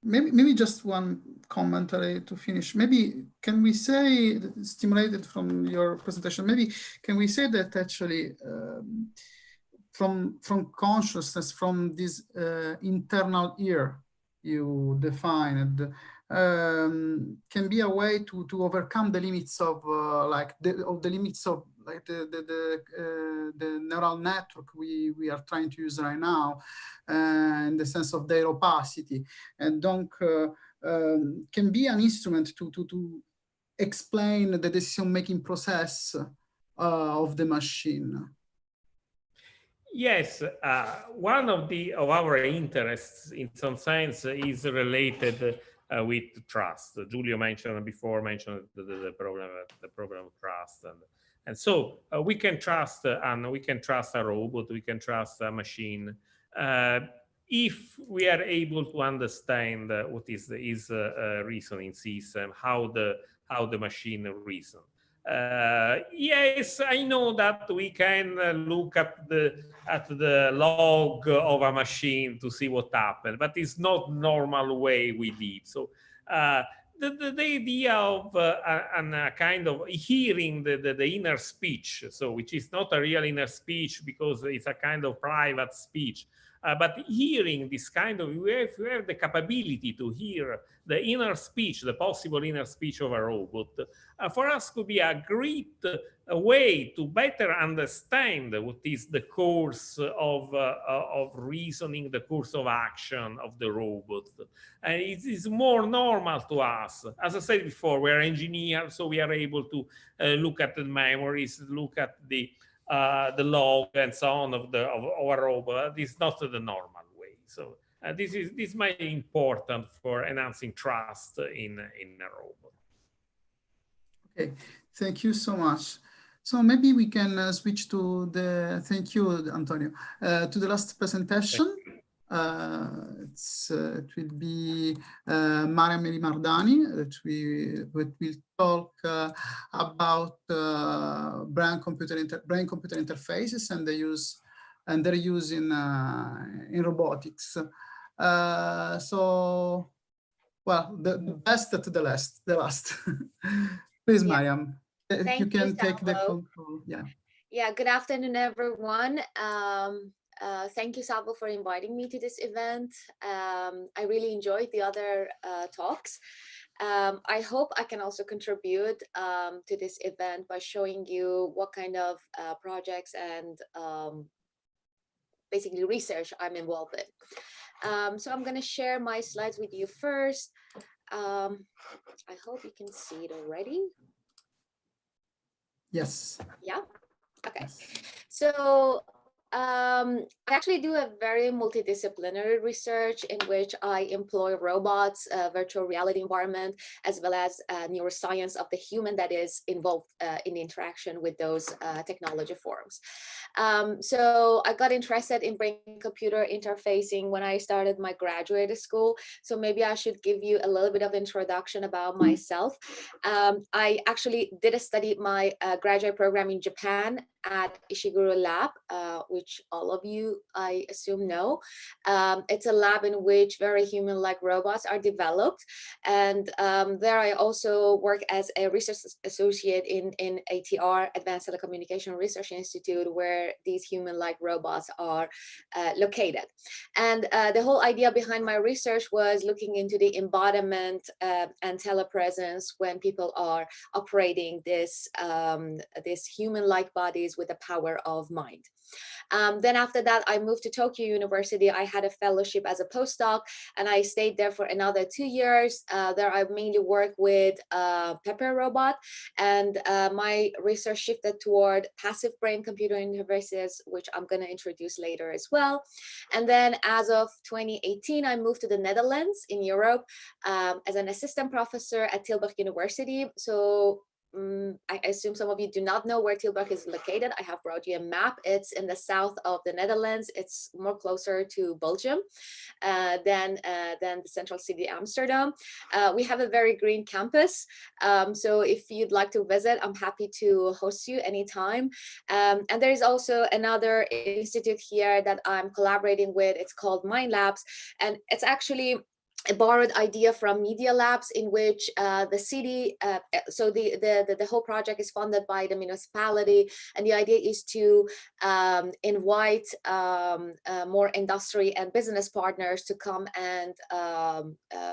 Maybe just one commentary to finish. Maybe can we say, stimulated from your presentation, maybe can we say that actually from consciousness, from this internal ear you defined, can be a way to overcome the limits of the limits of like the neural network we are trying to use right now, in the sense of their opacity, and donc can be an instrument to explain the decision-making process of the machine. Yes, one of our interests, in some sense, is related with trust. Giulio mentioned the problem of trust, and so we can trust, and we can trust a robot, we can trust a machine, if we are able to understand what is the reasoning system, how the machine reasons. Yes, I know that we can look at the log of a machine to see what happened, but it's not normal way we live. So the idea of a kind of hearing the inner speech, so which is not a real inner speech because it's a kind of private speech, But hearing this kind of, we have the capability to hear the inner speech, the possible inner speech of a robot, for us could be a great way to better understand what is the course of reasoning, the course of action of the robot. And it is more normal to us. As I said before, we're engineers, so we are able to look at the memories, look at the log and so on of our robot. It's not the normal way. So this is my important for enhancing trust in a robot. Okay, thank you so much. So maybe we can switch to the, thank you, Antonio, to the last presentation. It will be Mariam Alimardani that will talk about brain-computer interfaces and their use in robotics. So, well, the best to the last. Please, yeah. Mariam, you can take the control. Yeah. Yeah. Good afternoon, everyone. Thank you, Salvo, for inviting me to this event. I really enjoyed the other talks. I hope I can also contribute to this event by showing you what kind of projects and basically research I'm involved in. So I'm going to share my slides with you first. I hope you can see it already. Yes. Yeah. Okay. Yes. So I actually do a very multidisciplinary research in which I employ robots, virtual reality environment, as well as neuroscience of the human that is involved in interaction with those technology forms. So I got interested in brain-computer interfacing when I started my graduate school. So maybe I should give you a little bit of introduction about myself. I actually did study my graduate program in Japan at Ishiguro Lab, which all of you, I assume, know. It's a lab in which very human-like robots are developed. And there I also work as a research associate in ATR, Advanced Telecommunication Research Institute, where these human-like robots are located. And the whole idea behind my research was looking into the embodiment and telepresence when people are operating this human-like bodies with the power of mind. Then after that, I moved to Tokyo University. I had a fellowship as a postdoc, and I stayed there for another 2 years. There I mainly worked with Pepper robot, and my research shifted toward passive brain-computer interfaces, which I'm going to introduce later as well. And then as of 2018, I moved to the Netherlands in Europe as an assistant professor at Tilburg University. So I assume some of you do not know where Tilburg is located. I have brought you a map. It's in the south of the Netherlands. It's more closer to Belgium than the central city, Amsterdam. We have a very green campus. So if you'd like to visit, I'm happy to host you anytime. And there is also another institute here that I'm collaborating with. It's called Mind Labs. And it's actually a borrowed idea from Media Labs, in which the city, so the whole project is funded by the municipality, and the idea is to invite more industry and business partners to come and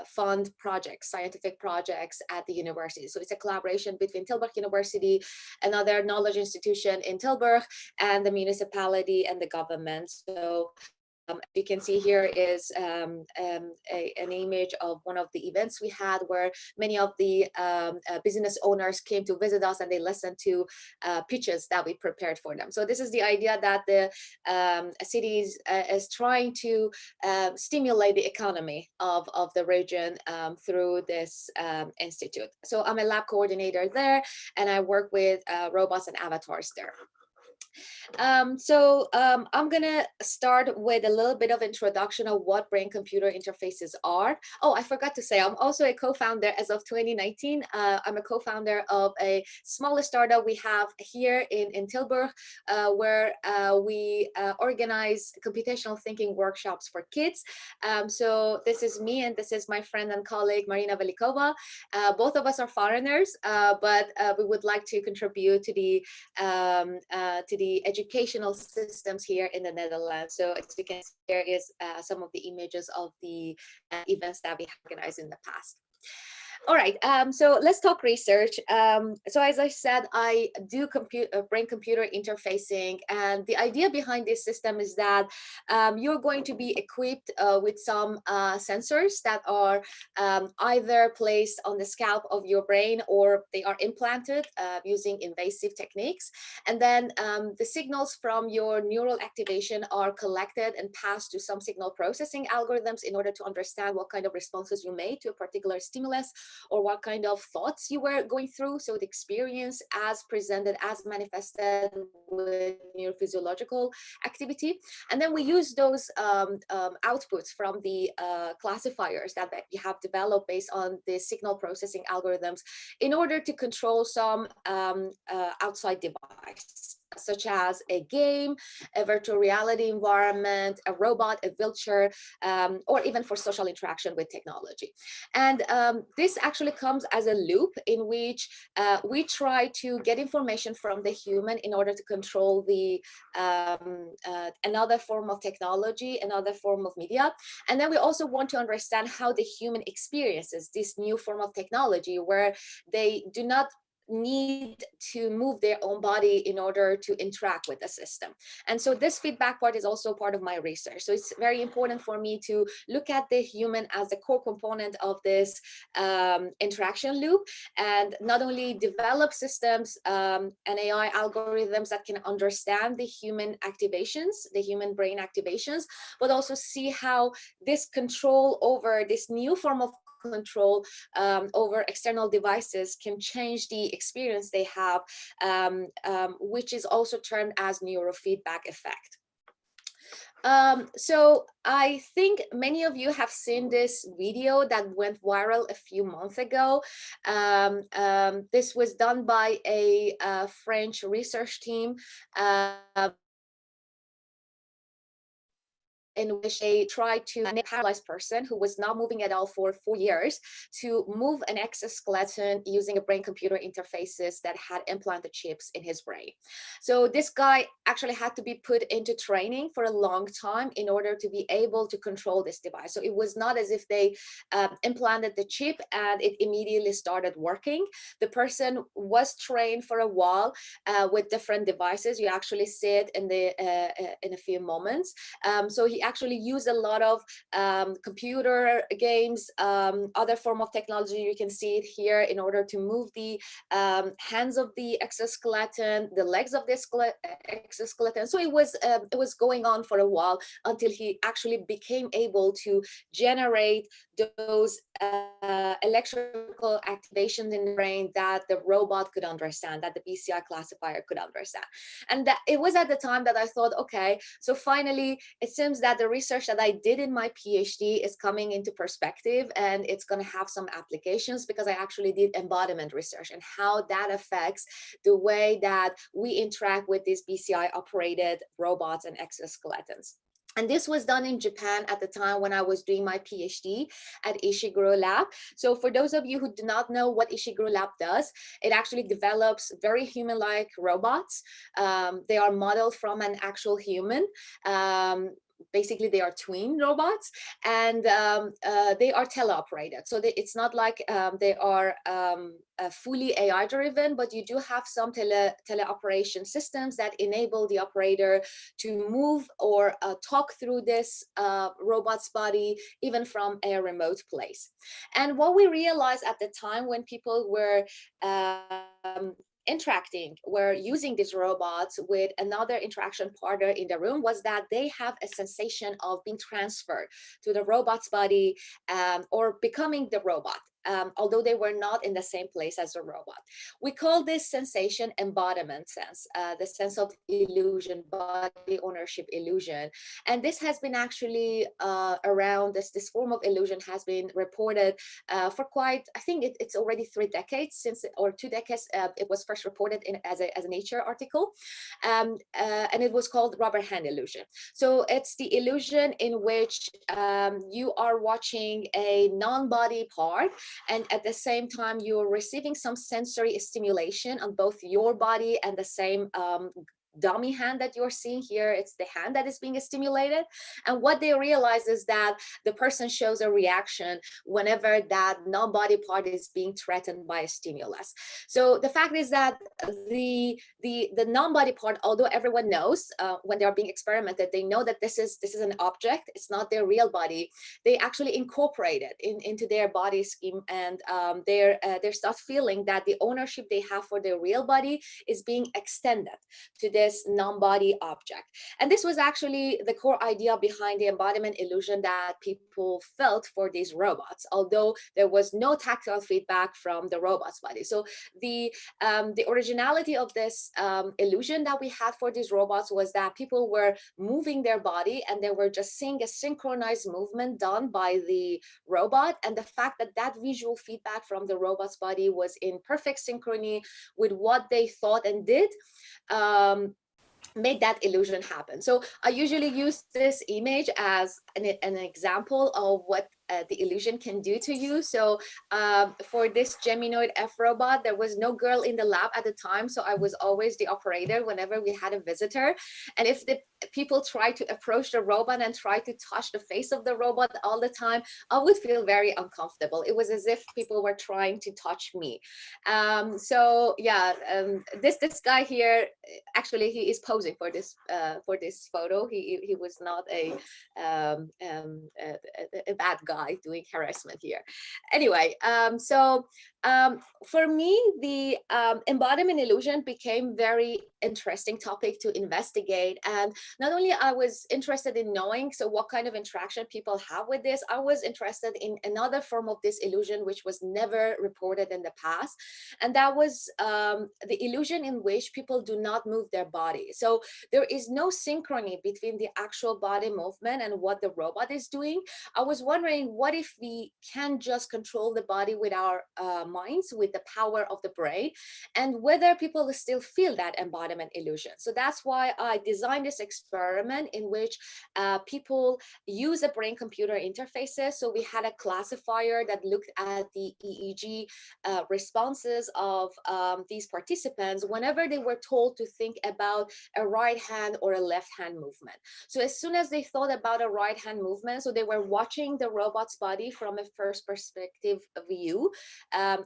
fund projects, scientific projects at the university. So it's a collaboration between Tilburg University, another knowledge institution in Tilburg, and the municipality and the government. So you can see here is an image of one of the events we had, where many of the business owners came to visit us, and they listened to pitches that we prepared for them. So this is the idea that the city is trying to stimulate the economy of the region through this institute. So I'm a lab coordinator there, and I work with robots and avatars there. I'm gonna start with a little bit of introduction of what brain-computer interfaces are. Oh, I forgot to say, I'm also a co-founder as of 2019. I'm a co-founder of a smaller startup we have here in Tilburg, where we organize computational thinking workshops for kids. So this is me, and this is my friend and colleague, Marina Velikova. Both of us are foreigners, but we would like to contribute to to the educational systems here in the Netherlands. So as you can see, there is some of the images of the events that we have organized in the past. All right, so let's talk research. So as I said, I do brain-computer interfacing, and the idea behind this system is that you're going to be equipped with some sensors that are either placed on the scalp of your brain, or they are implanted using invasive techniques. And then the signals from your neural activation are collected and passed to some signal processing algorithms in order to understand what kind of responses you made to a particular stimulus, or what kind of thoughts you were going through. So the experience as presented, as manifested with neurophysiological activity. And then we use those outputs from the classifiers that we have developed based on the signal processing algorithms in order to control some outside device, such as a game, a virtual reality environment, a robot, a wheelchair, or even for social interaction with technology. And this actually comes as a loop in which we try to get information from the human in order to control the another form of technology, another form of media. And then we also want to understand how the human experiences this new form of technology, where they do not need to move their own body in order to interact with the system. And so this feedback part is also part of my research. So it's very important for me to look at the human as the core component of this interaction loop, and not only develop systems and AI algorithms that can understand the human activations, the human brain activations, but also see how this control over this new form of control over external devices can change the experience they have, which is also termed as neurofeedback effect. So I think many of you have seen this video that went viral a few months ago. This was done by a French research team in which they tried to make a paralyzed person who was not moving at all for 4 years to move an exoskeleton using a brain-computer interfaces that had implanted chips in his brain. So this guy actually had to be put into training for a long time in order to be able to control this device. So it was not as if they implanted the chip and it immediately started working. The person was trained for a while with different devices. You actually see it in a few moments. So he actually used a lot of computer games, other form of technology. You can see it here in order to move the hands of the exoskeleton, the legs of the exoskeleton. So it was going on for a while until he actually became able to generate those electrical activations in the brain that the robot could understand, that the BCI classifier could understand. And that it was at the time that I thought, okay, so finally it seems that the research that I did in my PhD is coming into perspective, and it's going to have some applications, because I actually did embodiment research and how that affects the way that we interact with these BCI operated robots and exoskeletons. And this was done in Japan at the time when I was doing my PhD at Ishiguro Lab. So for those of you who do not know what Ishiguro Lab does, it actually develops very human-like robots. They are modeled from an actual human. Basically, they are twin robots, and they are teleoperated. So it's not like they are fully AI driven, but you do have some teleoperation systems that enable the operator to move or talk through this robot's body, even from a remote place. And what we realized at the time when people were were using these robots with another interaction partner in the room, was that they have a sensation of being transferred to the robot's body or becoming the robot. Although they were not in the same place as a robot. We call this sensation embodiment sense, the sense of illusion, body ownership illusion. And this has been actually around, this form of illusion has been reported for quite, I think it's already 3 decades since, or 2 decades, it was first reported as a Nature article. And it was called rubber hand illusion. So it's the illusion in which you are watching a non-body part, and at the same time you're receiving some sensory stimulation on both your body and the same dummy hand that you're seeing here, it's the hand that is being stimulated. And what they realize is that the person shows a reaction whenever that non-body part is being threatened by a stimulus. So the fact is that the non-body part, although everyone knows when they're being experimented, they know that this is an object, it's not their real body. They actually incorporate it into their body scheme, and they start feeling that the ownership they have for their real body is being extended to this non-body object. And this was actually the core idea behind the embodiment illusion that people felt for these robots, although there was no tactile feedback from the robot's body. So the originality of this illusion that we had for these robots was that people were moving their body and they were just seeing a synchronized movement done by the robot, and the fact that that visual feedback from the robot's body was in perfect synchrony with what they thought and did made that illusion happen. So I usually use this image as an example of what the illusion can do to you. So for this Geminoid F robot, there was no girl in the lab at the time, so I was always the operator whenever we had a visitor. And if the people try to approach the robot and try to touch the face of the robot all the time, I would feel very uncomfortable. It was as if people were trying to touch me. So yeah, this guy here, actually he is posing for this photo. He was not a bad guy doing harassment here. Anyway, for me, the embodiment illusion became very interesting topic to investigate. And not only I was interested in knowing, so what kind of interaction people have with this, I was interested in another form of this illusion, which was never reported in the past. And that was the illusion in which people do not move their body. So there is no synchrony between the actual body movement and what the robot is doing. I was wondering, what if we can just control the body with our minds, with the power of the brain, and whether people still feel that embodiment illusion. So that's why I designed this experiment in which people use a brain-computer interfaces. So we had a classifier that looked at the EEG responses of these participants whenever they were told to think about a right hand or a left hand movement. So as soon as they thought about a right hand movement, so they were watching the robot's body from a first perspective view.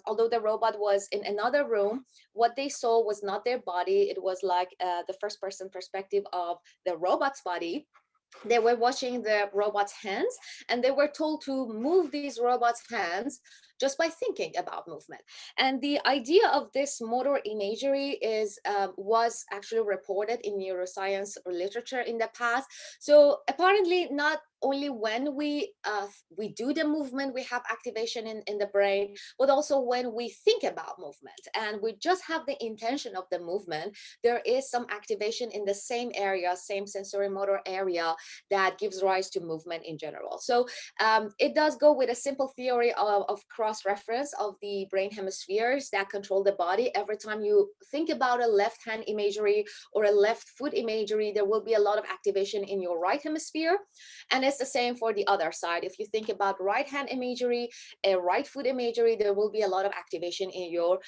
Although the robot was in another room, what they saw was not their body. It was like the first person perspective of the robot's body. They were watching the robot's hands, and they were told to move these robot's hands just by thinking about movement. And the idea of this motor imagery was actually reported in neuroscience literature in the past. So apparently not only when we do the movement, we have activation in the brain, but also when we think about movement and we just have the intention of the movement, there is some activation in the same area, same sensory motor area that gives rise to movement in general. So it does go with a simple theory of cross-reference of the brain hemispheres that control the body. Every time you think about a left hand imagery or a left foot imagery, there will be a lot of activation in your right hemisphere. And it's the same for the other side. If you think about right hand imagery, a right foot imagery, there will be a lot of activation in your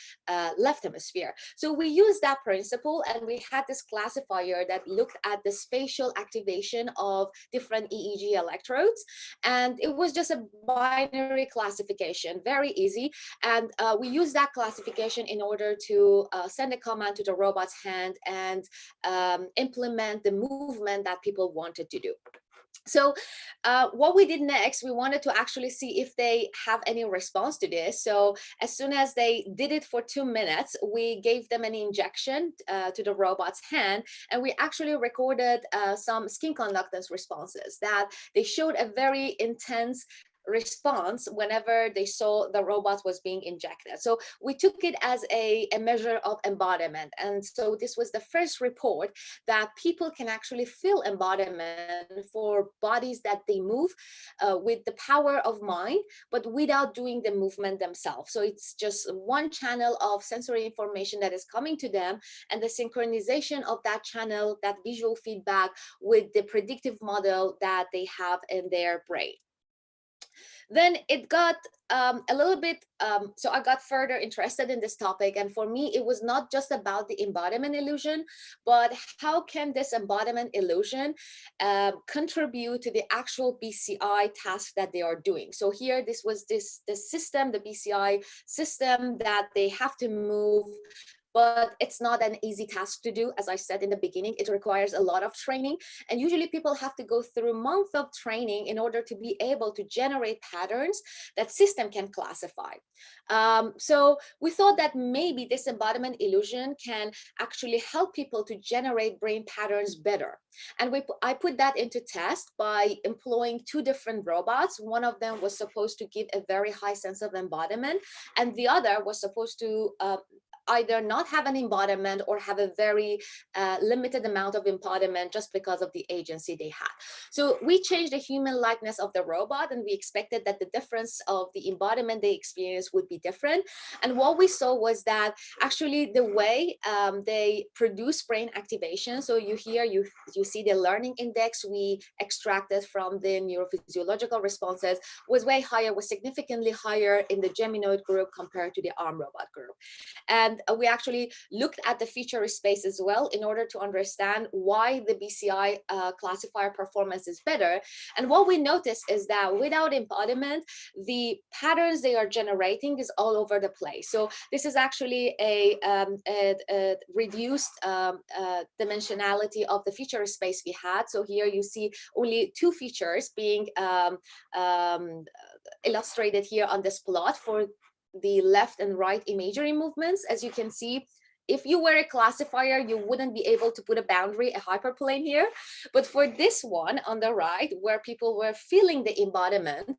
left hemisphere. So we use that principle, and we had this classifier that looked at the spatial activation of different EEG electrodes. And it was just a binary classification, very easy. And we use that classification in order to send a command to the robot's hand and implement the movement that people wanted to do. So what we did next, we wanted to actually see if they have any response to this. So as soon as they did it for 2 minutes, we gave them an injection to the robot's hand, and we actually recorded some skin conductance responses that they showed a very intense response whenever they saw the robot was being injected. So we took it as a measure of embodiment. And so this was the first report that people can actually feel embodiment for bodies that they move with the power of mind, but without doing the movement themselves. So it's just one channel of sensory information that is coming to them, and the synchronization of that channel, that visual feedback with the predictive model that they have in their brain. Then it got a little bit, so I got further interested in this topic. And for me, it was not just about the embodiment illusion, but how can this embodiment illusion contribute to the actual BCI task that they are doing. So here, this was this system, the BCI system, that they have to move, but it's not an easy task to do. As I said in the beginning, it requires a lot of training. And usually people have to go through months of training in order to be able to generate patterns that system can classify. So we thought that maybe this embodiment illusion can actually help people to generate brain patterns better. And I put that into test by employing 2 different robots. One of them was supposed to give a very high sense of embodiment, and the other was supposed to either not have an embodiment or have a very limited amount of embodiment just because of the agency they had. So we changed the human likeness of the robot, and we expected that the difference of the embodiment they experienced would be different. And what we saw was that actually the way they produce brain activation, so you see the learning index we extracted from the neurophysiological responses was way higher, was significantly higher in the Geminoid group compared to the arm robot group. And we actually looked at the feature space as well in order to understand why the BCI classifier performance is better. And what we noticed is that without embodiment, the patterns they are generating is all over the place. So this is actually a reduced dimensionality of the feature space we had. So here you see only 2 features being illustrated here on this plot for the left and right imagery movements. As you can see, if you were a classifier, you wouldn't be able to put a boundary, a hyperplane here. But for this one on the right, where people were feeling the embodiment,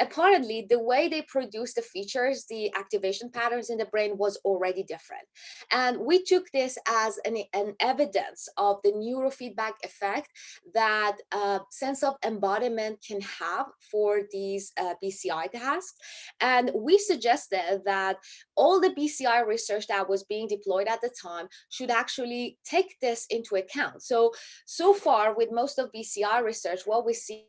apparently the way they produced the features, the activation patterns in the brain was already different. And we took this as an evidence of the neurofeedback effect that sense of embodiment can have for these BCI tasks. And we suggested that all the BCI research that was being deployed at the time should actually take this into account. So far with most of BCI research, what we see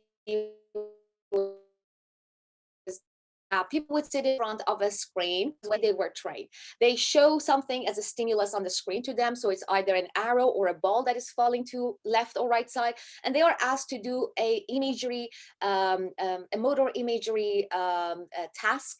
people would sit in front of a screen when they were trained. They show something as a stimulus on the screen to them. So it's either an arrow or a ball that is falling to left or right side. And they are asked to do a imagery, a motor imagery task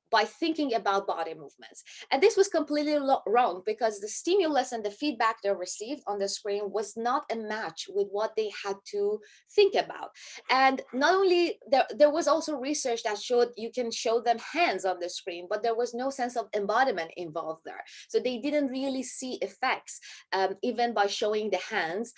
by thinking about body movements. And this was completely wrong because the stimulus and the feedback they received on the screen was not a match with what they had to think about. And not only, there was also research that showed you can show them hands on the screen, but there was no sense of embodiment involved there. So they didn't really see effects even by showing the hands.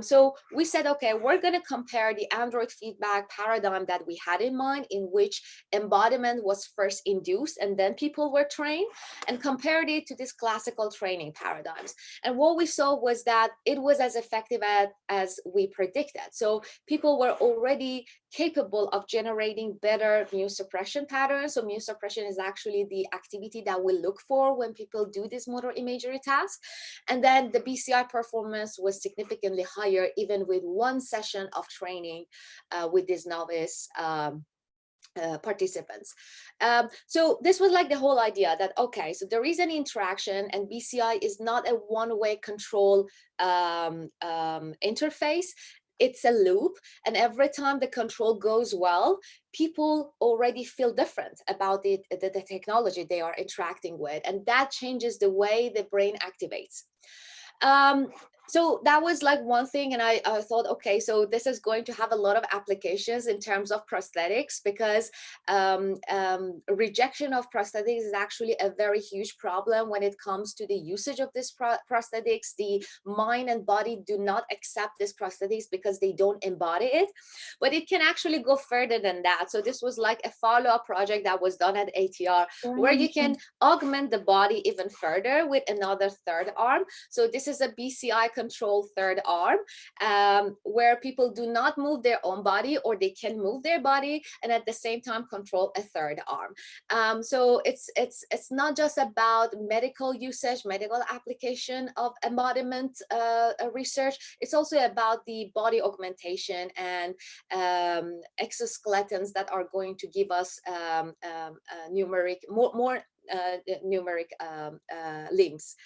So we said, okay, we're going to compare the Android feedback paradigm that we had in mind, in which embodiment was first induced and then people were trained, and compared it to this classical training paradigms. And what we saw was that it was as effective as we predicted. So people were already capable of generating better mu suppression patterns. So mu suppression is actually the activity that we look for when people do this motor imagery task. And then the BCI performance was significantly higher, even with 1 session of training with these novice participants. So this was like the whole idea that, okay, so there is an interaction and BCI is not a one-way control interface. It's a loop, and every time the control goes well, people already feel different about the technology they are interacting with, and that changes the way the brain activates. So that was like one thing, and I thought, okay, so this is going to have a lot of applications in terms of prosthetics, because rejection of prosthetics is actually a very huge problem when it comes to the usage of this prosthetics. The mind and body do not accept this prosthetics because they don't embody it, but it can actually go further than that. So this was like a follow-up project that was done at ATR, where you can augment the body even further with another 3rd arm. So this is a BCI control third arm, where people do not move their own body, or they can move their body and at the same time control a third arm. So it's not just about medical usage, medical application of embodiment research. It's also about the body augmentation and exoskeletons that are going to give us numeric, more numeric limbs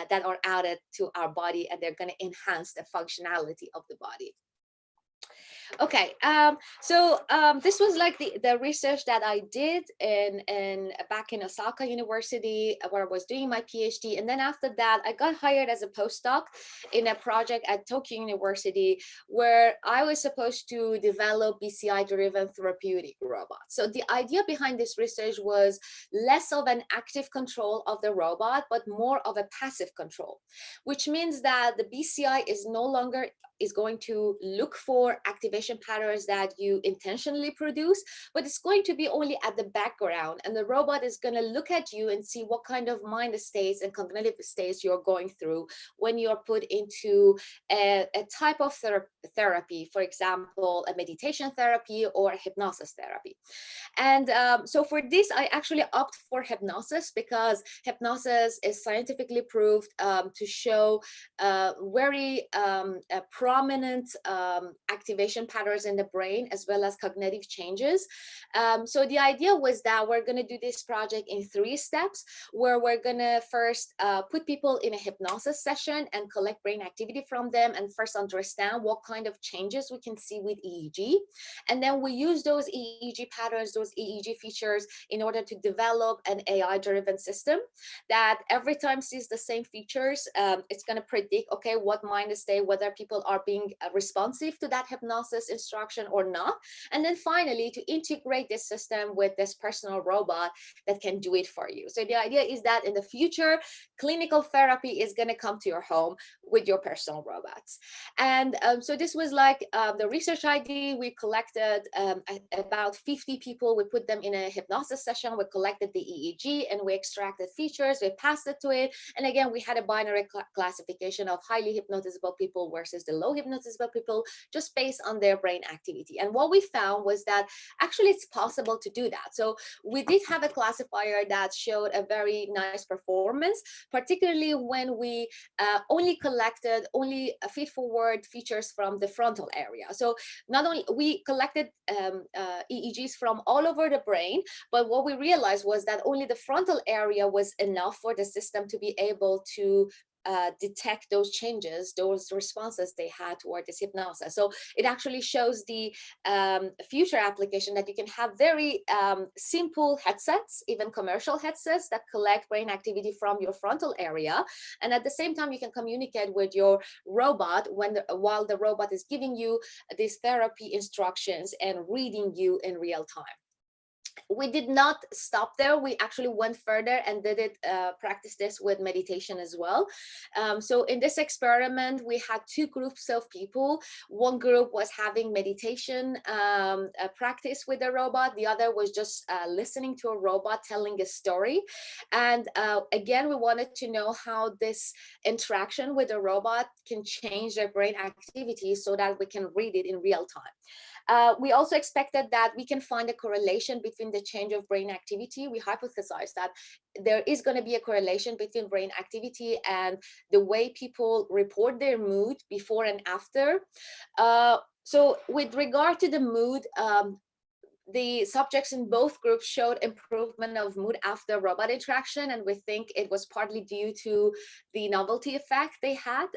that are added to our body, and they're going to enhance the functionality of the body. Okay, this was like the research that I did back in Osaka University, where I was doing my PhD. And then after that, I got hired as a postdoc in a project at Tokyo University, where I was supposed to develop BCI-driven therapeutic robots. So the idea behind this research was less of an active control of the robot, but more of a passive control, which means that the BCI is no longer going to look for activation patterns that you intentionally produce, but it's going to be only at the background, and the robot is going to look at you and see what kind of mind states and cognitive states you're going through when you're put into a type of therapy, for example, a meditation therapy or hypnosis therapy. And so for this, I actually opt for hypnosis, because hypnosis is scientifically proved to show very prominent activation patterns in the brain, as well as cognitive changes. So the idea was that we're going to do this project in 3 steps, where we're going to first put people in a hypnosis session and collect brain activity from them, and first understand what kind of changes we can see with EEG. And then we use those EEG patterns, those EEG features, in order to develop an AI-driven system that every time sees the same features. It's going to predict, okay, what mind state, whether people are being responsive to that hypnosis instruction or not. And then finally, to integrate this system with this personal robot that can do it for you. So the idea is that in the future, clinical therapy is going to come to your home with your personal robots. And so this was like the research idea. We collected about 50 people. We put them in a hypnosis session. We collected the EEG and we extracted features. We passed it to it. And again, we had a binary classification of highly hypnotizable people versus the low hypnotizable people, just based on their brain activity. And what we found was that actually it's possible to do that. So we did have a classifier that showed a very nice performance, particularly when we only collected feed-forward features from the frontal area. So not only we collected EEGs from all over the brain, but what we realized was that only the frontal area was enough for the system to be able to detect those changes, those responses they had toward this hypnosis. So it actually shows the future application that you can have very simple headsets, even commercial headsets, that collect brain activity from your frontal area. And at the same time, you can communicate with your robot while the robot is giving you these therapy instructions and reading you in real time. We did not stop there. We actually went further and did it, practice this with meditation as well. So in this experiment, we had 2 groups of people. One group was having meditation practice with a robot. The other was just listening to a robot telling a story. And again, we wanted to know how this interaction with a robot can change their brain activity so that we can read it in real time. We also expected that we can find a correlation between the change of brain activity. We hypothesized that there is going to be a correlation between brain activity and the way people report their mood before and after. So with regard to the mood, the subjects in both groups showed improvement of mood after robot interaction, and we think it was partly due to the novelty effect they had.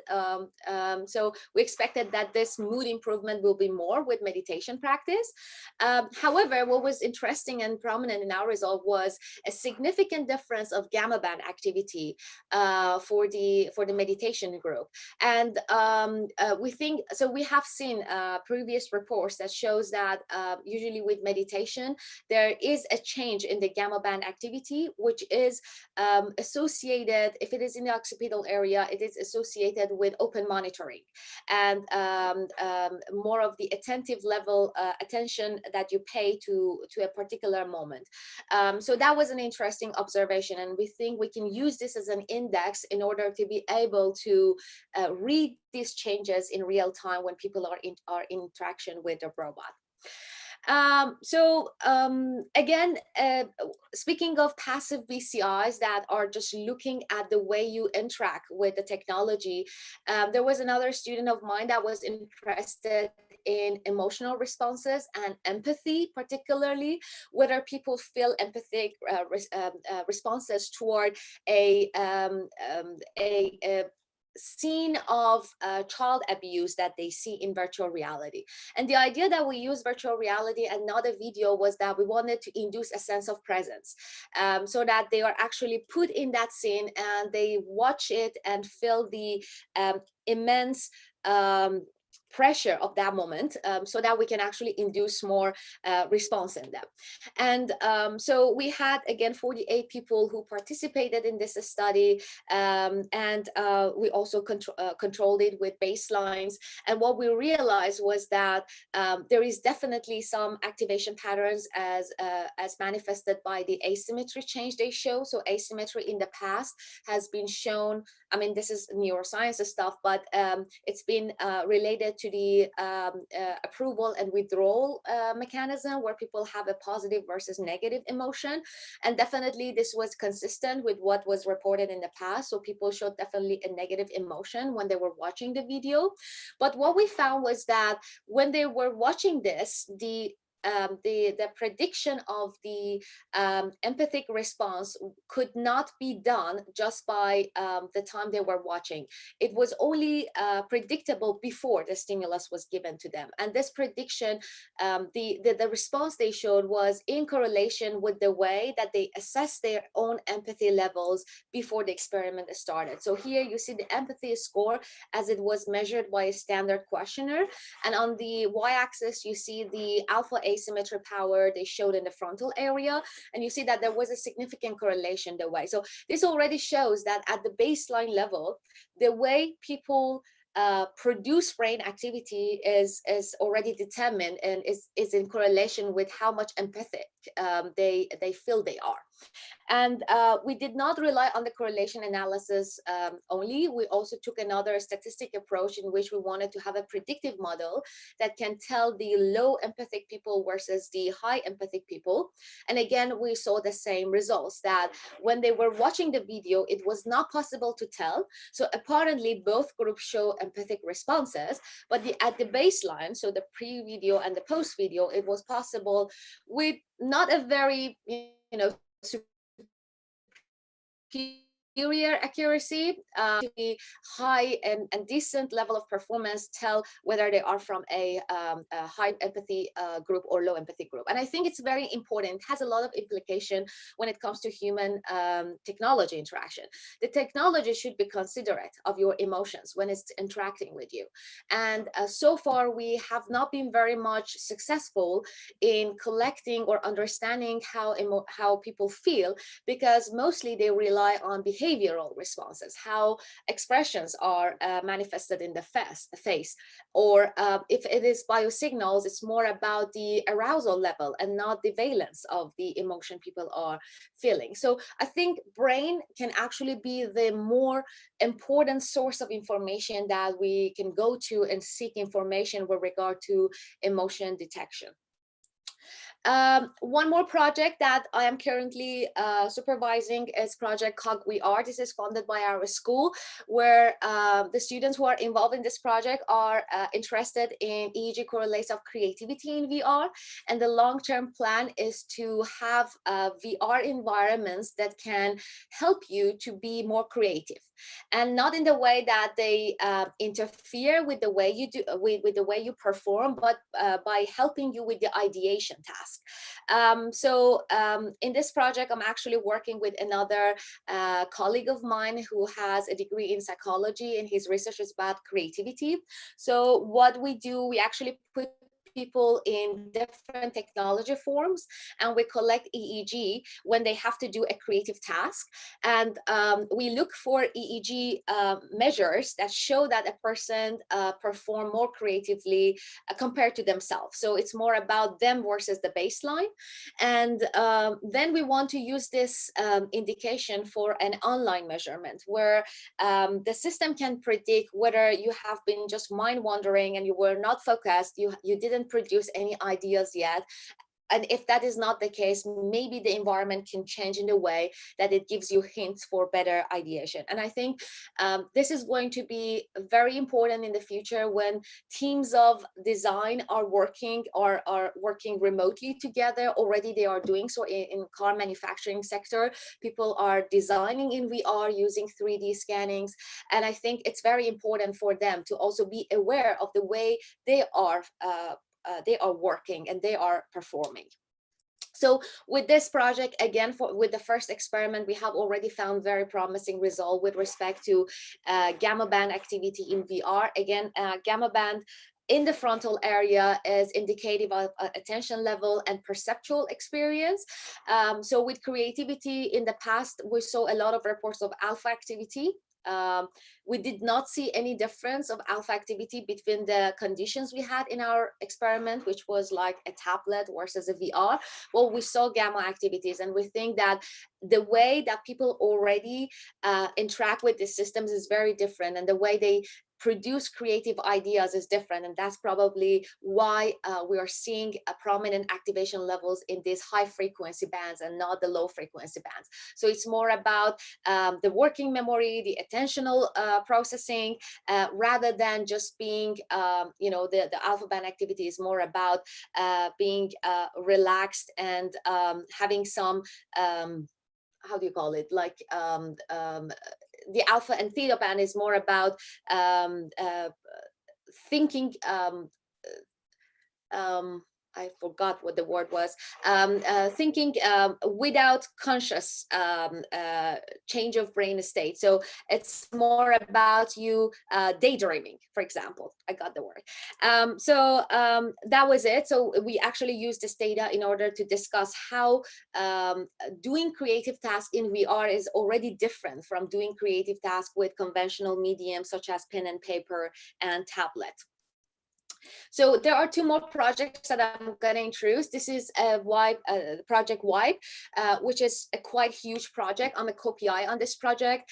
So we expected that this mood improvement will be more with meditation practice. However, what was interesting and prominent in our result was a significant difference of gamma band activity for the meditation group. And we think, so we have seen previous reports that shows that usually with meditation, meditation, there is a change in the gamma band activity, which is associated, if it is in the occipital area, it is associated with open monitoring and more of the attentive level attention that you pay to a particular moment. So that was an interesting observation, and we think we can use this as an index in order to be able to read these changes in real time when people are in interaction with the robot. Again, speaking of passive BCIs that are just looking at the way you interact with the technology, there was another student of mine that was interested in emotional responses and empathy, particularly whether people feel empathic responses toward a scene of child abuse that they see in virtual reality. And the idea that we use virtual reality and not a video was that we wanted to induce a sense of presence, so that they are actually put in that scene and they watch it and feel the immense pressure of that moment, so that we can actually induce more response in them. And so we had, again, 48 people who participated in this study, and we also controlled it with baselines. And what we realized was that there is definitely some activation patterns as manifested by the asymmetry change they show. So asymmetry in the past has been shown, I mean, this is neuroscience stuff, but it's been related to the approval and withdrawal mechanism, where people have a positive versus negative emotion. And definitely this was consistent with what was reported in the past. So people showed definitely a negative emotion when they were watching the video. But what we found was that when they were watching this, the prediction of the empathic response could not be done just by the time they were watching. It was only predictable before the stimulus was given to them. And this prediction, the response they showed was in correlation with the way that they assessed their own empathy levels before the experiment started. So here you see the empathy score as it was measured by a standard questionnaire. And on the y-axis, you see the alpha asymmetry power they showed in the frontal area, and you see that there was a significant correlation the way. So this already shows that at the baseline level, the way people produce brain activity is already determined and is in correlation with how much empathic they feel they are. And we did not rely on the correlation analysis only. We also took another statistic approach in which we wanted to have a predictive model that can tell the low empathic people versus the high empathic people. And again, we saw the same results, that when they were watching the video, it was not possible to tell. So apparently both groups show empathic responses, but at the baseline, so the pre-video and the post-video, it was possible with not a very, superior accuracy, to the high and decent level of performance, tell whether they are from a high empathy group or low empathy group. And I think it's very important. It has a lot of implication when it comes to human technology interaction. The technology should be considerate of your emotions when it's interacting with you. And so far, we have not been very much successful in collecting or understanding how people feel, because mostly they rely on behavioral responses, how expressions are manifested in the face, or if it is biosignals, it's more about the arousal level and not the valence of the emotion people are feeling. So I think brain can actually be the more important source of information that we can go to and seek information with regard to emotion detection. One more project that I am currently supervising is project CogWeAre. This is funded by our school, where the students who are involved in this project are interested in EEG correlates of creativity in VR. And the long-term plan is to have VR environments that can help you to be more creative, and not in the way that they interfere with the way you do, with the way you perform, but by helping you with the ideation task. In this project, I'm actually working with another colleague of mine who has a degree in psychology, and his research is about creativity. So what we do, we actually put people in different technology forms, and we collect EEG when they have to do a creative task. And we look for EEG measures that show that a person perform more creatively compared to themselves. So it's more about them versus the baseline. And then we want to use this indication for an online measurement, where the system can predict whether you have been just mind wandering and you were not focused, you didn't produce any ideas yet. And if that is not the case, maybe the environment can change in a way that it gives you hints for better ideation. And I think this is going to be very important in the future when teams of design are working remotely together. Already they are doing so in car manufacturing sector. People are designing in VR using 3D scannings. And I think it's very important for them to also be aware of the way they are working and they are performing. So with this project, again, with the first experiment, we have already found very promising result with respect to gamma band activity in VR. Again, gamma band in the frontal area is indicative of attention level and perceptual experience. So with creativity in the past, we saw a lot of reports of alpha activity. We did not see any difference of alpha activity between the conditions we had in our experiment, which was like a tablet versus a VR. Well, we saw gamma activities, and we think that the way that people already interact with the systems is very different, and the way they produce creative ideas is different. And that's probably why we are seeing a prominent activation levels in these high frequency bands and not the low frequency bands. So it's more about the working memory, the attentional processing, rather than just being, the alpha band activity is more about being relaxed and having some, how do you call it, like the alpha and theta band is more about thinking, I forgot what the word was, thinking without conscious change of brain state. So it's more about you daydreaming, for example. I got the word. That was it. So we actually used this data in order to discuss how doing creative tasks in VR is already different from doing creative tasks with conventional mediums such as pen and paper and tablet. So there are two more projects that I'm going to introduce. This is Project Wipe, which is a quite huge project. I'm a co-PI on this project.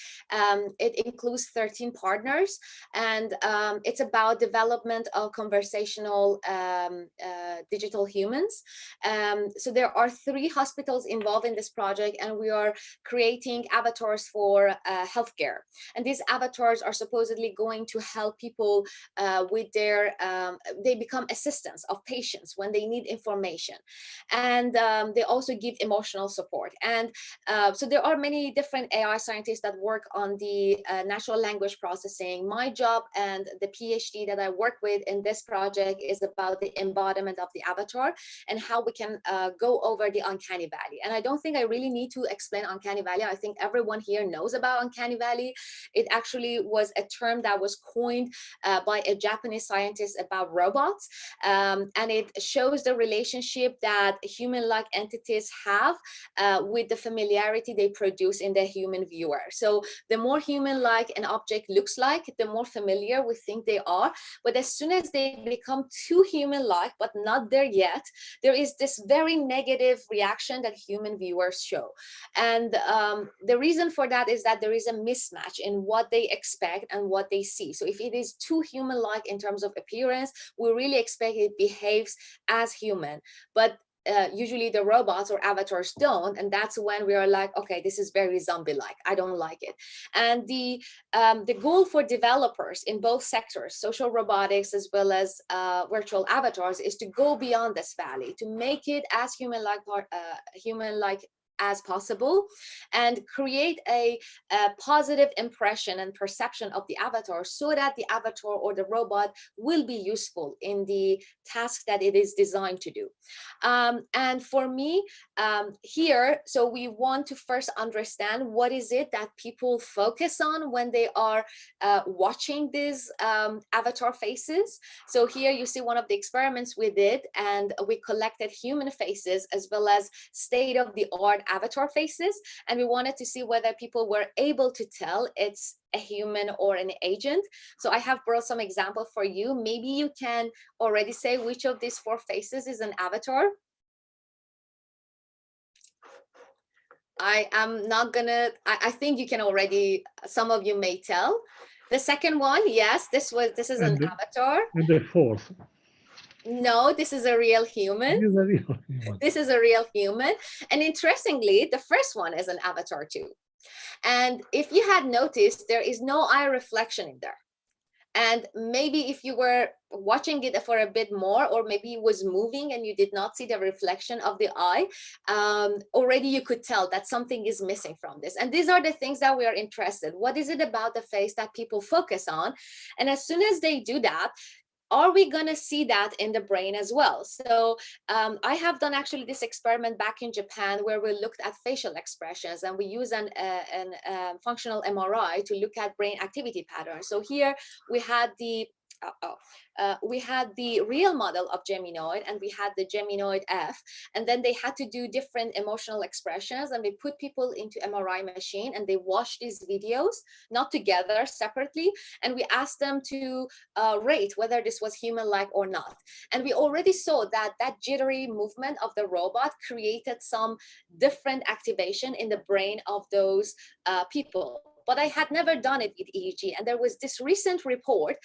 It includes 13 partners, and it's about development of conversational digital humans. So there are 3 hospitals involved in this project, and we are creating avatars for healthcare. And these avatars are supposedly going to help people with their they become assistants of patients when they need information, and they also give emotional support. And so there are many different AI scientists that work on the natural language processing. My job and the PhD that I work with in this project is about the embodiment of the avatar and how we can go over the uncanny valley. And I don't think I really need to explain uncanny valley. I think everyone here knows about uncanny valley. It actually was a term that was coined by a Japanese scientist about robots, and it shows the relationship that human-like entities have with the familiarity they produce in the human viewer. So the more human-like an object looks like, the more familiar we think they are. But as soon as they become too human-like but not there yet, there is this very negative reaction that human viewers show. And the reason for that is that there is a mismatch in what they expect and what they see. So if it is too human-like in terms of appearance, we really expect it behaves as human, but usually the robots or avatars don't, and that's when we are like, okay, this is very zombie-like, I don't like it. And the goal for developers in both sectors, social robotics as well as virtual avatars, is to go beyond this valley, to make it as human-like as possible and create a positive impression and perception of the avatar so that the avatar or the robot will be useful in the task that it is designed to do. And for me here, so we want to first understand what is it that people focus on when they are watching these avatar faces. So here you see one of the experiments we did, and we collected human faces as well as state-of-the-art avatar faces, and we wanted to see whether people were able to tell it's a human or an agent. So I have brought some example for you. Maybe you can already say which of these 4 faces is an avatar. I am not gonna, I think you can already, some of you may tell. The second one, yes, this is an avatar. And the 4th. No, this is a real human. This is a real human. This is a real human. And interestingly, the first one is an avatar too. And if you had noticed, there is no eye reflection in there. And maybe if you were watching it for a bit more, or maybe it was moving and you did not see the reflection of the eye, already you could tell that something is missing from this. And these are the things that we are interested. What is it about the face that people focus on? And as soon as they do that, are we going to see that in the brain as well? So I have done actually this experiment back in Japan where we looked at facial expressions, and we use an functional MRI to look at brain activity patterns. So here we had the real model of Geminoid, and we had the Geminoid F, and then they had to do different emotional expressions, and we put people into MRI machine and they watched these videos, not together, separately, and we asked them to rate whether this was human-like or not. And we already saw that that jittery movement of the robot created some different activation in the brain of those people. But I had never done it with EEG. And there was this recent report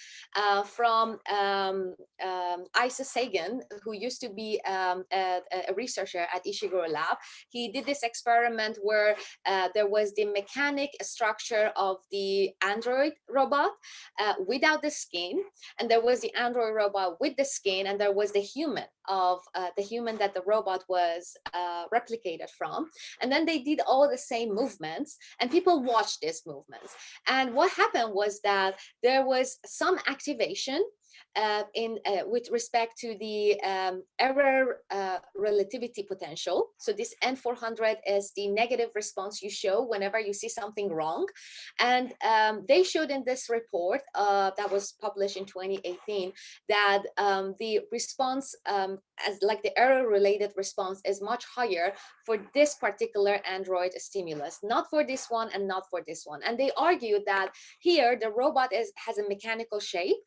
from Isa Sagan, who used to be a researcher at Ishiguro Lab. He did this experiment where there was the mechanic structure of the android robot without the skin, and there was the android robot with the skin, and there was the human of the human that the robot was replicated from. And then they did all the same movements, and people watched this movements. And what happened was that there was some activation with respect to the error relativity potential. So this N400 is the negative response you show whenever you see something wrong. And they showed in this report that was published in 2018 that the response, as like the error related response, is much higher for this particular Android stimulus, not for this one and not for this one. And they argued that here the robot has a mechanical shape.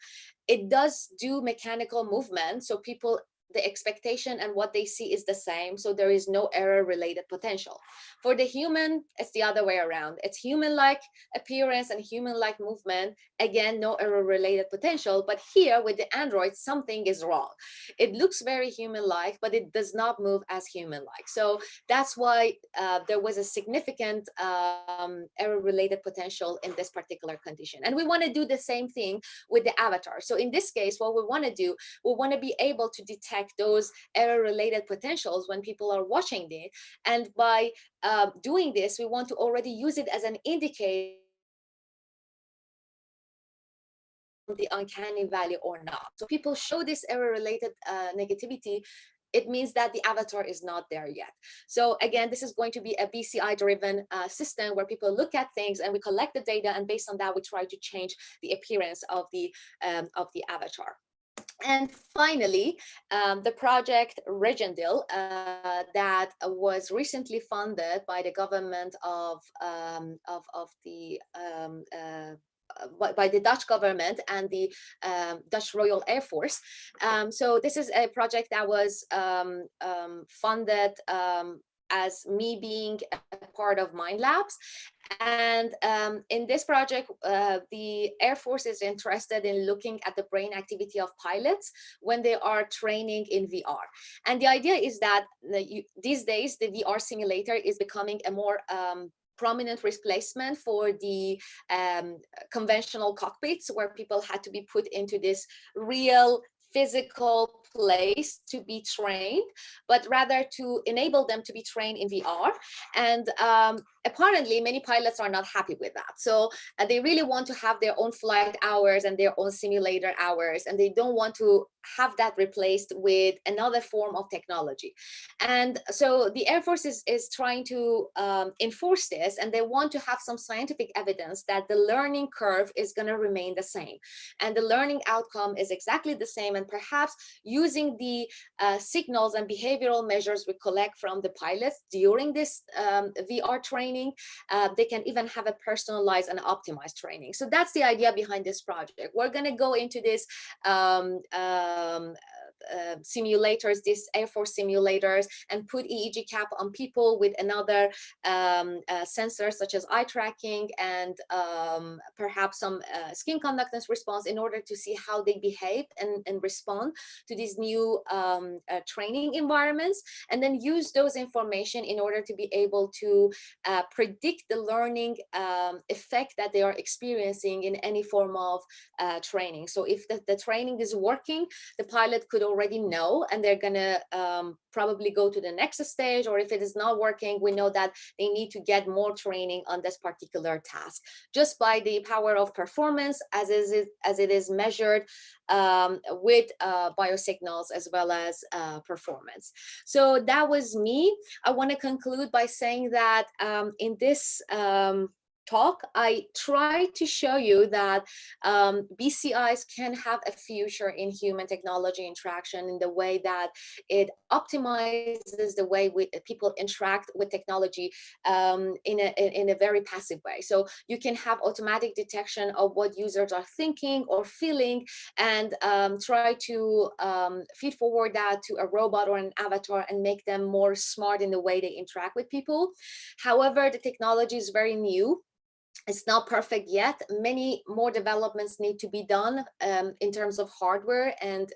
It does do mechanical movement, so people, the expectation and what they see is the same, so there is no error related potential. For the human, it's the other way around. It's human-like appearance and human-like movement, again, no error related potential. But here with the Android, something is wrong. It looks very human-like, but it does not move as human-like. So that's why there was a significant error related potential in this particular condition. And we want to do the same thing with the avatar. So in this case, what we want to do, we want to be able to detect those error-related potentials when people are watching it. And by doing this, we want to already use it as an indicator of the uncanny valley or not. So people show this error-related negativity, it means that the avatar is not there yet. So again, this is going to be a BCI-driven system where people look at things and we collect the data, and based on that, we try to change the appearance of the avatar. And finally, the project Regendil that was recently funded by the government by the Dutch government and the Dutch Royal Air Force. So this is a project that was funded as me being a part of Mind Labs. And in this project, the Air Force is interested in looking at the brain activity of pilots when they are training in VR. And the idea is that these days, the VR simulator is becoming a more prominent replacement for the conventional cockpits where people had to be put into this real physical place to be trained, but rather to enable them to be trained in VR. And apparently many pilots are not happy with that. So they really want to have their own flight hours and their own simulator hours, and they don't want to have that replaced with another form of technology. And so the Air Force is trying to enforce this, and they want to have some scientific evidence that the learning curve is going to remain the same, and the learning outcome is exactly the same. And perhaps using the signals and behavioral measures we collect from the pilots during this VR training, they can even have a personalized and optimized training. So that's the idea behind this project. We're going to go into this simulators, these Air Force simulators, and put EEG cap on people with another sensors such as eye tracking and perhaps some skin conductance response, in order to see how they behave and respond to these new training environments, and then use those information in order to be able to predict the learning effect that they are experiencing in any form of training. So if the training is working, the pilot could already know, and they're gonna probably go to the next stage. Or if it is not working, we know that they need to get more training on this particular task, just by the power of performance as it is measured with biosignals as well as performance. So that was me. I want to conclude by saying that in this talk, I try to show you that BCIs can have a future in human technology interaction, in the way that it optimizes the way people interact with technology in a very passive way. So you can have automatic detection of what users are thinking or feeling, and try to feed forward that to a robot or an avatar and make them more smart in the way they interact with people. However, the technology is very new. It's not perfect yet. Many more developments need to be done in terms of hardware and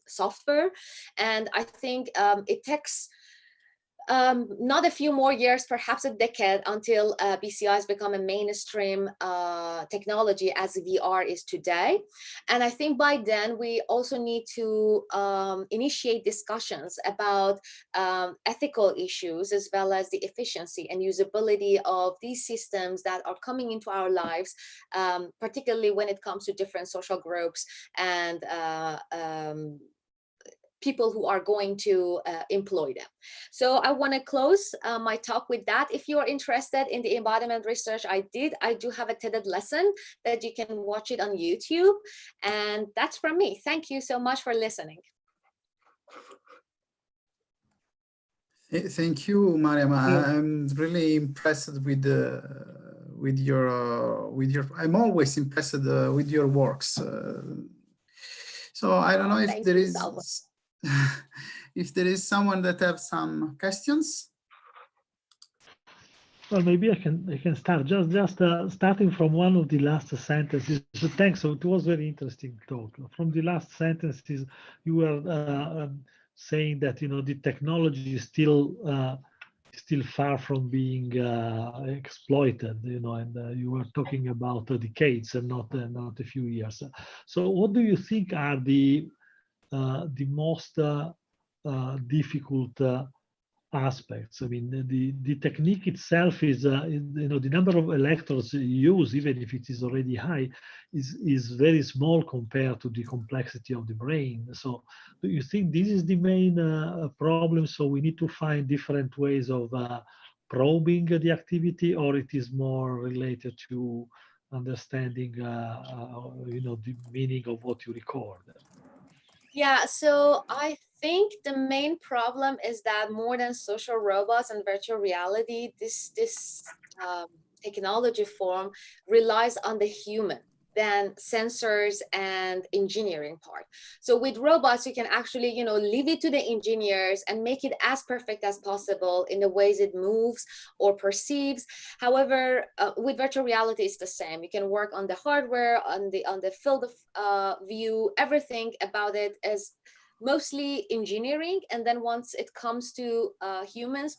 software. And I think it takes not a few more years, perhaps a decade, until BCIs become a mainstream technology as VR is today. And I think by then we also need to initiate discussions about ethical issues, as well as the efficiency and usability of these systems that are coming into our lives, particularly when it comes to different social groups and people who are going to employ them. So I want to close my talk with that. If you are interested in the embodiment research I do have a TED lesson that you can watch it on YouTube. And that's from me. Thank you so much for listening. Thank you, Mariam. I'm really impressed with your I'm always impressed with your works. So I don't know if there is if there is someone that have some questions. Well, maybe I can start just starting from one of the last sentences. So thanks. So it was very interesting talk. From the last sentences, you were saying that the technology is still far from being exploited. And you were talking about decades and not a few years. So what do you think are the most difficult aspects? I mean, the technique itself is, the number of electrodes used, even if it is already high, is very small compared to the complexity of the brain. So do you think this is the main problem? So we need to find different ways of probing the activity, or it is more related to understanding, the meaning of what you record? Yeah, so I think the main problem is that more than social robots and virtual reality, this technology form relies on the human than sensors and engineering part. So with robots, you can actually, leave it to the engineers and make it as perfect as possible in the ways it moves or perceives. However, with virtual reality, it's the same. You can work on the hardware, on the field of view. Everything about it is mostly engineering, and then once it comes to humans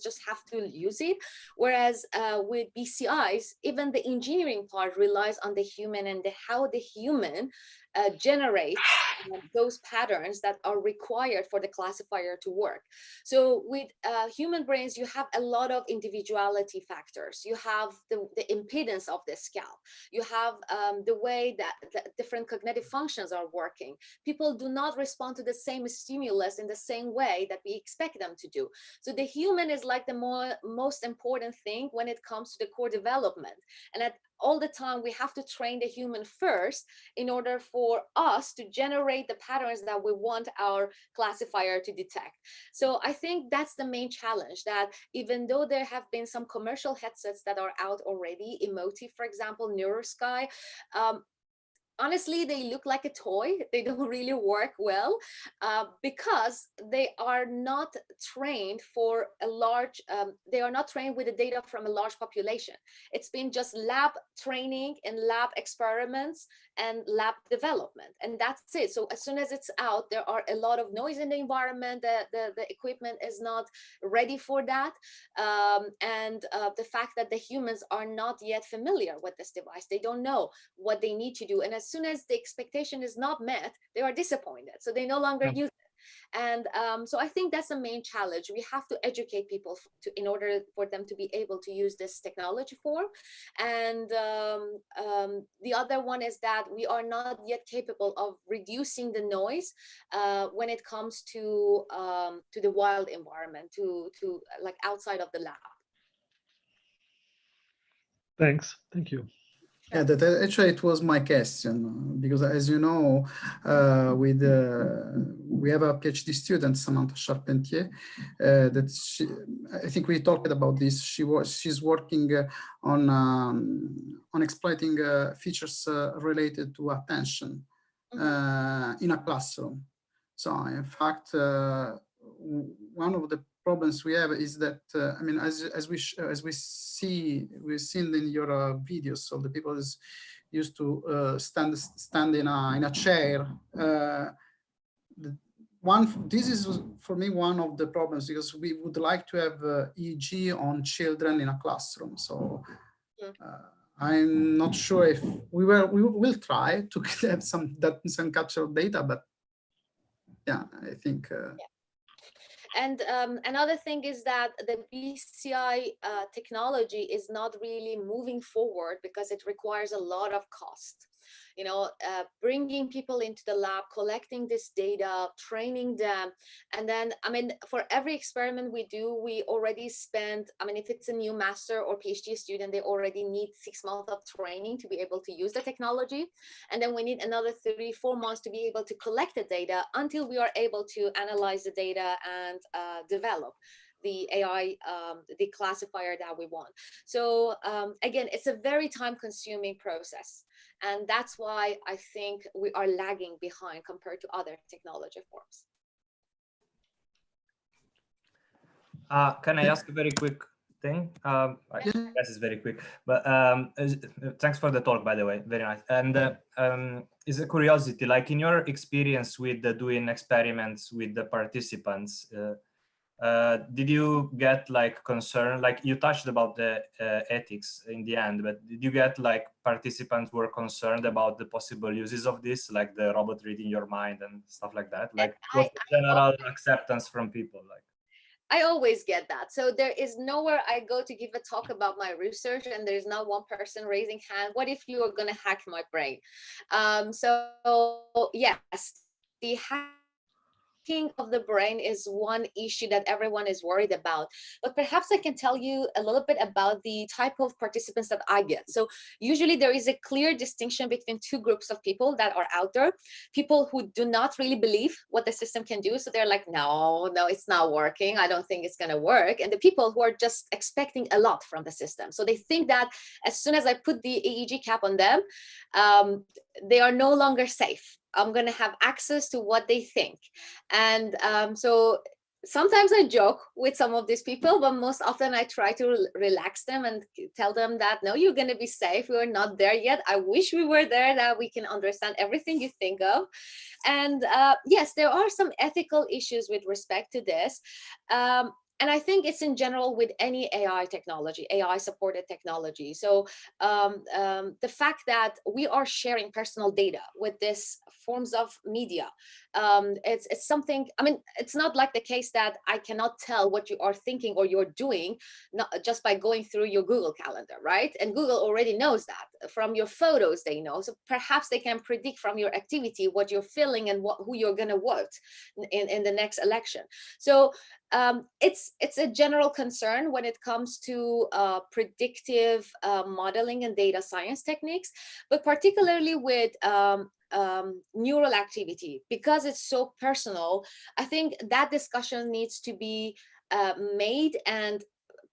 just have to use it. Whereas with BCIs, even the engineering part relies on the human and how the human generates those patterns that are required for the classifier to work. So with human brains, you have a lot of individuality factors. You have the impedance of the scalp. You have the way that different cognitive functions are working. People do not respond to the same stimulus in the same way that we expect them to do. So the human is like the most important thing when it comes to the core development. And at all the time, we have to train the human first in order for us to generate the patterns that we want our classifier to detect. So I think that's the main challenge, that even though there have been some commercial headsets that are out already, Emotive, for example, NeuroSky, honestly, they look like a toy. They don't really work well because they are not trained for a large, they are not trained with the data from a large population. It's been just lab training and lab experiments and lab development, and that's it. So as soon as it's out, there are a lot of noise in the environment. The equipment is not ready for that. And the fact that the humans are not yet familiar with this device, they don't know what they need to do. And as soon as the expectation is not met, they are disappointed. So they no longer use it. And so I think that's the main challenge. We have to educate people in order for them to be able to use this technology form. And the other one is that we are not yet capable of reducing the noise when it comes to the wild environment, to like outside of the lab. Thanks. Thank you. Yeah, that actually it was my question, because as you know, we have a PhD student, Samantha Charpentier, that I think we talked about this. She's working on exploiting features related to attention in a classroom. So in fact, one of the problems we have is that I mean, we've seen in your videos, so the people is used to stand in a chair. This is for me one of the problems, because we would like to have EEG on children in a classroom. So I'm not sure if we will try to have some capture data, but yeah, I think. And another thing is that the BCI technology is not really moving forward because it requires a lot of cost. You know, bringing people into the lab, collecting this data, training them. And then, I mean, for every experiment we do, we already spend, I mean, if it's a new master or PhD student, they already need 6 months of training to be able to use the technology. And then we need another 3-4 months to be able to collect the data until we are able to analyze the data and develop the AI, the classifier that we want. So again, it's a very time-consuming process. And that's why I think we are lagging behind compared to other technology forms. Can I ask a very quick thing? I guess it's very quick, but thanks for the talk, by the way, very nice. And it's a curiosity, like in your experience with doing experiments with the participants, did you get like concern, like you touched about the ethics in the end, but did you get like participants were concerned about the possible uses of this, like the robot reading your mind and stuff like that? Like what's the general acceptance from people? Like, I always get that. So there is nowhere I go to give a talk about my research and there's not one person raising hand. What if you are going to hack my brain? So yes, the hacking of the brain is one issue that everyone is worried about. But perhaps I can tell you a little bit about the type of participants that I get. So usually there is a clear distinction between two groups of people that are out there. People who do not really believe what the system can do. So they're like, no, it's not working. I don't think it's going to work. And the people who are just expecting a lot from the system. So they think that as soon as I put the EEG cap on them, they are no longer safe. I'm going to have access to what they think. And so sometimes I joke with some of these people, but most often I try to relax them and tell them that, no, you're going to be safe. We're not there yet. I wish we were there, that we can understand everything you think of. And yes, there are some ethical issues with respect to this. And I think it's in general with any AI technology, AI supported technology. So the fact that we are sharing personal data with this forms of media, it's something, I mean, it's not like the case that I cannot tell what you are thinking or you're doing just by going through your Google Calendar, right? And Google already knows that. From your photos, they know. So perhaps they can predict from your activity what you're feeling and who you're going to vote in the next election. So it's a general concern when it comes to predictive modeling and data science techniques, but particularly with neural activity, because it's so personal. I think that discussion needs to be made, and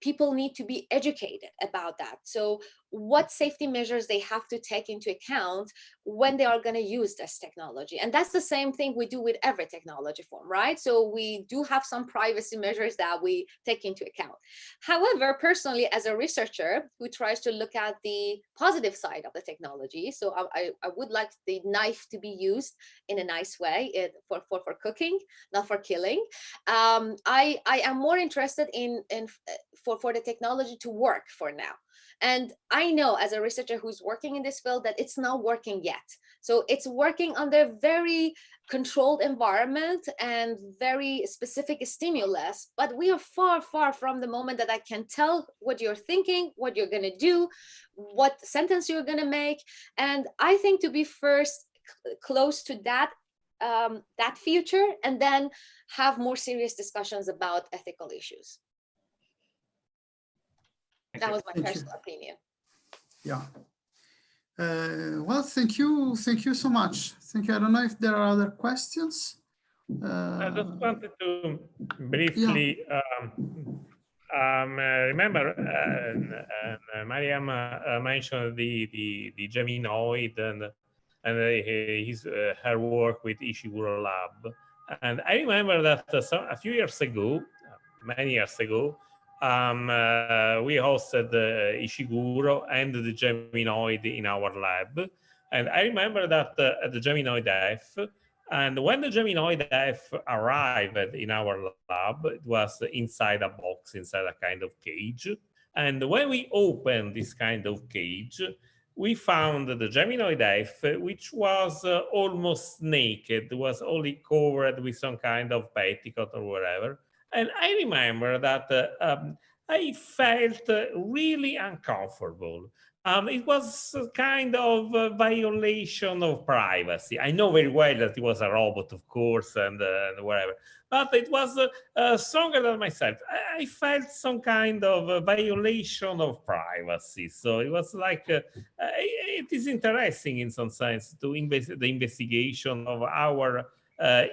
people need to be educated about that. So what safety measures they have to take into account when they are going to use this technology. And that's the same thing we do with every technology form, right? So we do have some privacy measures that we take into account. However, personally, as a researcher who tries to look at the positive side of the technology, so I would like the knife to be used in a nice way for cooking, not for killing. I am more interested in for the technology to work for now. And I know as a researcher who's working in this field that it's not working yet. So it's working under very controlled environment and very specific stimulus, but we are far, far from the moment that I can tell what you're thinking, what you're going to do, what sentence you're going to make. And I think to be first close to that that future, and then have more serious discussions about ethical issues. That was my personal opinion. Yeah. Well, thank you so much. Thank you. I don't know if there are other questions. I just wanted to briefly remember Mariam mentioned the Geminoid and her work with Ishiguro Lab, and I remember that a few years ago, many years ago, we hosted Ishiguro and the Geminoid in our lab. And I remember that at the Geminoid F, and when the Geminoid F arrived in our lab, it was inside a box, inside a kind of cage. And when we opened this kind of cage, we found the Geminoid F, which was almost naked, was only covered with some kind of petticoat or whatever. And I remember that I felt really uncomfortable. It was a kind of a violation of privacy. I know very well that it was a robot, of course, and whatever, but it was stronger than myself. I felt some kind of a violation of privacy. So it was like, it is interesting in some sense to the investigation of our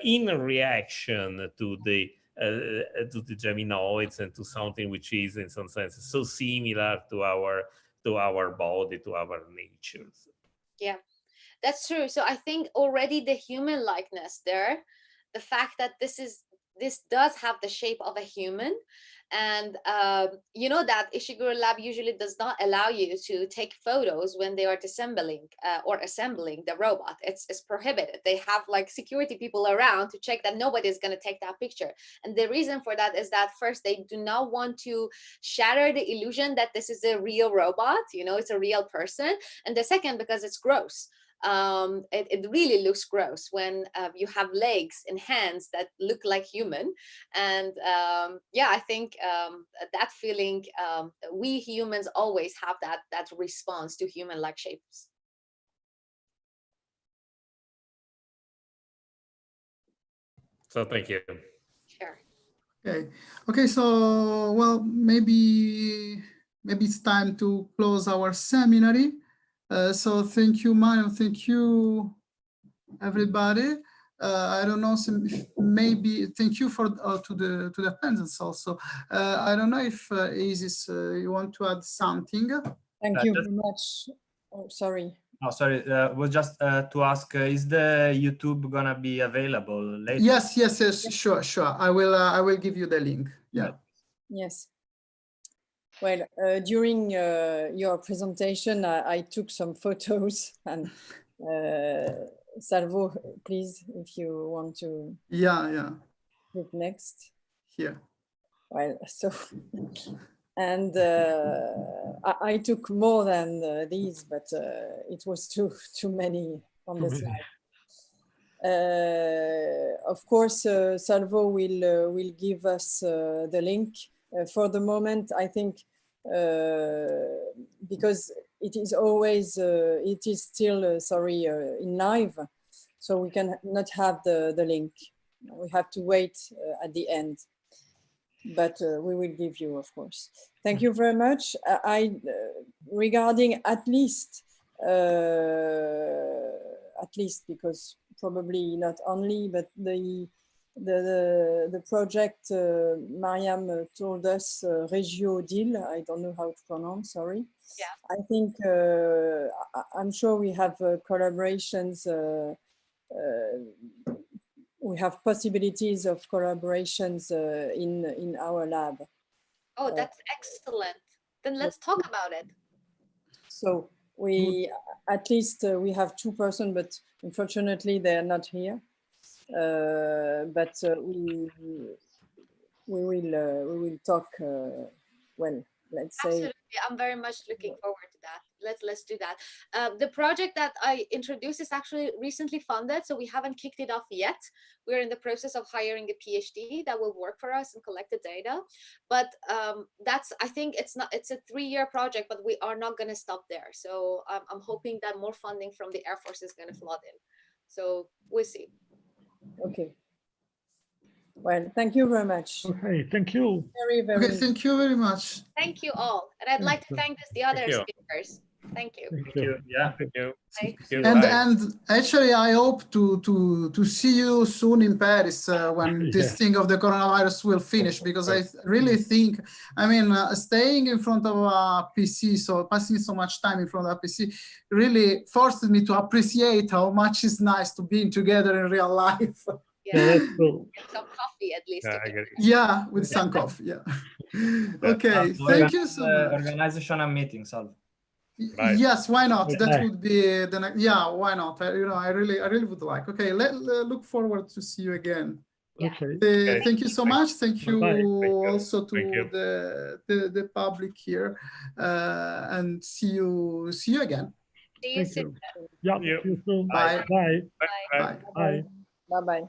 inner reaction to the Geminoids and to something which is in some sense so similar to our body, to our natures. Yeah, that's true. So I think already the human likeness there, the fact that this does have the shape of a human, and you know that Ishiguro Lab usually does not allow you to take photos when they are disassembling or assembling the robot. It's prohibited. They have like security people around to check that nobody is going to take that picture. And the reason for that is that first, they do not want to shatter the illusion that this is a real robot, you know, it's a real person. And the second, because it's gross. It really looks gross when you have legs and hands that look like human. And yeah, I think that feeling, we humans always have that response to human-like shapes. So thank you. Sure. Okay, so well, maybe it's time to close our seminary. So thank you, Mariam. Thank you, everybody. I don't know, maybe thank you for to the attendance also. I don't know if Isis, you want to add something? Thank you very much. Oh, sorry. Oh, sorry. Was just to ask: is the YouTube gonna be available later? Yes. Sure. I will give you the link. Yeah. Yes. Well, during your presentation, I took some photos, and Salvo, please, if you want to. Yeah. Click next. Here. Well, so, and I took more than these, but it was too many on the slide. Of course, Salvo will give us the link. For the moment, I think, because it is always, it is still, sorry, in live, so we can not have the link. We have to wait at the end, but we will give you, of course. Thank you very much. Regarding at least because probably not only, but the project Mariam told us, Regio Deal, I don't know how to pronounce, sorry. Yeah. I think, I'm sure we have collaborations, we have possibilities of collaborations in our lab. Oh, that's excellent. Then let's talk about it. So we, at least we have 2 persons, but unfortunately they are not here. But we will talk. Well, let's say. Absolutely, I'm very much looking forward to that. Let's do that. The project that I introduced is actually recently funded, so we haven't kicked it off yet. We're in the process of hiring a PhD that will work for us and collect the data. But that's, I think it's a 3-year project, but we are not going to stop there. So I'm hoping that more funding from the Air Force is going to flood in. So we'll see. Okay. Well, thank you very much. Okay, thank you. Very, very. Okay, thank you very much. Thank you all. And I'd like to thank the other speakers. Thank you. Thank you. Yeah. Thank you. Bye. And actually, I hope to see you soon in Paris when this thing of the coronavirus will finish, because I really think, I mean, staying in front of a PC, so passing so much time in front of a PC, really forced me to appreciate how much it's nice to be together in real life. Yeah, that's cool. get some coffee at least. Yeah, with some coffee. Yeah. Okay. Thank you so much. Organizational meeting, Sal. Right. Yes, why not? That Okay. would be the next. Yeah, why not? I really would like. Okay, look forward to see you again. Yeah. Okay. Thank you so much. Thank you Bye-bye. also to Thank you. the public here, and see you again. See you Thank soon. you. Yeah, You. see you soon. Bye. Bye. Bye. Bye. Bye. Bye bye.